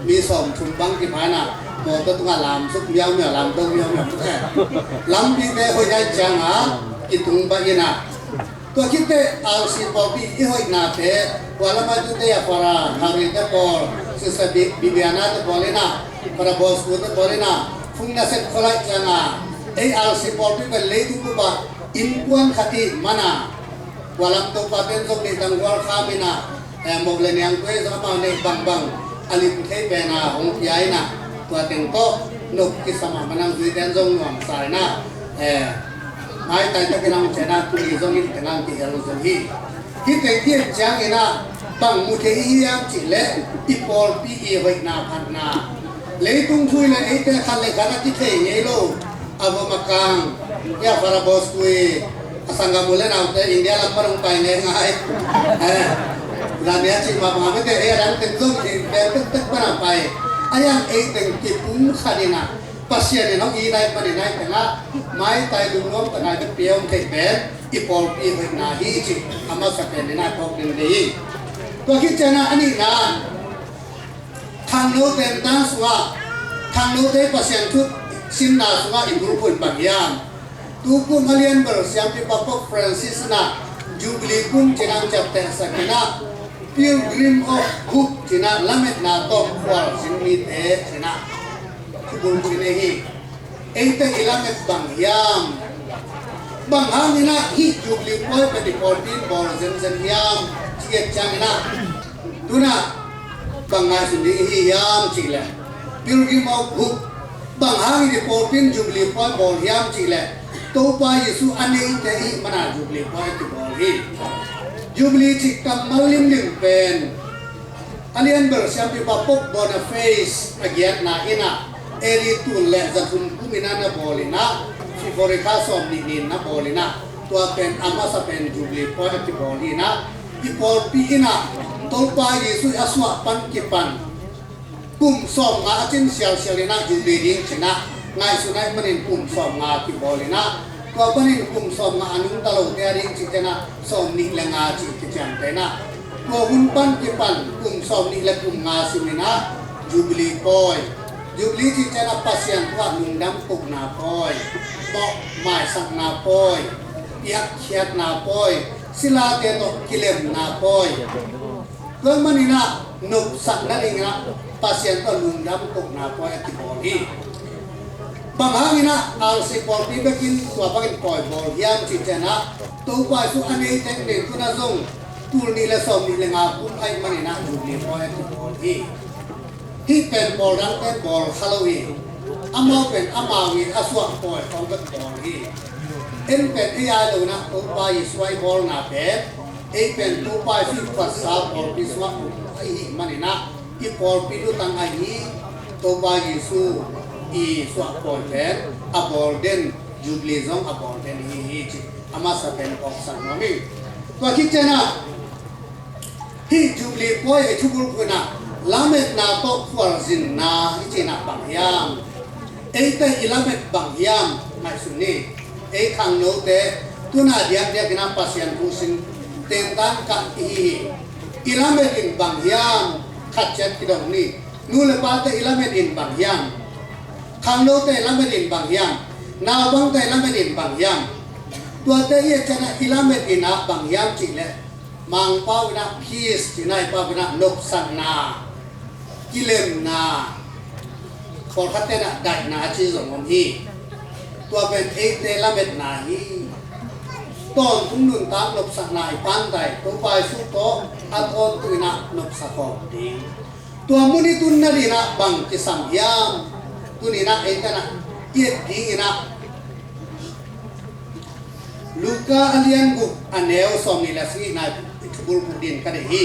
mi som chum bang ki phana mo to tunga lam suk miao miao lam to miao miao te lam bi te hoi ya changa ki tung ba ina to kitte al si po bi I hoi na te wala ma tu te ya para hari te por se sa bibiana te bolena para bos ko te bolena phung na set kholai changa ei al si po bi be le tu ba in kuan khati mana walam to paten so ni tang war khamina mok le nyang kwe sa ma ne bang bang alim thei be na hong yai na tua teng to nok ki sama manang zui den jong nuam sai na mai tai ta kinang chena tu ni jong in tenang ki helo jong hi ki te ki chang ina bang mu the hi yam chi le I por pi I hoi na phan na le tung thui le ei te khan le kana ki the ye lo abo makang ya para bos kui asanga mule na te India lam parang pai ne ngai dan ya chi ma ma te e ran te zong ni te tek para pai ayang e teng ki pum khadina pasien no I dai pa ni nai te nga mai tai du nom ta ngai te piom te be I por pi hoi na hi chi ama sa pe ni na ko din dei to ki chana ani na thang no ten ta suwa thang no te pasien thu sin na suwa I group pun bagian tu kum alien ber siam pi papa Francis na jubilee kum chinang chapter sakina pilgrim of hope china lamet na to kwal sinmi te china kubul chinehi eite ilamet bang yam bang hangina hi jubilee boy pe 14 bor zen yam chiet changina tuna banga sindi hi yam chile pilgrim of hope bang hangi 14 jubilee boy bor yam chile to pa Yesu ane te I mana jubilee boy ti bor hi jubilee chi kamal lim lim pen alien ber siam pi papok Boniface agiat na ina eri tun le zatum kumina na bolina si forika som ni na bolina ตัวเป็นอามาสเป็นจูบลีพอยที่บอลีนะที่บอลปีนะตัวไปยิสุอาสวะปันกิปันปุ่มสองงาจินเสียวเสียวเลยนะจูบลีดิ้งชนะไงสุนัยมันเห็นปุ่มสองงาที่บอลีนะตัวมันเห็นปุ่มสองงานุ่งตลกเดียดิ้งจิตนะสองนี่แหละงาจิตจันเตนะตัวหุ่นปันกิปันปุ่มสองนี่แหละปุ่มงาสิมินะจูบลีพอยจูบลีจิตนะปัสยันว่านุ่งดำปุกนาพอยโตไม้สักนาพอยยักษ์เขียดนาปอยศิลาเตโตกิเลมนาปอยเรื่องมันนี่นะนุบสักนั่นเองนะปัสยันต์ลุงดำตกนาปอยที่บอลีบางครั้งนะอาลสิบอลที่ไปกินตัวไปกินปอยบอลยามจิตเจนะตัวไปสุอันนี้แต่เด็กคุณน่าจงตูนี่ละสองนี่ละงาคุณไอ้มันนี่นะดูนี่ปอยที่บอลีที่เป็นบอลรังเป็นบอลฮาโลวีนอามาเป็นอามาวีอาสวะปอยของเป็นบอลีเอ็นเป็นที่อาดูนะตัวไปสวยบอลนาเป็ดเอ็นเป็นตัวไปฟิกฟัสซาบอลพิสวะไอ้มันนี่นะที่บอลพิดูตั้งไอ้นี้ตัวไปสู้อีสวะบอลเป็ดอับบอลเดนจูบลีซองอับบอลเดนฮีจิอามาสเป็นออกสังนมิตัวคิดเจนะที่จูบลีปอยไอ้ชุบุลกุนะลาเมตนาโตฟัลซินนาฮิจินะบางยามเอ็นแต่อิลาเมตบางยามไม่สุนีเอ้ขังโนเตตุนาเดียกเดียกนาปัสยันผู้สินเต็มตันกันอีอิลาเมดินบางยามขัดเจ็ดกิดองนี้นูเลปาเตอิลาเมดินบางยามขังโนเตอิลาเมดินบางยามนาบังเตอิลาเมดินบางยามตัวเตยจะนะอิลาเมดินนะบางยามจริงเลยมังปาวนะพีสที่ไหนปาวนะนกสันนากิเลมนาขอคัดเตนะได้นาชีสมฮีตัวเป็นเอกเตละเม็ดนาฮีตอนทุ่งหนึ่งตามนกสักนายปันไดตัวไปสุโตอัตอนตุยนะนกสักองดีตัวมุนิตุนนาดีนะบังกิสัมยามตุนีนะเอกนะเอียดดีนะลูกาอเลียนกุอันเนวสอมิลาสีนายทุบุลกุดินกันเฮี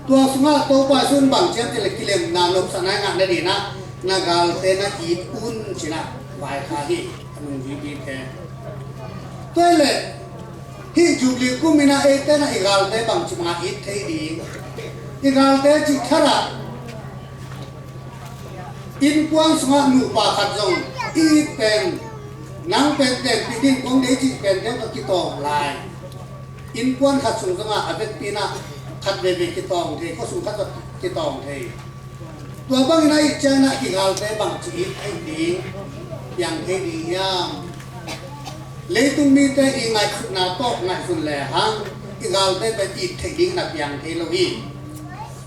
ตัวสุงาตัวไปสุนบังเจติเลกิเลมนานกสักนายงานนาดีนะนากาลเตนะอีดอุนชินะวายคาฮีนุ่งวีบีแค่ตัวเล่ที่จูบลีกุมินาเอเตนะอีกาลเตบังจิมาอิทเทดีอีกาลเตจิขระอินกวางสงะนูปาขัดจงอีเป็นนางเป็นเด็กปีดินของเดจิเป็นเด็กตะกิตองลายอินกวางขัดสงสงะอเบกปีนะขัดเบบีกิตองเทก็สุขัดกิตองเทตัวบางในใจนะอีกาลเตบังจิอิทเทดีyang hedi yang leitung mi te ingai khna tok ngai sun le hang igal te pe ti theding na yang thelohi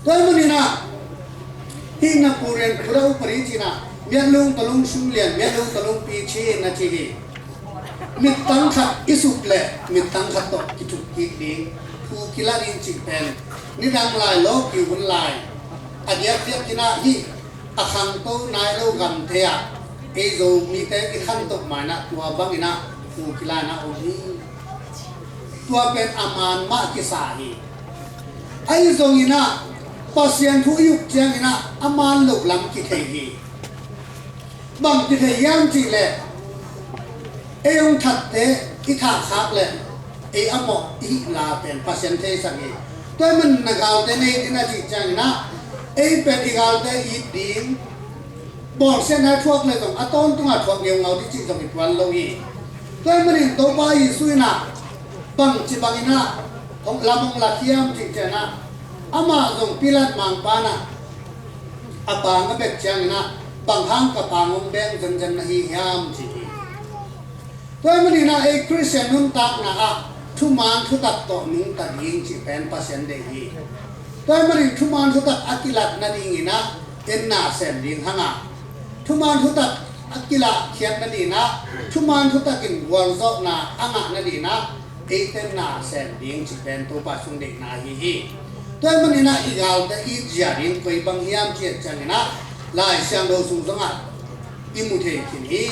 toy munina hina puren khurau parichina mialung talung sum lian mialung talung pi che na chi hi mit tang khat isuk le mit tang khat tok kituk ki ding pu kilarin chi pen ni dang lai lo ki hun lai adiak diak kina hi akhang to nai lo gam theaเอโซมีแต่ที่ขั้นตกหมายนะตัวบังอินะฟูกิลานะโอนีตัวเป็นอามานมากิสาฮีไอโซอินะปัสยันทุยุกเจียงอินะอามานลุกลำกิเทฮีบังกิเทยามจีเลยเอองทัดเตอิทาคักเลยเออมออีลาเป็นปัสยันเทสังเกตัวมันนักเอาเตในที่น่าจีจังนะเอเป็นอีกเอาเตอีดิ้งบอกเส้นให้ทั่วเลยตรงอัตอนต้องอัดทั่วเดียวเงาที่จิตจะมีวันเราอีกตัวมันเองตัวไปสุยนะบังจิบังอินะของลำมงลักยามจิตเจนะอามาตรงพิลัดมังปานะอาปางก็เป็นจังนะบางครั้งกับปางองแดงจันนะฮียามจิตตัวมันเองนะไอ้คริสเตียนนุ่นตักนะฮะทุมานทุตักต่อนุ่งตัดยิงจิเป็นปัสยันเดฮีตัวมันเองทุมานทุตักอากิลัดนั่นเองนะเอ็นนาเซนลิงฮังอ่ะทุมานทุตักอักิลาเขียนนั่นดีนะทุมานทุตักกินวอลซอกนาอ่างนั่นดีนะเอเตนนาเซนดิงจิเป็นตัวปัจจุบันเด็กนาฮีตัวมันนี่นะอีกเอาแต่อีจาริงไปบางยามเจียดจังนะลายเสียงโดสุงสงัดอิมุเทกินี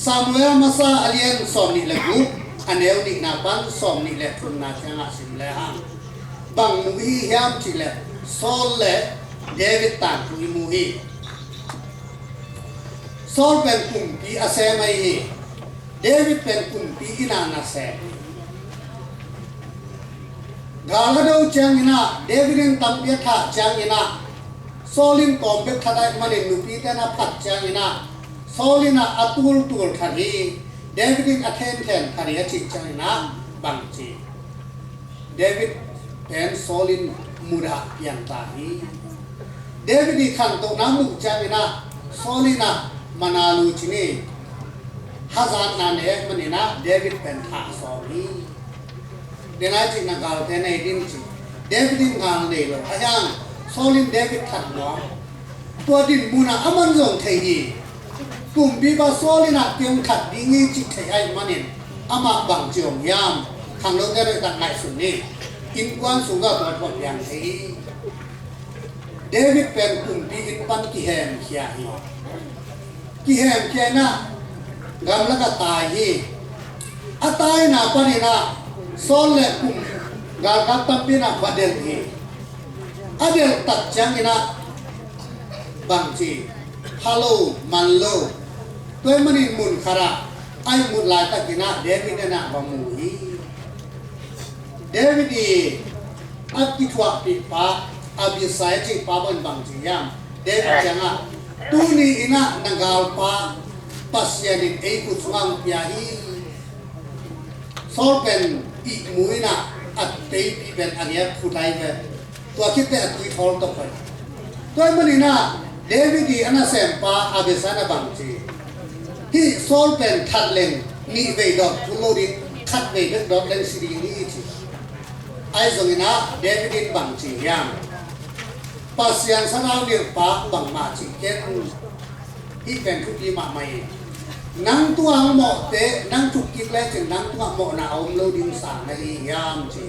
ซามูเอลมาซาอเลียนสอมนี่เล็กุอันเอลนิกนาปันสอมนี่เล็ทุนนาเชียงอาสิมเลฮังบางมุฮียามจิเล็โซลเล็เดวิดตันคุยมุฮีโซลเป็นกลุ่มปีอาเซมัยฮีเดวิดเป็นกลุ่มปีอินานาเซ Galado Changina, David Tampiata Changina, Solin Competa Mani Lupita Pat Changina, Solina Atul Tur Kari, David Attention Kariachi Changina, Bangchi. David Pen Solin Muda Yantahi. David Kanto Namu Changina, Solina Manalu Chini, Hazan Nane Manina, David Penta Soli. Denai Nagal Tene Dinchi, David Ngal Ayang, Solin David Tatno, Tuadin Muna Amanzong Tei, Kum Biba Solina Tiong Kat Dingi Chitei Manin, Ama Bang Jiong Yam, Kanglo Tere Tak Nai Suni, In Kwan Suga Tot Yang Tei. David Pen Kum Bi In Pan Kihem Kiahi. Kihem Kiana, Gamlaka Tai, Atai Na Panina. Sol le kum gagatam pina badel hi adel tak jangina bangji halo manlo toy manin mun khara ai mun la takina David na bamu hi David di akitwa pipa abisai ji paban bangji yam David janga tuni ina nagal pa pasyanin ei kutsang piahi Solpen Muina at baby ben ania putai ben to akite at we hold to pai to manina David di ana sempa abesana bangchi hi solpen thatleng ni ve dot tulodi khat ve dot len siri ni chi ai zongina David in bangchi yam pasian sanau ni pa bang ma chi ken hi ben ku di ma mai nang tuang mo te nang chukik le chen nang tuang mo na om lo ding sa na li yam chi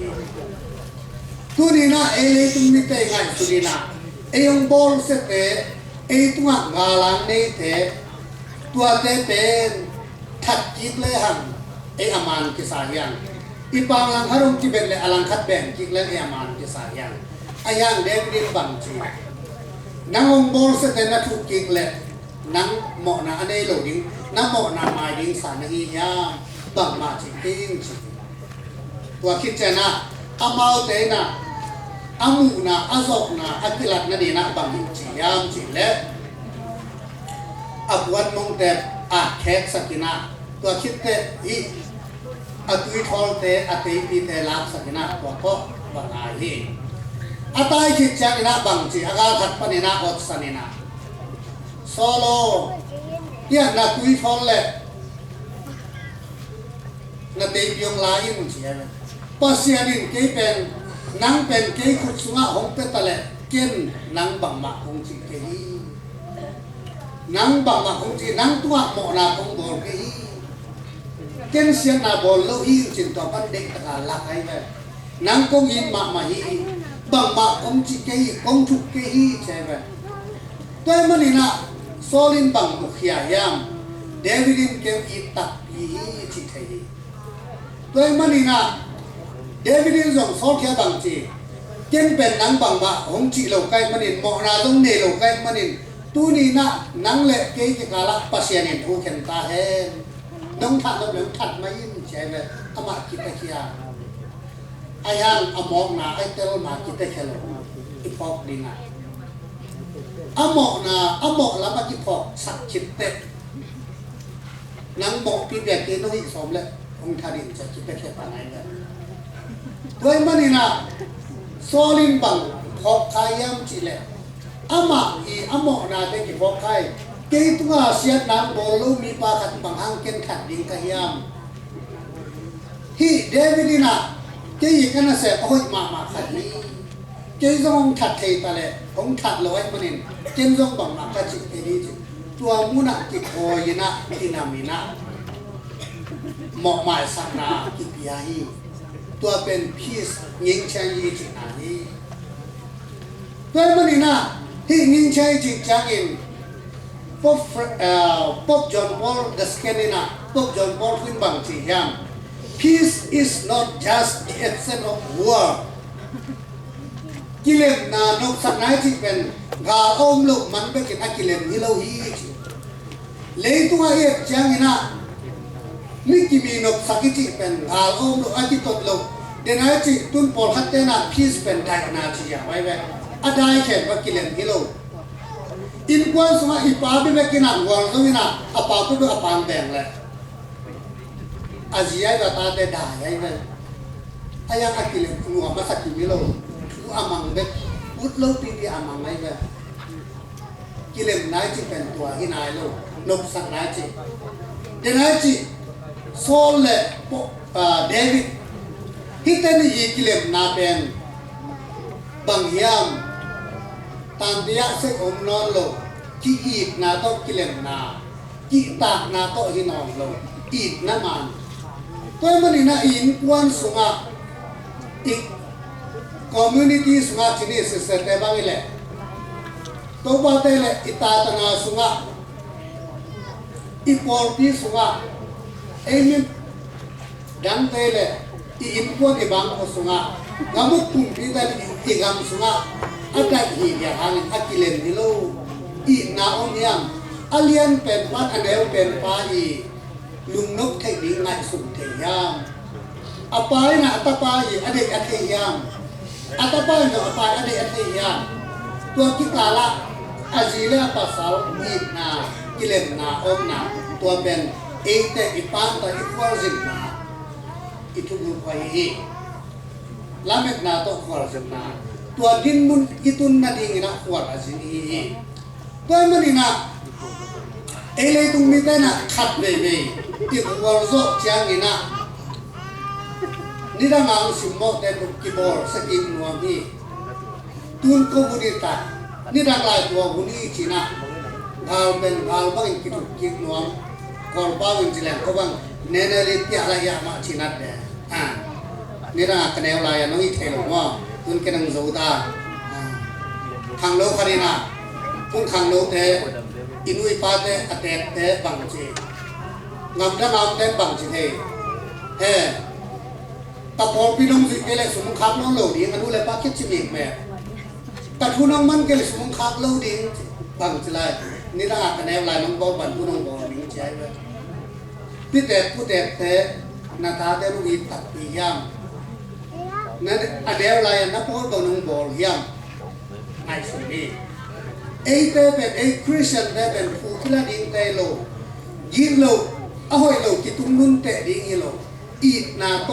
tu ni na e le tum ni te ngai tu ni na e yung bol se te e tuang ngalang ne te tua te pen that kik le han e aman ki sa yang ipang lang harong ki ben le alang khat ben kik le e aman ki sa yang ayang David bang chi nang om bol se te na chukik le nang mo na ane lo ding na mo na mai ding sa na hi ya bang ma chi king chi tua khit chana amau te na amu na azok na akilat na di na bang chi yam chi le abuan mong te a khek sakina tua khit te hi atui thol te atei pi te lak sakina tua ko bang a hi atai khit chana bang chi aga khat panina ot sanina Solo, ya na kui thol le, na te piong lai mun chia le. Pasianin kei pen, nang pen kei khut sunga hong petale, ken nang bang ma hong chi kei. Nang bang ma hong chi nang tua mo na hong bol kei. Ken sian na bol lo hi chin to pan dek taka lak ai le. Nang kong yin ma ma hi, bang ma hong chi kei, kong chuk kei che le. Toy manina. Solin bang mukhya yam Davidin kem itak pi chi thei toy manina Davidin zong sol kya bang chi ken pen nang bang ba hong chi lo kai manin mo na dong ne lo kai manin tu ni na nang le ke ke kala pasyanin thu khen ta he nong tha lo that mai in che le ama ki ta kya ayang among na ai tel ma ki ta khelo ipok dina amok lama ki phok sak chit te nang mok pi be ke no hi som le ong tharin cha ki pe khe pa nai le toy manina solin bang phok kayam chi le ama i amok na te ki phok kai ke tunga siat nam bolu mi pa khat bang hang ken khat ding ka yam hi Davidina ke yi kana se oi ma khat ni cái dòng thật thầy ta lệ ông thật lỗi manin cái dòng bằng mặt ta chỉ cái đi chứ tua muốn nặng kịp hồi như nè thì nằm như nè mọc mải sạc nà kịp bia hi tua bên peace những trang gì chỉ nà hi tôi manin nè hi những trang chỉ trang in Pope John Paul the second nè Pope John Paul khuyên bằng chỉ hiam peace is not just the absence of war kilem na nok sanai chi pen ga om lo man be kin akilem hi lo hi chi le tu nga ye chang ina mi ki mi nok sakiti pen ga om lo aki tot lo เดนายจิตุนปอลคัตเตนะพีสเป็นไดนาจียาไว้เว้อได้แค่ว่ากิเลนกิโลอินกวนสมาอีปาบิเบกินังวอลซุวินะอปาตุอปานแดงเลยอาเซียก็ตาเตดาไว้เว้อายังอากิเลนกูอามาสักกิโลทูอามังเบอุดโลปีดีอามังไว้เว้กิเลนนายจิเป็นตัวหินายโลนบสักนายจิเดนายจิโซลเลเดวิดที่เต้นอีกิเลมนาเป็นบางยามตามที่ยาเสกอมนอนโลที่อีกนาต้องกิเลมนาที่ตากนาต้องหินอนโลอีกน้ำมันตัวมันนี่นะอินกวนสุงะอีกคอมมูนิตี้สุงะที่นี่เสร็จแต่บางอีเล่ตัวบ้านเตเล่อิตาตนาสุงะอีปอลปีสุงะเอ็มดังเตเล่อินกวนibang ko sunga ngamuk pun kita igam sunga ada hiya halin akilen dilo I na oniam alien pen pat anel pen pai lungnok thai ding ngai sum theyam apai na atapai ade atheyam atapai no apai ade atheyam tua kita la azila pasal I na kilen na om na tua ben ete ipan ta equal zin na itu berupaya lamet na to kuar zemna tua din mun itun na ding na kuar azin hi tua manina ele tung mi na khat be ti kuar zo chiang ina nida ngang simmo te tu kibor sakin nuam hi tun ko budita nida lai tua buni china gal ben gal bang kitu kik nuam kor bawin jilang ko bang nene le pya la ya ma chinat deนี่นะคะแนนลายน้องอีเทลว่าตุนกันนังโซดาขังโลคารินาพุ่งขังโลเตอินุยปาเตอเตเตบังจีงามด้านงามเตบังจีเฮตะพอพี่น้องสิเกลสมุนคับน้องโลดีกันดูเลยปาคิดชิมิกแม่ตะทุน้องมันเกลสมุนคับโลดีบังจีเลยนี่นะคะแนนลายน้องบอลบันผู้น้องบอลนิ่งใจไว้พี่เตผู้เตเตนาตาเตลูกอีตัดปียามนั่นอเดียวลายนับพอตัวนุ่งบอลยามไอสุนีเอเตเป็นเอคริสเตียนเตเป็นผู้ที่ละดิ้งเตโลยิงโลอ้อยโลกิตุนุ่นเตดิ้งโลอีนาโต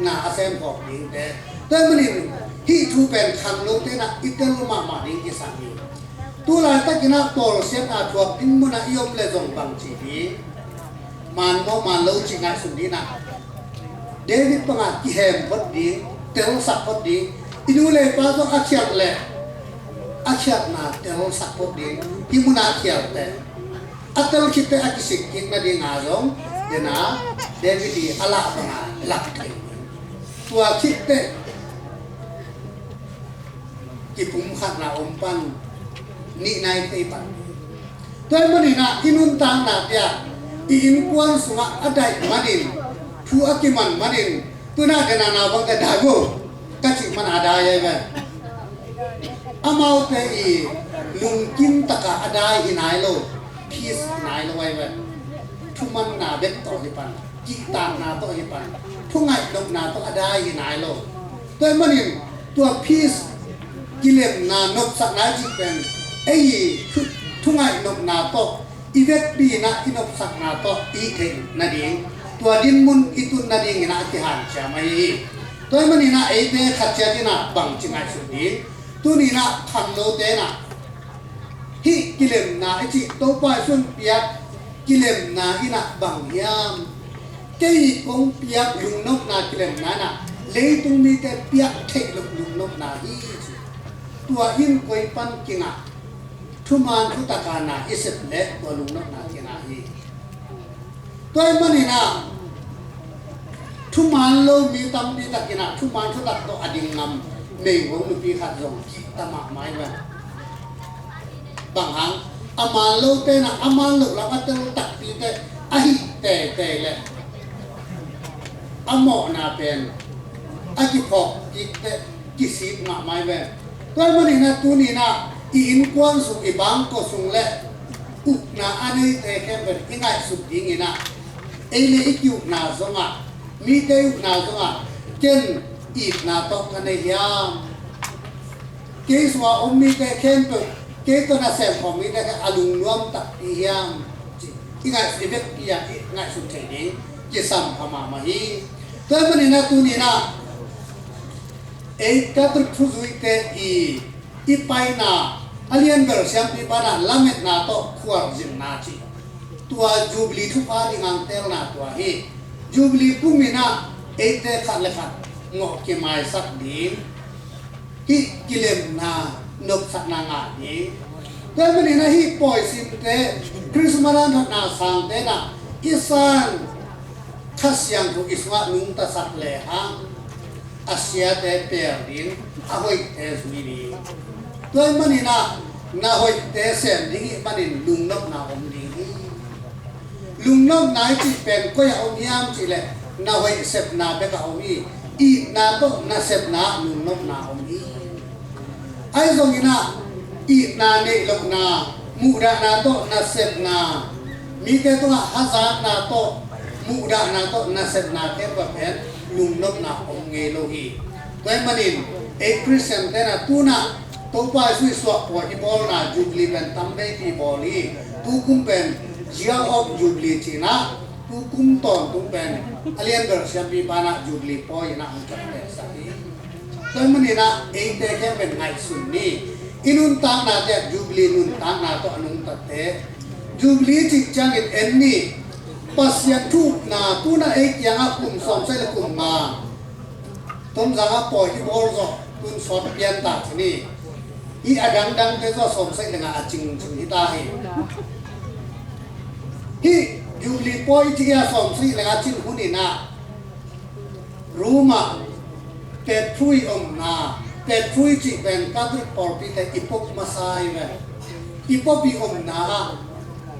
นาอาเซมพอกดิ้งเตแต่มันนี่ที่ทูเป็นขังโลเตนะอิเตลมาดิ้งกิสังยูตัวลายตะกินาบอลเสียอาทวกดิ้งมุนาอยมเลจงบังจีบีมันโมมันโลจิงไงสุนีนะเดวิดปังกิเฮมพอดีเตลสักพอดีอินูเลยป้าต้องอาเชียเลยอาเชียนาเตลสักพอดีที่มุนาอาเชียแต่อัตลคิดแต่อากิสิกินนาดีงาจงเดน่าเดวิดีอาลาปังหลักเลยตัวคิดแต่กิปุ่มขัดนาอมปันนี่นายเตปันตัวมันนี่นะอินุนตังนาเดียอินกวนสุงะอดัยมาดินผู้อากิมันมาดินตัวน่าจะนาบังแต่ดากูกัจจิมันอาดายไปอามาเตอีลุงกินตะกะอาดายหินายโลพีสนายโลไว้ไปทุมันนาเบ็ดต่อหิปันกิตางนาต่อหิปันทุไงดงนาต่ออาดายหินายโลตัวมันนี่ตัวพีสกิเลมนานกสักนายจิเป็นไอ้ทุไงดงนาต่ออีเวทปีนะอินบสักนาโตอีเทงนาดิงตัวดินมุนอิตุนนาดิงนะที่หันจามัยตัวมันนี่นะไอเตขัดเจตินะบังจิงไอสุดีตัวนี่นะขันโลเตนะฮิกิเลมนาไอจิโตไปส่วนเปียกกิเลมนาอินะบังยามเกี่ยกงเปียกลุงนกนากิเลมนานะเลยตรงนี้แต่เปียกเทลุงนกนาฮีตัวอินกวยปันกิงะทุมันทุตการนาอิสเล่ตัวลุงนกนากินาฮีตัวมันนี่นะทุมันโลมีตัมดีตะกินาทุมันทุตักตัวอดิงงามเมงวงนุปีขัดยงกิตมะไม้ไว้บางครั้งอามาโลเตนะอามาโลแล้วก็เตลตักปีเตไอเตเล่อโมนาเป็นอากิพอกกิเตกิสิมะไม้ไว้ตัวมันนี่นะตัวนี่นะอินกวนสุกิบังก็สุงเล่อุกนาอันนี้เตะแค่เป็นยังไงสุดยิงนะเอเลอิกุนาซงะมีเตอุกนาซงะ เก่นอีกนาตกกันในยามเกสว่าอมมีแต่เข้มตัวเกตัวน่าเสพของมีแต่อลุงน้อมตักที่ยามที่ไงสิเวกที่ยามไงสุดเฉยนี้จะสัมพมามาฮีตัวมันนี่นะตัวนี้นะเอกกัตรุจุยเตอีไปนะอเลียนเบอร์เซียมปีบานะลาเมตนาโตขวารจิมนาจีตัวจูบลีทุพาดิงังเตลนาตัวฮีจูบลีปุมินะเอกเตขัดเลขัดงอกเกมายสักดีฮิกิเลมนานกสักนางานีแต่วันนี้นะฮิปอยสิมเตคริสต์มาสนาสังเตนะอิสานขัสยังทุกอิสวะนุงตาสักเลหังอาเซียเตเปียดินอาหอยเตสมินีตัวมันนี่นะนาหอยเตเซมดิ้งมันนี่ลุงนกนาอมดิ้งลุงนกนายจีเป็นก็ยังอมยามจีเลยนาหอยเซฟนาเบกอมอีนาโตนาเซฟนาลุงนกนาอมไอ้ตรงนี้นะอีนาเนลกนามูดานาโตนาเซฟนามีแต่ตัวฮัซาร์นาโตมูดานาโตนาเซฟนาเทปเป็นลุงนกนาองเงโลฮีตัวมันนี่เอกคริสเตียนแต่นะตัวน่ะตัวไปสุยสวะปวดบอลน่ะจูบลีเป็นตั้มเบที่บอลีตัวคุมเป็นเจียออฟจูบลีจีน่ะตัวคุมตอนตัวเป็นอเลียนเบอร์เซียมปีบานะจูบลีปอยน่ะอันจับแต่สักทีตัวมันนี่นะเอกเตแค่เป็นไงสุนนี่อินุนตางนาเตจูบลีนุนตางนาตัวอนุนตัดเตจูบลีจิจังเอ็นนี่ปัสยาทุกนาตัวน่ะเอกยังอ่ะคุมสองเส้นคุมมาต้นสังอ่ะปอยที่บอลก็ตุนสอดเปลี่ยนตาที่นี่อีอดังดังเจ้าสมใส่dengan acingที่ตาให้ที่ยูรีปอยที่อาสมใส่dengan acingหุ่นนี่นะรู้มาแต่ช่วยอมนาแต่ช่วยจีเป็นการที่ปอดปีแต่อีพวกมาใส่เว้ยอีพวกปีอมนา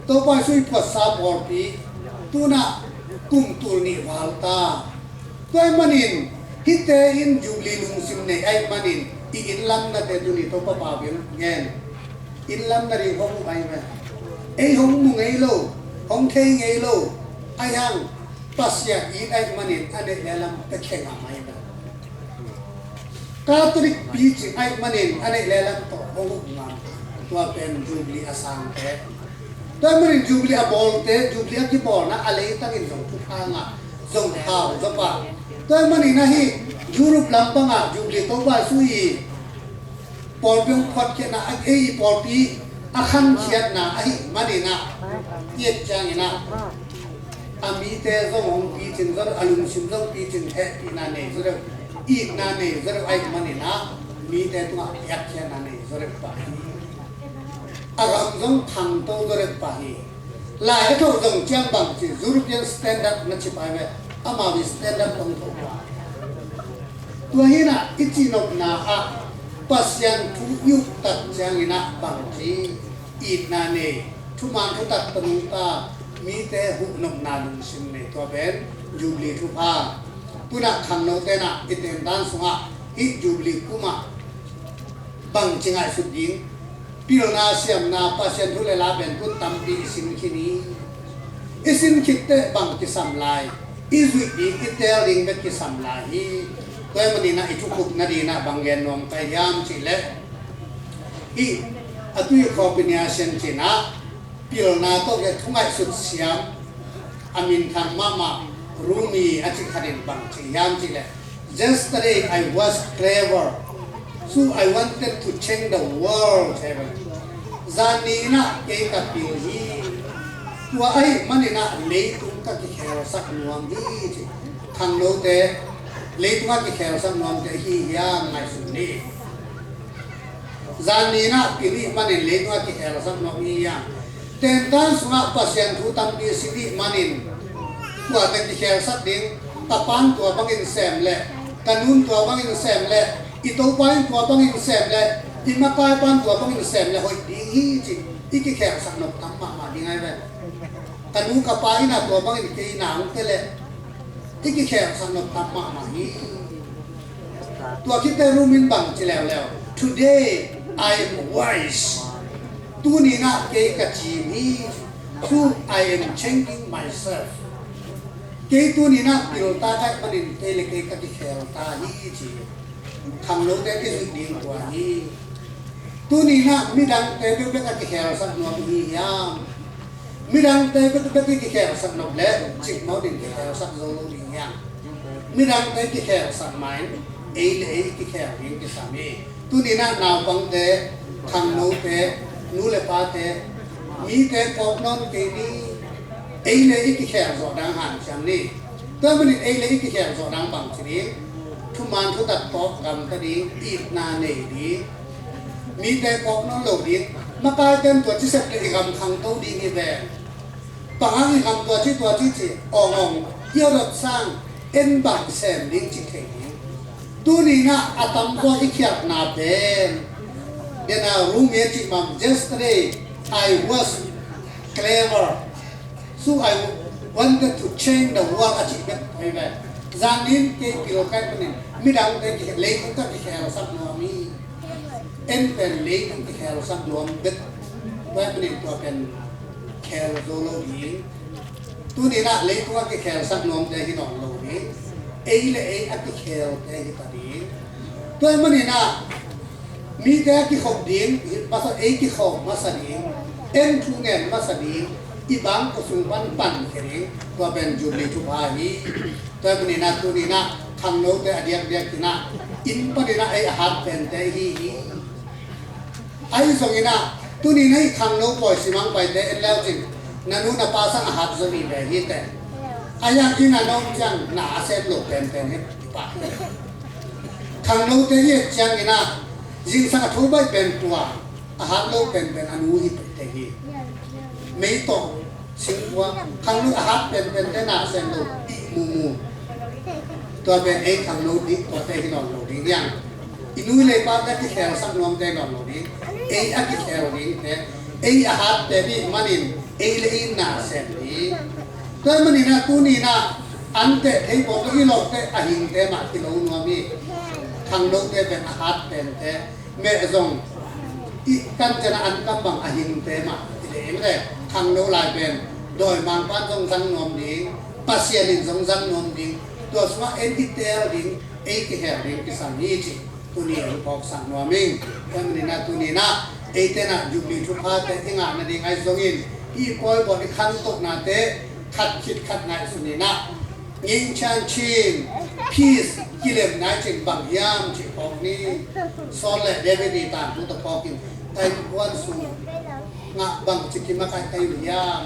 ตัวไปช่วยปวดซาปอดปีตัวน่ะกุมตัวนี่วาลตาตัวมันอินฮิตเตอินยูรีลุงซิมในไอ้มันอินin lam na te tu ni to pa pa bien ngen in lam na ri hong ai ma ei hong mu ngei lo hong thei ngei lo ai hang pasya i ai manin ane lelam te khenga mai ba Catholic pi chi ai manin ane lelam to hong ngam tua pen jubli asang te to manin jubli a bol te jubli a ki bol na ale tangin jong thu phanga jong thao zo pa to manin na hi Europe lampanga jubli to ba sui Paul Biong Khot ke na ai Paul pi akhan khiat na ai mani na yet chang na ami te zo hong pi chin zo alum sim zo pi chin he pi na ne zo i na ne zo ai mani na mi te tu yak khe na ne zo pa aram zong thang to zo pa hi lai tho zong chang bang chi European standard na chi pai we ama wi standard tong to tua hina itinok na a pasyan tu yuk tat jangina bangji it na ne tu man tu tat tanuta mi te hu nok na lung sim ne to ben jubli tu pa tu na khang no te na iten dan sunga hi jubli kuma bang chingai su ding pil na siam na pasyan tu le la ben tu tam pi sim khini isim khitte bang ki sam lai izu bi itel ding bet ki sam lai hiตัวมันนี่นะอิทุกุกนาดีนะบางแกนนองไปยามสิเล็อีอตุยคอปิญญาเซนจินะพิลนาโตเกทุงไอสุดเสียมอามินทางมามารูมีอธิคดินบางสิยามสิเล็ Yesterday I was clever so I wanted to change the world ใช่ไหมจานีนะเกกับพิลฮีตัวไอ้มันนี่นะเลยตุ้งกับที่แขวสักนวมดีสิทางโลเตเลยตัวที่แขวสักนวมจะฮียามไม่สุดนี่จานีนะพิลีมันนี่เลยตัวที่แขวสักนวมฮียามแต่ด้านสุนัขปัสยังทูตัมปีสิริมันนี่ตัวที่แขวสักดิ่งตะปานตัวบังอินแซมเล่กันุนตัวบังอินแซมเล่อีโตปานตัวบังอินแซมเล่อีมาปายปานตัวบังอินแซมเล่หอยดีฮีจิอีกี่แขวสักนวมตั้มมาดีไงเว้กันูกับปายน่ะตัวบังอินกีหนังเตเล่ที่กี่แขกสนุกตามมามาฮีตัวคิดแต่รู้มินบังจีแล้ว today I am wise ตัวนี้นะเกย์กับจีนี่ so I am changing myself cái tu ni na pil ta cái mà đến cái lệ cái khéo ta hi chỉ thằng lâu cái dự định của hi tu ni na mi đang cái cái khéo sắc nó hi ya mi đang cái khéo sắc nó lẽ chỉ máu đến cái khéo sắc dâu đi ya mi đang cái khéo sắc mai ấy lệ cái khéo những cái sami tu ni na nào bằng thế thằng lâu thế nu lệ pa thế mi cái cọc non cái đi ấy lệ cái khéo rõ đang hàng chẳng điตัวมันเองเลยที่แข่งสอนดังบังทีนี้ทุกมันทุกตัดตอกกันก็ดีอีกนาเนดีมีแต่กอกน้องโหลดีมากลายเป็นตัวที่เสร็จเลยคำคังโตดีนี่แบบต่างอีกคำตัวที่จีอ่องเกี่ยวกับสร้างเอ็นบังแสนลิงจิตเข่งตัวนี้นะอาตมตัวที่เขียนนาเป็นเดี๋ยวนะรู้เมียจิมัม yesterday I was clever so I wanted to change the world achievement right zanin ke pilokat ni midang ke le ko ka ke hero sak no mi en pen le ko ke hero sak no bet wa ni to pen hero zolo ni tu ni na le ko ke hero sak no de hi don lo ni ei le ei at ke hero te hi ta ni to man ni na mi ka ki khop ding ma sa ei ki khop ma sa ni en thu ngen ma sa ni ibang kusumpan pan kiri tua ben jubli chupahi tua benina tu nina khangno te adiak tina in padina ai hat pen te hi ai zongina tu nina khangno poi simang pai te en lao jin nanu na pa sang hat zami be hi te ayang ina nom chang na set lo pen he pa khangno te hi chang ina jing sang thu bai pen tua hat lo pen anu hi te hi mấy tổ sinh qua khang lu hát bên cái nào xem đồ mùตัวเป็นไอ้ขังโลดิตัวเตะที่นอนโลดิยังอินุเลยป้าได้ที่แขวสักนวมเตะนอนโลดิไอ้อักที่แขวดิเนี่ยไอ้อาหารเตะดิมันอินไอ้เลยน่าเสพดิตัวมันนี่นะตัวนี้นะอันเตะไอ้บอกว่าที่เราเตะอาหิงเตะมาที่เราหนัวมีขังโลเตะเป็นอาหารเป็นเตะแม่จงอีกันจะนะอันกำบังอาหิงเตะมาที่เห็นเลยขังโลลายเป็นโดยบางบ้านจงสังนวมดิปัสเซียนินจงสังนวมดิตัวสมาเอ็นที่เตอร์ดิ้งเอกิเฮร์ดิ้งที่สังนี้จีตัวนี้รูปออกสังนวมิงตัวนี้นะตัวนี้นะเอเตนะจุบลีทุกภาคแต่ที่งานนั่นเองไอ้ทรงอินอีคอยบริคันตกนาเตขัดคิดขัดนายสุนีนะยิงชันชินพีซกิเลมนายจิบางยามจีปอกนี้ซอลและเดวิดีตานทุกตะปอกินไทยกวนสูงะบางจิกิมาไทยยาม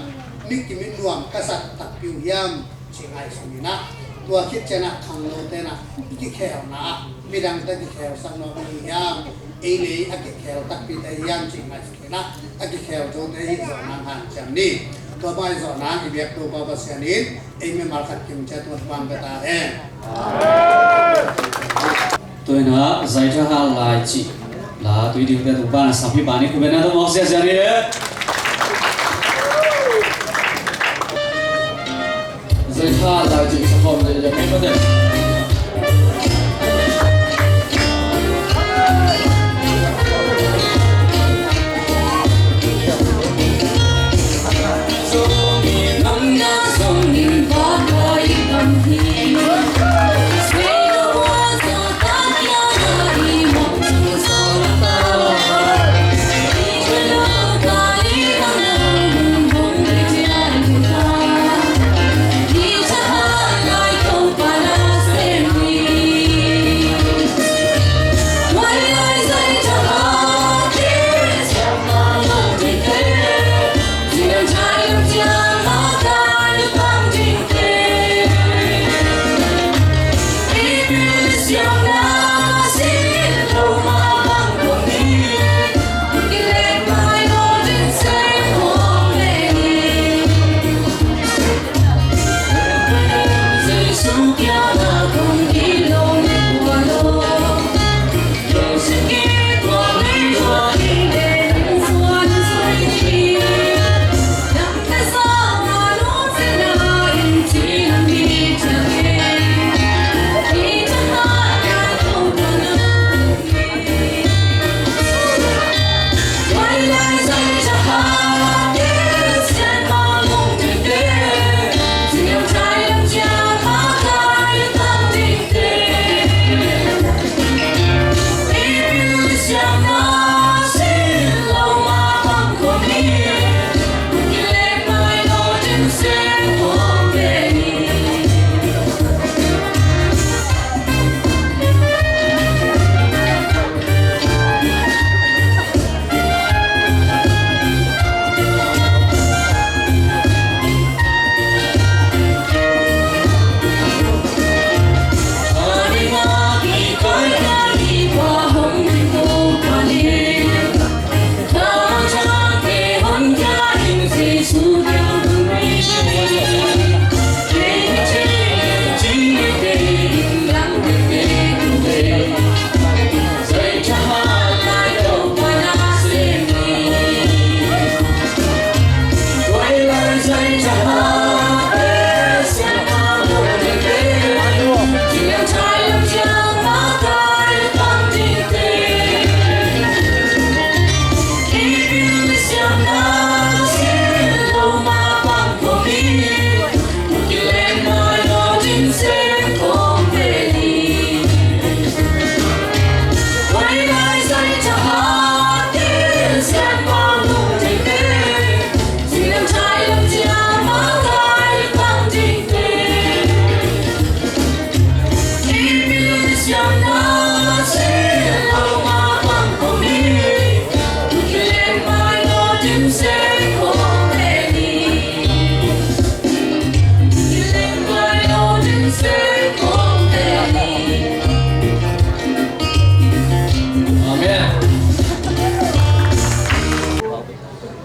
มิกิมินรวมกษัตริย์ตักปิวยามชิงไอสุนีนะตัวคิดจะนะขังโลเตนะที่แขวนะไม่ดังแต่ที่แขวสักนมียามเอเลยอักแขวตักปีแต่ยามชิงไอสุนีนะอักแขวโจเตหิจอนังหันจำนี้ตัวใบจอนังอีเบียกตัวบาบาเสียนินเอไม่มาขัดกิมเจ้าตัวบังกตาเองตัวน่ะใจจะหาลายจีลาตัวดีแต่ตัวบ้านสัมผัสบ้านนี้คุณเป็นอะไรต้องมองเสียใจเนี่ยใจข้าลายจีสังคมจะไม่ก็ได้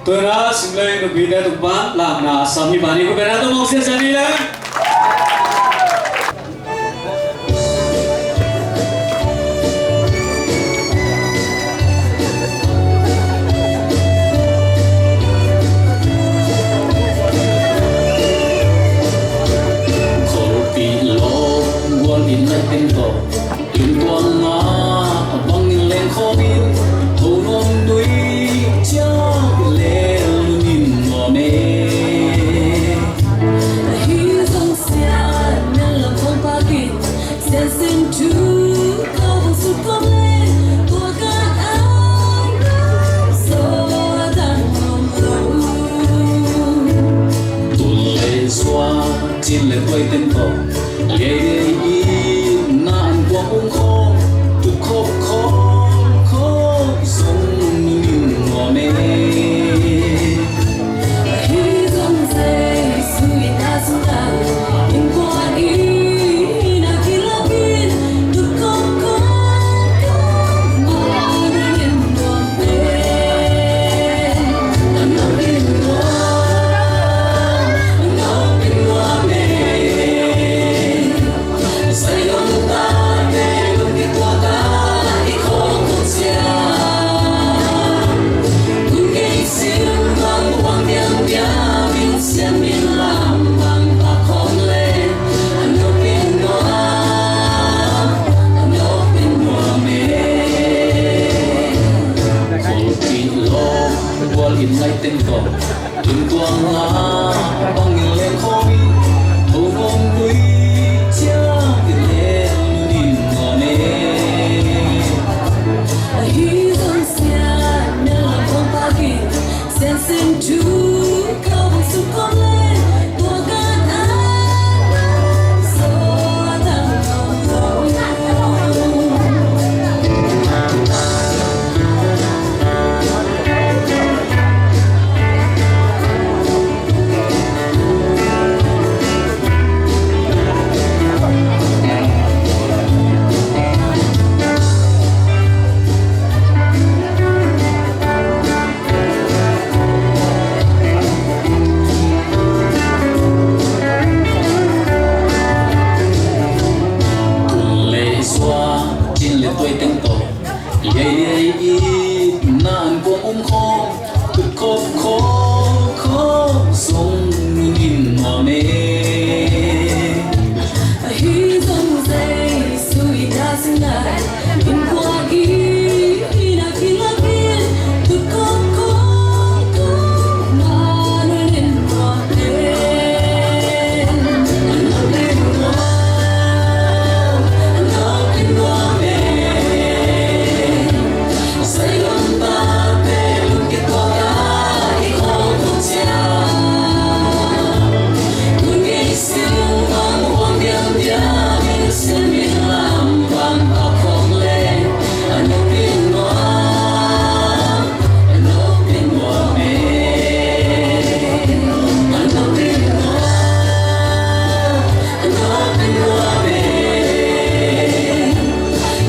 tôi đã xin lên được video tụng bán làm là sami bani của bên tôi mong xin chào đi lên. Tên tổ liên quan ngã băng nhìn lên khó biết thâu non núi cha lệ nhìn ngõ mê hy sinh xa nên làm không ba kịp sẽ xin Chúa cao bằng sự công lên của các anh gió đang ngom lâu tuôn lệ xoa trên lệ quay tên tổ lệ nạn qua ung khô từ khô khô khô sông nhìn ngõ mê hy sinh dây suy ta xuống ta in qua đi na khi la bin được không có mà nhìn ngõ mê anh nói in ngõ mê say lòng ta về luôn đi qua ta đi không có chia cũng gây siêu vang hoàng điên bia bin xem bin làm bằng ta không lên anh đâu biết nó mê khổ kỳ lo qua liền ngay tên tổ đừng toan ngã băng nhìn lên khó biết thâu non núi cha lệ nhìn ngõ mê hy sinh xa nên làm không ba kịp sẽ xin Chúa cao bằng sự công lên của các anh gió đang ngom lâu lệ xoa trên lệ quay tên tổ lệ nạn qua ung khô từ khô khô khô sông nhìn ngõ mê hy sinh dây suy ta sinh lại in qua đi na khi la bin được không có mà nên ngõ mê anh nói lên ngõ mê say lòng ta về luôn kết quả ta đi không có chia cũng gây siêu vang hoàng điên bia bin xem bin làm bằng ta không lên anh đâu biết nó mê anh đâu biết nó mê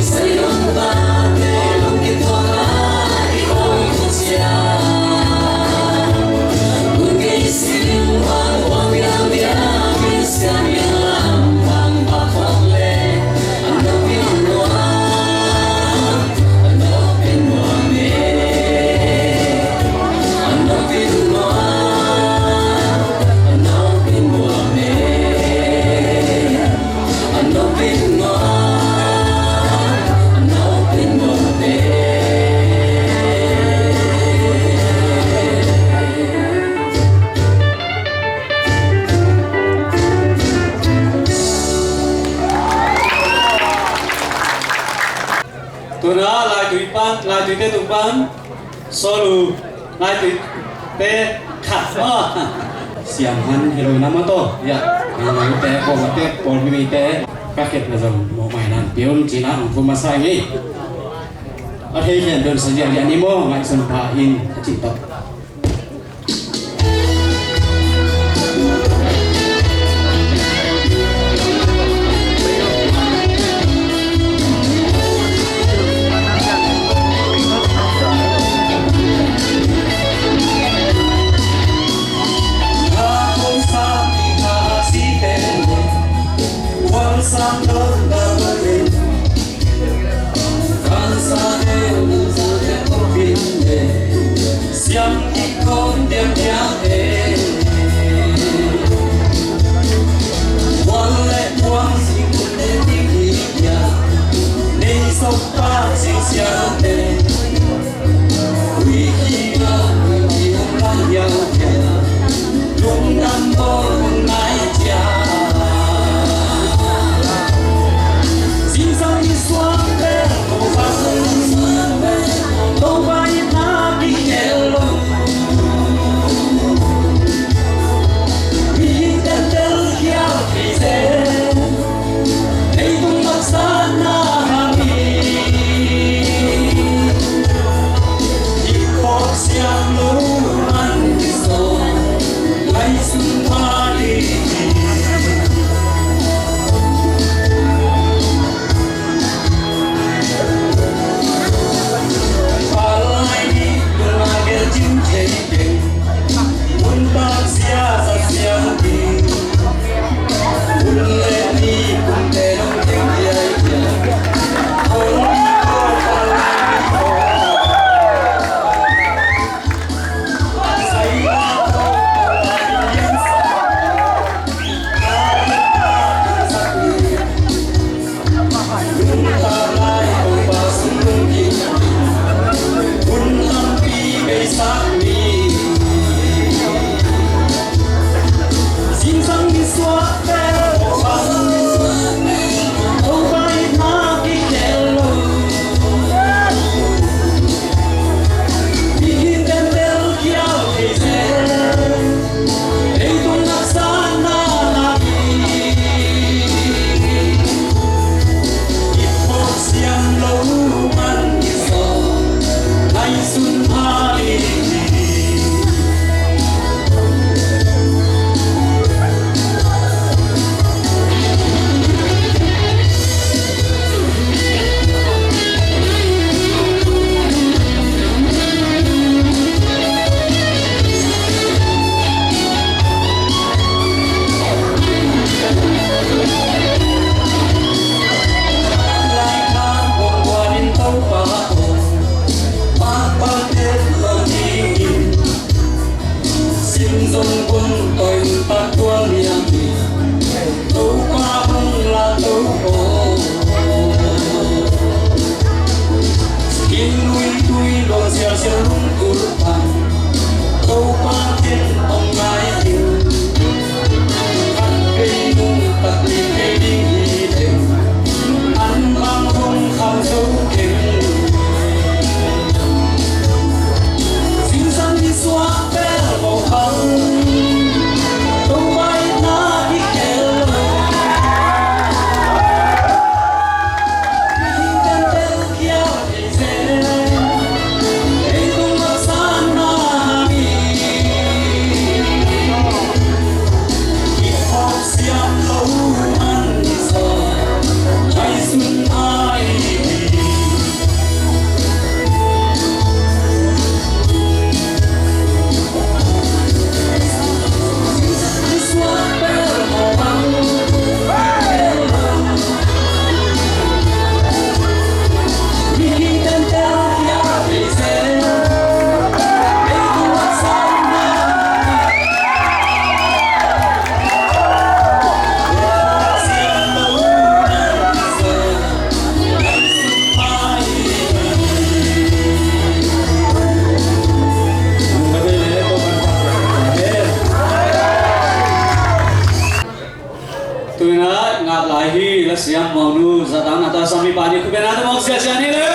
say lòng ta về luôn kết quả ta đi không có chia cũng gây siêu vang hoàng điên bia bin xem bin làm bằng ta không lên anh đâu biết nó mê anh đâu biết nó mê anh đâu biết nó mê tôi đã lại tụi ban lại tụi tê tụng ban solo lại tụi tê khát siang han hero nama to ya nang te ko te por mi te paket na zam mo mai nan pion china ang fu masai ni a thei hian don sa ya ni mo ngai sun pa in chi to xin dòng quân tôi ta tua miệng tấu qua không là tấu cổ skin lui tui lo sia sia lung kurban tấu qua thiên ông ngài hiu ăn cây nung tắt đi cây đi đều ăn mang không không sâu kêu xin dân đi xóa bé màu hồng tấu bay na đi kêu đi tên tên kia để dễ để tung mặc san na mi khi học xiêm lâu ăn giờ trái xuân ai siam mau nu zatang atas sami pani kubenada mau sia-sia ni le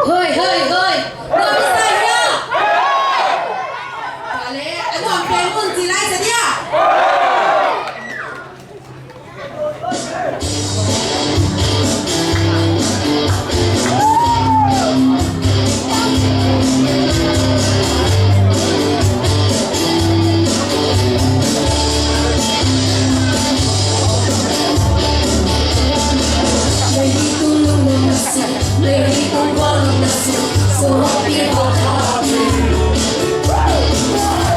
Hoi hoi hoi Rồi sai nha Kale anh hoàng phèn quân gì lại sẽ nha Hãy subscribe cho kênh Ghiền Mì Gõ để không bỏ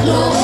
lỡ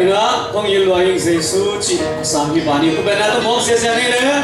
nữa không nhìn loài hình giấy số chỉ sáng khi bạn đi cũng bên nào tôi mong xe này nữa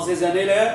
sẽ dần đi lên.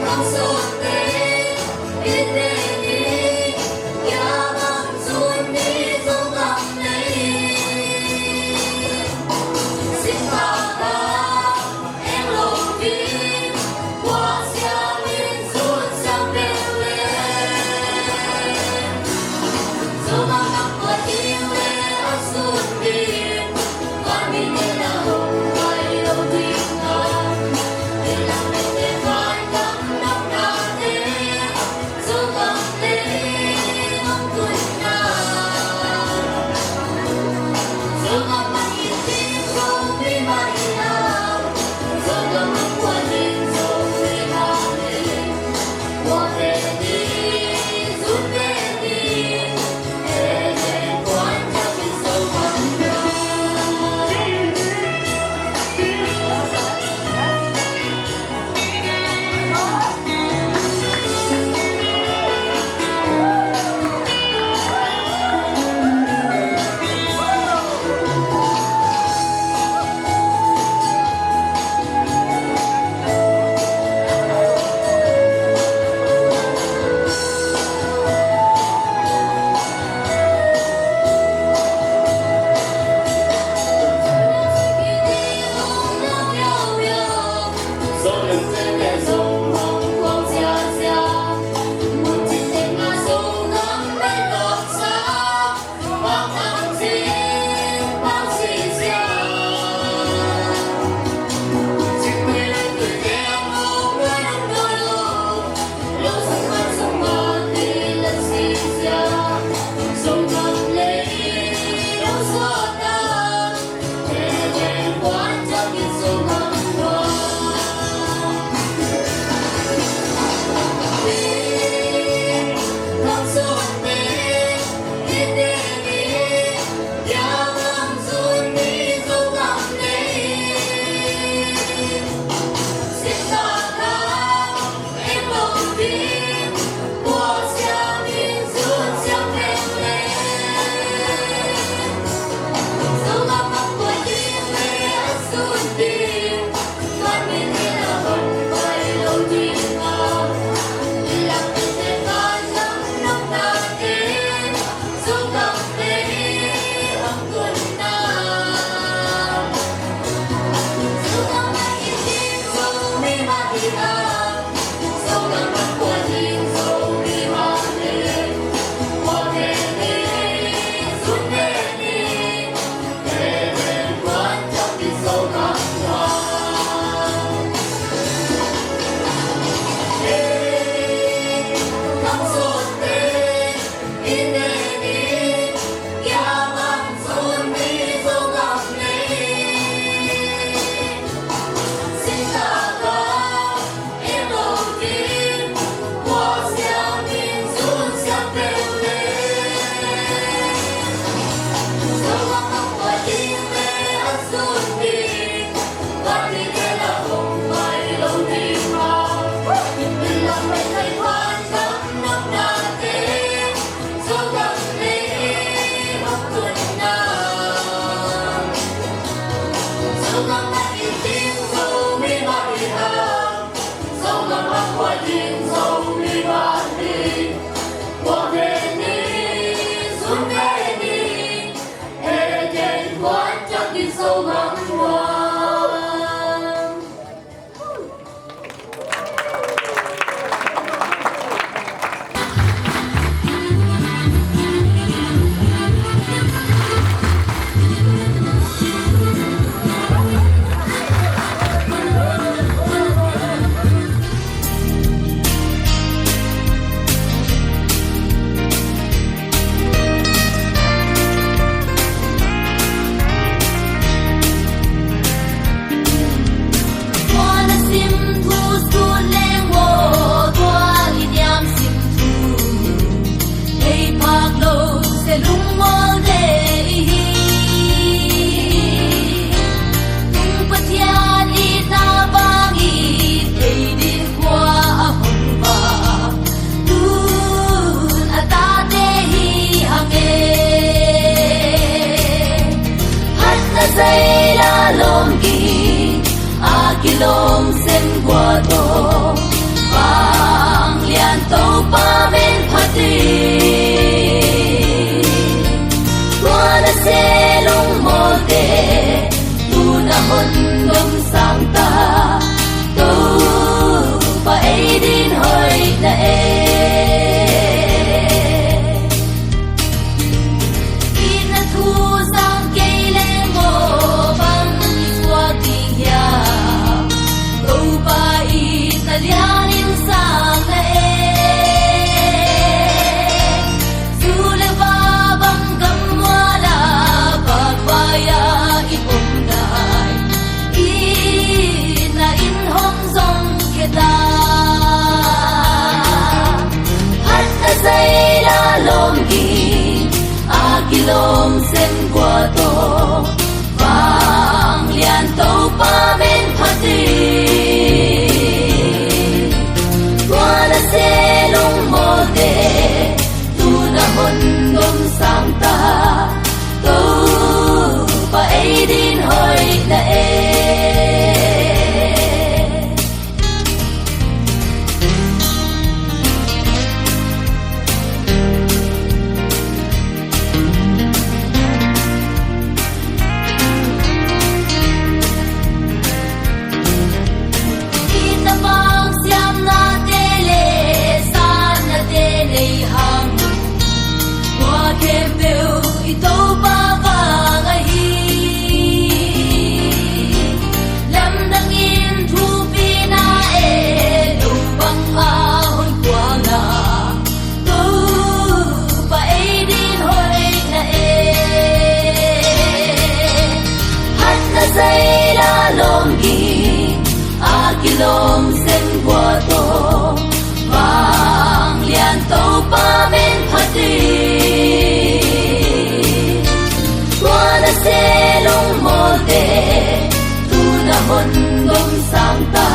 Hãy subscribe cho kênh Ghiền Mì Gõ để không bỏ lỡ kilom sen qua to vang lian to pa men phati qua na se long mo te tu na hon dom sang ta to pa ai din hoi na e ina thu sang ke le mo bang swa ki ya to pa I italianin sang na e sule ba bang gam wala pagwaya ipong dai ina in hong zong kita hat na say la lom gi akilom sen qua to vang lian to pa men phati qua na se long mo te tu na hon dom sang ta to pa ai din hoi na e kilom sen qua to vang lian to pa men phati qua na se long mo te tu na hon dom sang ta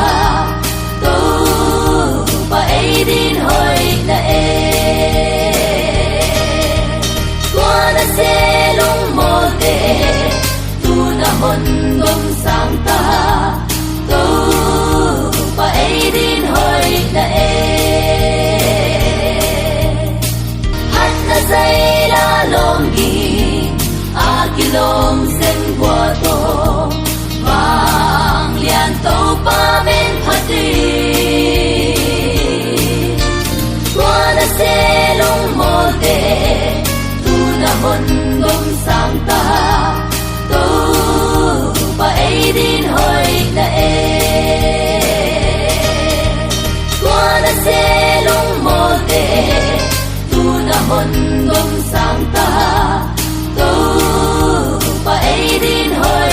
to pa ai din hoi na e qua na se long mo te tu na hon dom sang ta pa ai din hoi na e hat na say la lom gi akilom sen qua to vang lian to pa men phati qua na se long mo te tu na hon dom sang ta to pa ai din hoi na e na se long mo te tu na hon dom sang ta to pa ai din hoi